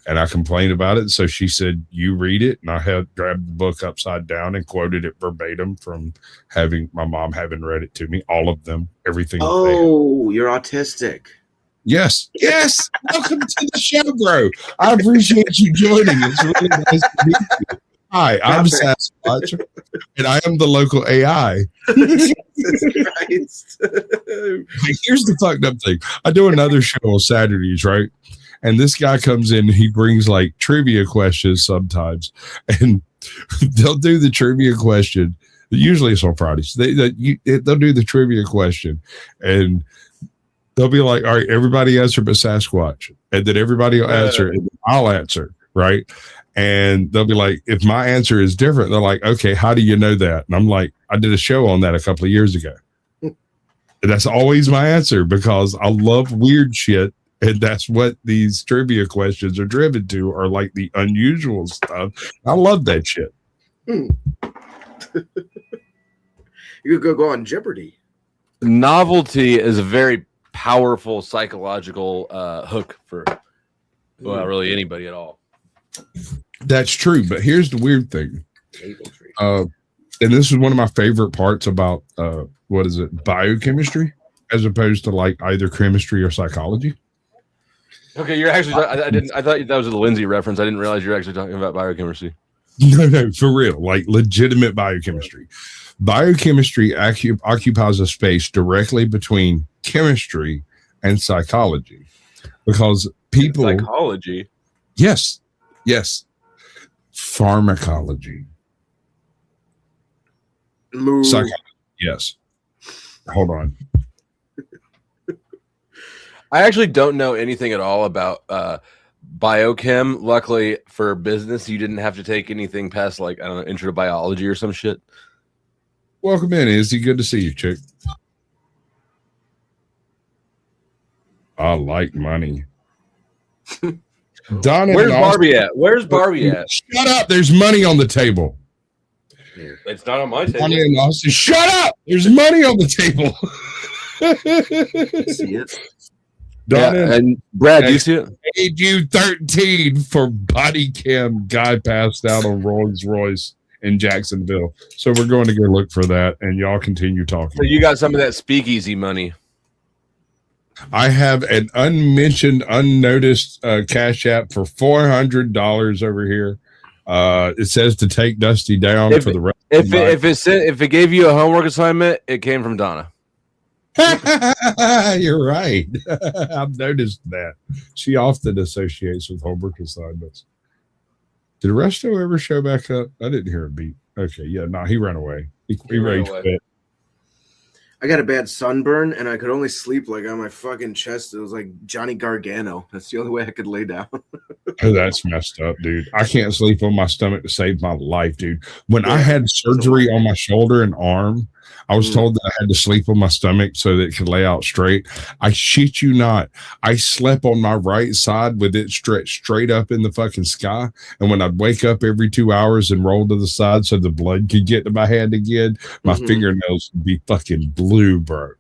and I complained about it. So she said, "You read it," and I grabbed the book upside down and quoted it verbatim from my mom having read it to me, all of them, everything. Oh, you're autistic. Yes. Welcome to the show, bro. I appreciate you joining. It's really nice to meet you. Hi, I'm Sasquatch, and I am the local AI. Jesus Christ. Here's the fucked up thing. I do another show on Saturdays, right? And this guy comes in and he brings like trivia questions sometimes. And they'll do the trivia question. Usually it's on Fridays. They'll do the trivia question. And they'll be like, all right, everybody answer but Sasquatch. And then everybody will answer and I'll answer, right? And they'll be like, if my answer is different, they're like, okay, how do you know that? And I'm like, I did a show on that a couple of years ago. And that's always my answer because I love weird shit. And that's what these trivia questions are driven to, are like the unusual stuff. I love that shit. You could go on Jeopardy. Novelty is a very powerful psychological hook for really anybody at all. That's true. But here's the weird thing. And this is one of my favorite parts about biochemistry, as opposed to like either chemistry or psychology. Okay, you're actually. I thought that was a Lindsay reference. I didn't realize you're actually talking about biochemistry. No, for real, like legitimate biochemistry. Biochemistry occupies a space directly between chemistry and psychology, because people. Psychology. Yes. Pharmacology. Psychology. Yes. Hold on. I actually don't know anything at all about biochem. Luckily for business, you didn't have to take anything past like, I don't know, intro to biology or some shit. Welcome in, Izzy. Good to see you, chick. I like money. Donna, where's Barbie at? Where's Barbie at? Shut up. There's money on the table. It's not on my table. Donna and Austin, shut up. There's money on the table. See it? Donna and Brad, do you see it? Paid you 13 for body cam guy passed out on Rolls Royce in Jacksonville. So we're going to go look for that, and y'all continue talking. So you got some of that speakeasy money. I have an unmentioned, unnoticed Cash App for $400 over here. It says to take Dusty down for the rest of the night. If it gave you a homework assignment, it came from Donna. You're right. I've noticed that. She often associates with homework assignments. Did Resto ever show back up? I didn't hear a beat. Okay, yeah, no, he ran away. He rage quit. I got a bad sunburn, and I could only sleep like on my fucking chest. It was like Johnny Gargano. That's the only way I could lay down. Oh, that's messed up, dude. I can't sleep on my stomach to save my life, dude. When I had surgery on my shoulder and arm, I was told that I had to sleep on my stomach so that it could lay out straight. I shit you not. I slept on my right side with it stretched straight up in the fucking sky. And when I'd wake up every 2 hours and roll to the side so the blood could get to my hand again, my fingernails would be fucking blue, bro.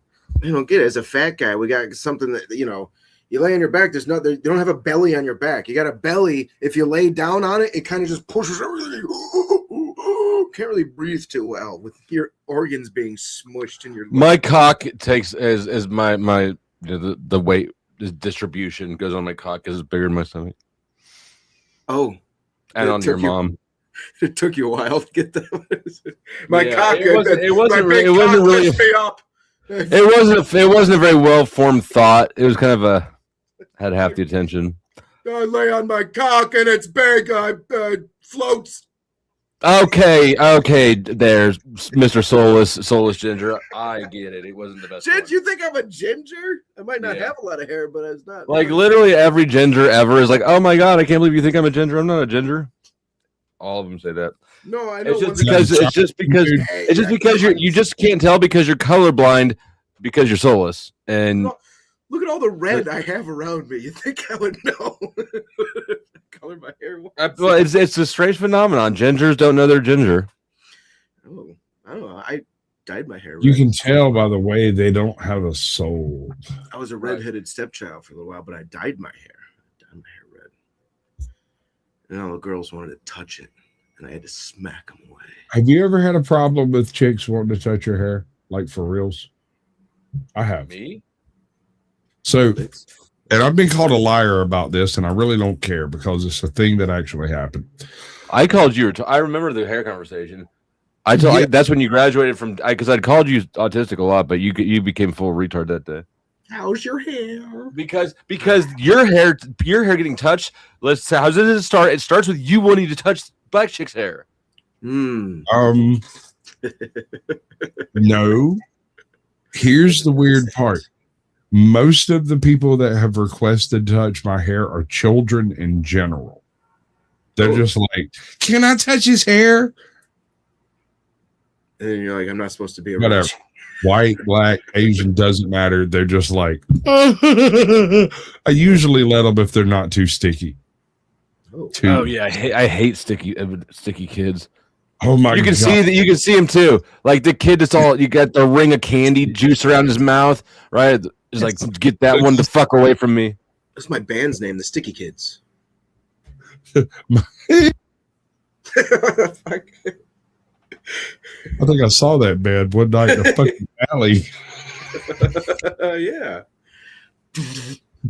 You don't get it. As a fat guy, we got something that, you know, you lay on your back. There's no, you don't have a belly on your back. You got a belly. If you lay down on it, it kind of just pushes everything. Can't really breathe too well with your organs being smushed in your. My cock takes as my the weight distribution goes on my cock because it's bigger than my stomach. Oh, and on your mom. It took you a while to get that. My cock. It wasn't a very well formed thought. It was kind of had half the attention. I lay on my cock and it's big. Floats. Okay, there's Mr. Soulless Ginger. I get it. It wasn't the best. Did you think I'm a ginger? I might not have a lot of hair, but it's not. Like literally every ginger ever is like, oh my god, I can't believe you think I'm a ginger. I'm not a ginger. All of them say that. No, I know. It's just because you just can't tell because you're colorblind because you're soulless and. Look at all the red I have around me. You think I would know? Color my hair. Well, it's a strange phenomenon. Gingers don't know they're ginger. Oh, I don't know. I dyed my hair red. You can tell by the way they don't have a soul. I was a redheaded stepchild for a little while, but I dyed my hair. Red. And all the girls wanted to touch it, and I had to smack them away. Have you ever had a problem with chicks wanting to touch your hair? Like for reals? I have. Me? So, and I've been called a liar about this, and I really don't care because it's a thing that actually happened. I called you. I remember the hair conversation. That's when you graduated from. Because I'd called you autistic a lot, but you became full retard that day. How's your hair? Because your hair getting touched. How does it start? It starts with you wanting to touch black chick's hair. No. Here's the weird part. Most of the people that have requested to touch my hair are children in general. They're just like, can I touch his hair? And then you're like, I'm not supposed to be a whatever. White, black, Asian, doesn't matter. They're just like, I usually let them if they're not too sticky. Oh yeah, I hate sticky kids. Oh my god! You can see him too. Like the kid that's all you got the ring of candy juice around his mouth, right? Just like get that one the fuck away from me. That's my band's name, the Sticky Kids. I think I saw that band one night in a fucking alley. Yeah.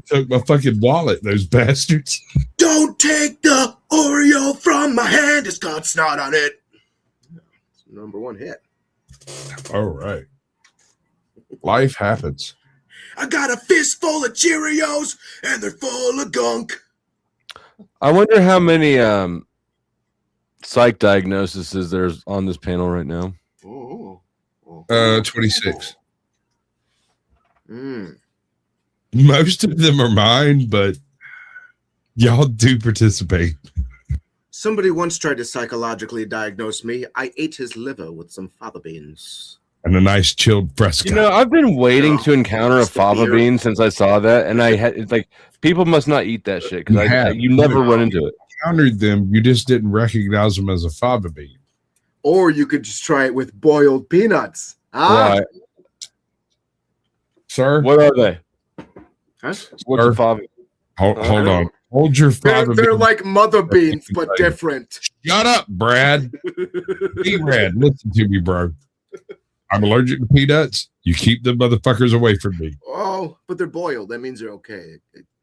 Took my fucking wallet, those bastards. Don't take the Oreo from my hand. It's got snot on it. It's the #1 hit. All right. Life happens. I got a fistful of Cheerios and they're full of gunk. I wonder how many psych diagnoses there's on this panel right now. 26. Most of them are mine, but y'all do participate. Somebody once tried to psychologically diagnose me. I ate his liver with some fava beans. And a nice chilled fresca. You know, I've been waiting to encounter a fava bean since I saw that, and I had it's like people must not eat that shit because you never run into it. Encountered them, you just didn't recognize them as a fava bean. Or you could just try it with boiled peanuts. Right. Sir, what are they? Huh? What's a fava? Hold on. Hold your father. They're like mother beans, but different. Shut up, Brad. B-Rad, listen to me, bro. I'm allergic to peanuts. You keep the motherfuckers away from me. Oh, but they're boiled. That means they're okay.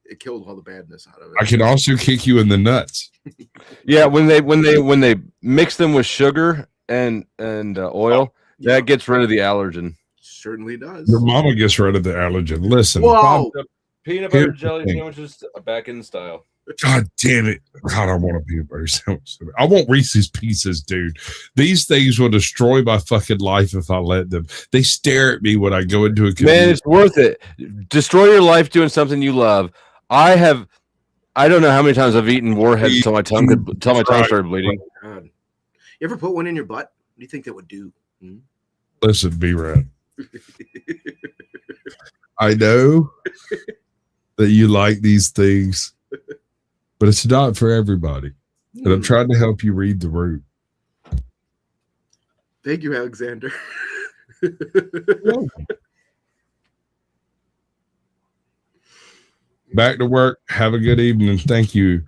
It killed all the badness out of it. I can also kick you in the nuts. Yeah, when they mix them with sugar and oil, that gets rid of the allergen. Certainly does. Your mama gets rid of the allergen. Listen, Whoa. Peanut butter jelly sandwiches back in style. God damn it. God, I want a peanut butter sandwich. I want Reese's Pieces, dude. These things will destroy my fucking life if I let them. They stare at me when I go into a Man, it's worth it. Destroy your life doing something you love. I don't know how many times I've eaten Warheads until my tongue started bleeding. Oh, God. You ever put one in your butt? What do you think that would do? Listen, B-Rad. I know that you like these things, but it's not for everybody. And I'm trying to help you read the room. Thank you, Alexander. Back to work. Have a good evening. Thank you.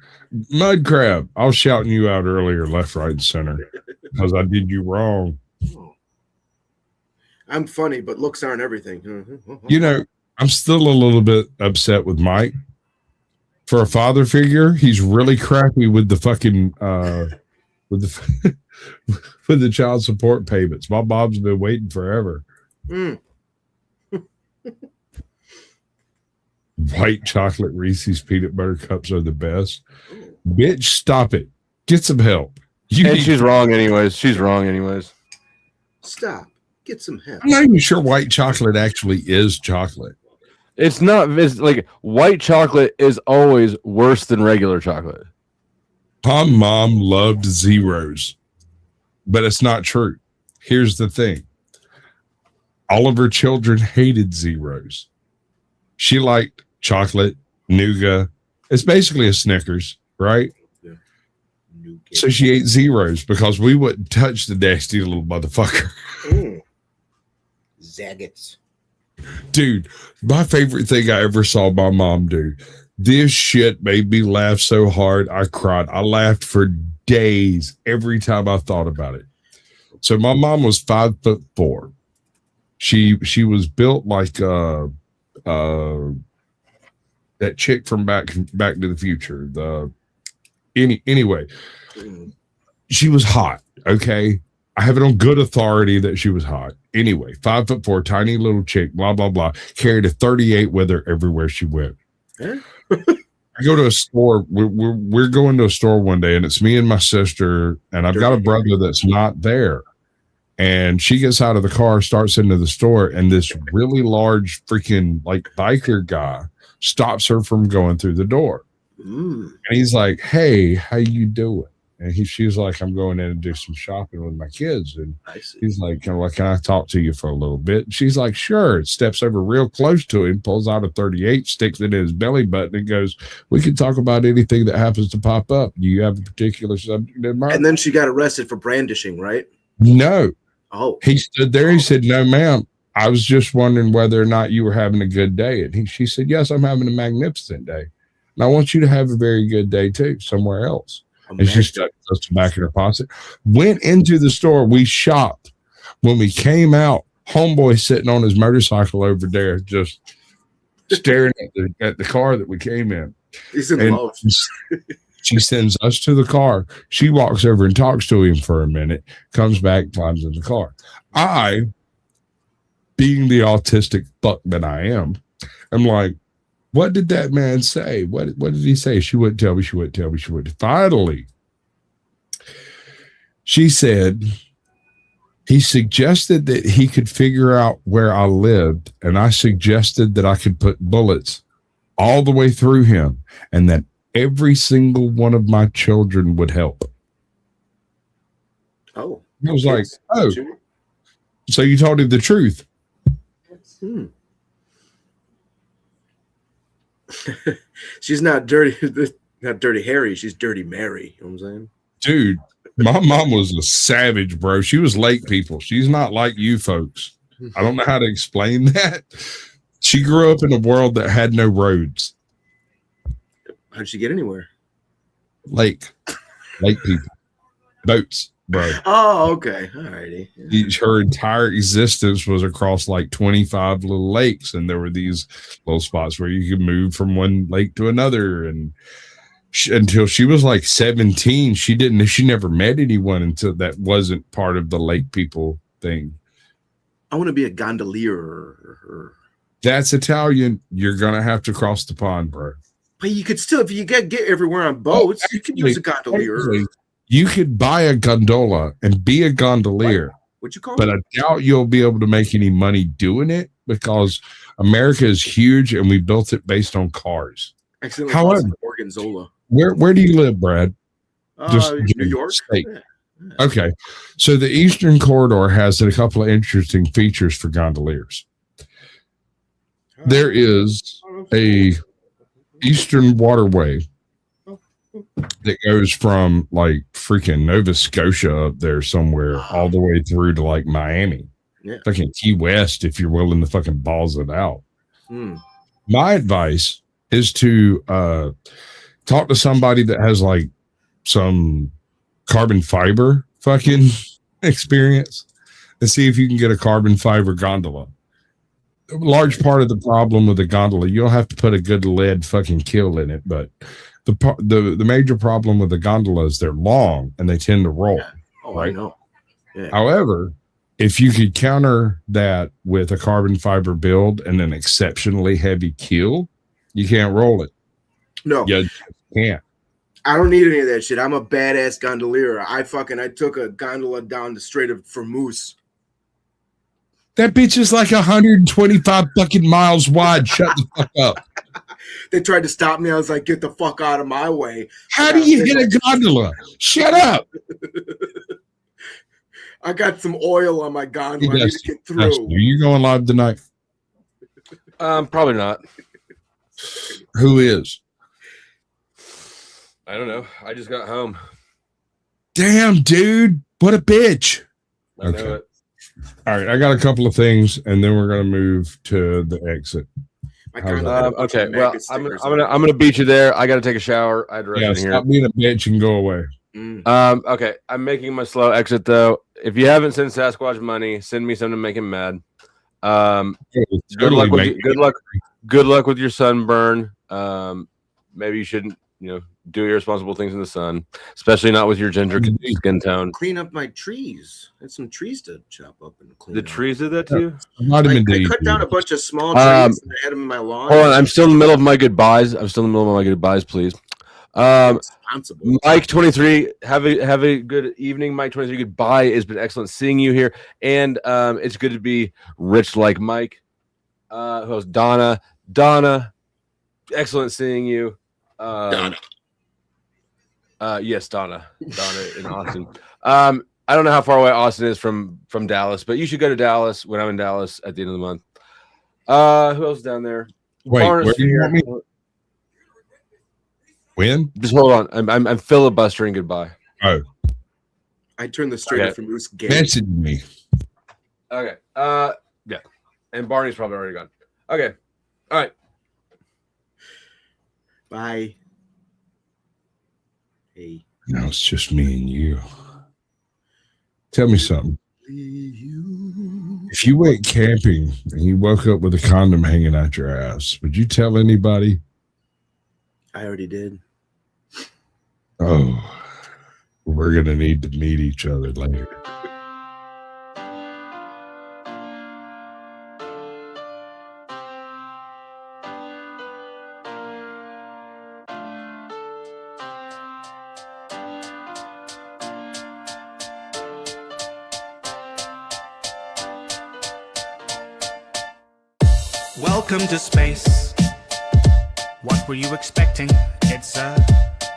Mud Crab, I was shouting you out earlier, left, right, and center, because I did you wrong. I'm funny, but looks aren't everything. You know, I'm still a little bit upset with Mike. For a father figure, he's really crappy with the fucking with the child support payments. My mom's been waiting forever. White chocolate Reese's peanut butter cups are the best. Bitch, stop it. Get some help. She's wrong anyways. She's wrong anyways. Stop. Get some help. I'm not even sure white chocolate actually is chocolate. It's not. It's like white chocolate is always worse than regular chocolate. My mom loved zeros, but it's not true. Here's the thing. All of her children hated zeros. She liked chocolate, nougat. It's basically a Snickers, right? Yeah. So she ate zeros because we wouldn't touch the nasty little motherfucker. Zaggets. Dude, my favorite thing I ever saw my mom do. This shit made me laugh so hard I cried. I laughed for days every time I thought about it. So my mom was 5'4". She was built like that chick from Back to the Future. Anyway, she was hot. Okay, I have it on good authority that she was hot. Anyway, 5'4", tiny little chick. Blah blah blah. Carried a 38 with her everywhere she went. I go to a store. We're going to a store one day, and it's me and my sister, and I've got a brother that's not there. And she gets out of the car, starts into the store, and this really large freaking like biker guy stops her from going through the door. And he's like, "Hey, how you doing?" And she's like, "I'm going in and do some shopping with my kids." And he's like, "Can I talk to you for a little bit?" And she's like, "Sure." Steps over real close to him, pulls out a 38, sticks it in his belly button, and goes, "We can talk about anything that happens to pop up. Do you have a particular subject in mind?" And then she got arrested for brandishing, right? No. Oh. He stood there. He said, "No, ma'am. I was just wondering whether or not you were having a good day." And she said, "Yes, I'm having a magnificent day. And I want you to have a very good day too, somewhere else." And she stuck us back in her pocket. Went into the store. We shopped. When we came out, homeboy sitting on his motorcycle over there, just staring at the car that we came in. He's in love. She sends us to the car. She walks over and talks to him for a minute, comes back, climbs in the car. I, being the autistic fuck that I am like, "What did that man say? What did he say?" She wouldn't tell me. She wouldn't tell me. She wouldn't. Finally, she said, he suggested that he could figure out where I lived, and I suggested that I could put bullets all the way through him, and that every single one of my children would help. Oh. I was like, "Oh, so you told him the truth?" She's not dirty Harry. She's Dirty Mary. You know what I'm saying? Dude, my mom was a savage, bro. She was lake people. She's not like you folks. I don't know how to explain that. She grew up in a world that had no roads. How'd she get anywhere? Lake people, boats, bro. Oh, okay. All righty. Her entire existence was across like 25 little lakes, and there were these little spots where you could move from one lake to another. And until she was like 17, she never met anyone until that wasn't part of the lake people thing. I want to be a gondolier. That's Italian. You're gonna have to cross the pond, bro. But you could still, if you get everywhere on boats, you can use a gondolier. You could buy a gondola and be a gondolier. What you call but it? I doubt you'll be able to make any money doing it because America is huge and we built it based on cars. Accidentally However, lost Gorgonzola. where do you live, Brad? New York. State. Okay. So the Eastern Corridor has a couple of interesting features for gondoliers. There is a Eastern waterway that goes from like freaking Nova Scotia up there somewhere all the way through to like Miami. Yeah. Fucking Key West if you're willing to fucking balls it out. My advice is to talk to somebody that has like some carbon fiber fucking experience and see if you can get a carbon fiber gondola. A large part of the problem with the gondola, you'll have to put a good lead fucking kill in it, but the major problem with the gondola is they're long and they tend to roll. Oh, right? I know. Yeah. However, if you could counter that with a carbon fiber build and an exceptionally heavy keel, you can't roll it. No. You just can't. I don't need any of that shit. I'm a badass gondolier. I took a gondola down the Strait of Hormuz. That bitch is like 125 fucking miles wide. Shut the fuck up. They tried to stop me. I was like, get the fuck out of my way. How do you hit a gondola? Shut up. I got some oil on my gondola. I need to get through. Are you going live tonight? Probably not. Who is? I don't know. I just got home. Damn, dude. What a bitch. I know it. All right. I got a couple of things, and then we're going to move to the exit. Okay. Well, I'm gonna beat you there. I got to take a shower. I had to rest in here. Stop being a bitch and go away. Okay. I'm making my slow exit though. If you haven't sent Sasquatch money, send me something to make him mad. Good luck with your sunburn. Maybe you shouldn't, do irresponsible things in the sun, especially not with your ginger skin tone. Clean up my trees. I had some trees to chop up and clean. The trees did that to you? I cut down a bunch of small trees and I had them in my lawn. Hold on, I'm still in the middle of my goodbyes. Please. Mike 23, have a good evening. Mike 23, goodbye. It's been excellent seeing you here, and it's good to be rich like Mike. Who else? Donna, excellent seeing you. Donna. Yes, Donna in Austin. I don't know how far away Austin is from Dallas, but you should go to Dallas when I'm in Dallas at the end of the month. Who else is down there? Wait, where do you want me? When? Just hold on. I'm filibustering goodbye. Oh. I turned the Strait of Hormuz gate. Message me. Okay. Yeah. And Barney's probably already gone. Okay. All right. Bye. Hey. No, it's just me and you. Tell me something. If you went camping and you woke up with a condom hanging out your ass, would you tell anybody? I already did. Oh, we're going to need to meet each other later. Welcome to space. What were you expecting? It's a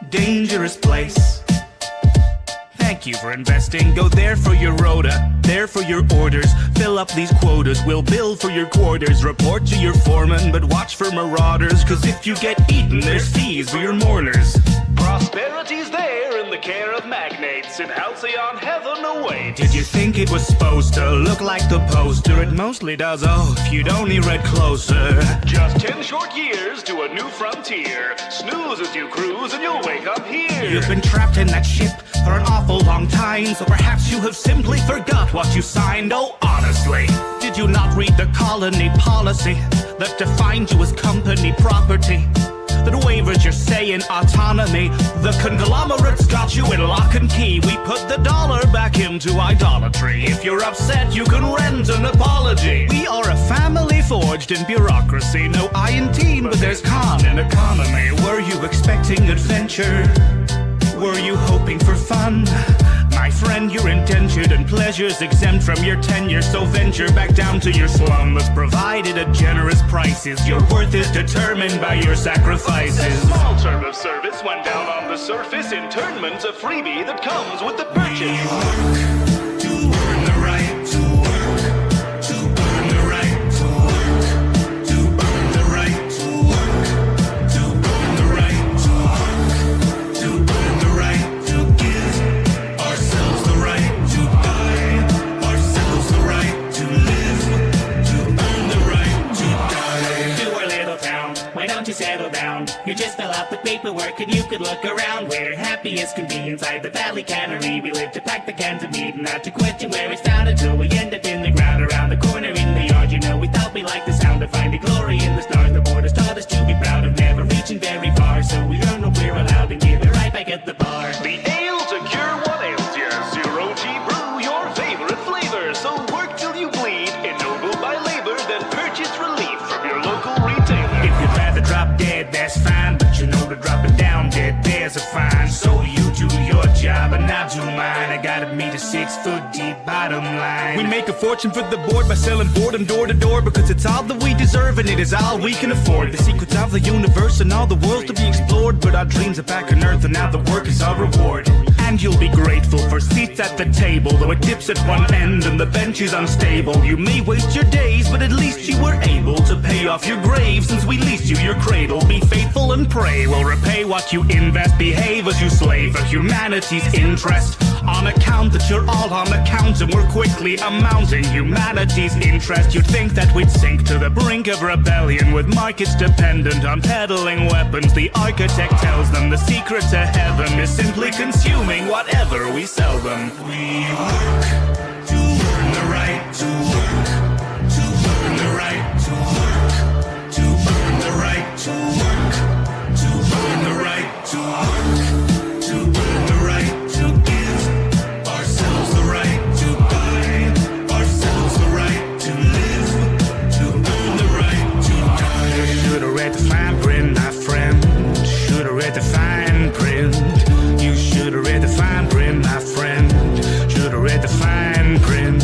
dangerous place. Thank you for investing. Go there for your rota, there for your orders. Fill up these quotas, we'll bill for your quarters. Report to your foreman, but watch for marauders. Cause if you get eaten, there's fees for your mourners. Prosperity's there in the care of man. magnates in halcyon heaven await. Did you think it was supposed to look like the poster? It mostly does, oh, if you'd only read closer. Just 10 short years to a new frontier. Snooze as you cruise and you'll wake up here. You've been trapped in that ship for an awful long time, so perhaps you have simply forgot what you signed. Oh, honestly, did you not read the colony policy that defined you as company property? That waivers your say in autonomy. The conglomerates got you in lock and key. We put the dollar back into idolatry. If you're upset, you can rent an apology. We are a family forged in bureaucracy. No I in team, but there's con in economy. Were you expecting adventure? Were you hoping for fun? My friend, you're indentured and pleasures exempt from your tenure, so venture back down to your slum that's provided at generous prices. Your worth is determined by your sacrifices. A small term of service went down on the surface. Internment's a freebie that comes with the purchase. We work to earn the right to work, to earn the right to work, to earn the right to work, to earn the right to work, to earn the right to give ourselves the right to die, ourselves the right to live, to earn the right to die. To our little town, why don't you settle down? You just fill out the paperwork and you could look around. We're happy as can be inside the valley cannery. We live to pack the cans of meat and not to question where it's found until we end up in the ground around the corner in the yard. You know, we thought we liked the sound of finding glory in the stars. The borders taught us to be proud of never reaching very far, so we earn what we're allowed and give it right back at the bar. The ale to cure what ails you. Zero G brew, your favorite flavor. So work till you bleed, ennobled by labor, then purchase relief from your local retailer. If you'd rather drop dead, that's fine, but you know to drop it down dead, there's a fine. So you do your job and I'll do mine. I gotta meet a 6 foot deep bottom line. We make a fortune for the board by selling boredom door to door, because it's all that we deserve and it is all we can afford. The secrets of the universe and all the worlds to be explored, but our dreams are back on earth and now the work is our reward. And you'll be grateful for seats at the table, though it dips at one end and the bench is unstable. You may waste your days, but at least you were able to pay off your grave since we leased you your cradle. Be faithful and pray we'll repay what you invest. Behave as you slave for humanity's interest. On account that you're all on account and we're quickly amounting humanity's interest. You'd think that we'd sink to the brink of rebellion with markets dependent on peddling weapons. The architect tells them the secret to heaven is simply consuming whatever we sell them. We work to earn the right to work, to earn the right to work, to earn the right to work, to earn the right to work, to earn the right to give ourselves the right to buy, ourselves the right to live, to earn the right to die. You should have read the fine print, my friend. Should have read the fine print. You should have read the fine print, my friend. Should have read the fine print.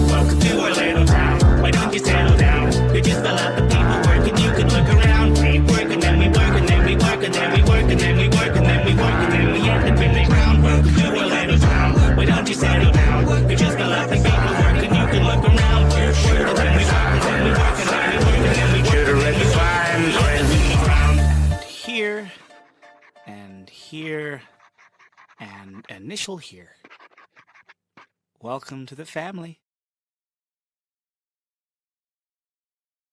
Welcome to our little town. Why don't you settle down? You just fill out the paperwork and you can look around. We work and then we work and then we work and then we work and then we work and then we work and then we end up in the ground. Welcome to our little town. Why don't you settle down? You just fill out the paperwork and you can look around. We work and then we work and then we work and then we work and then we work. Should have read the fine print. And Here and here and initial here. Welcome to the family.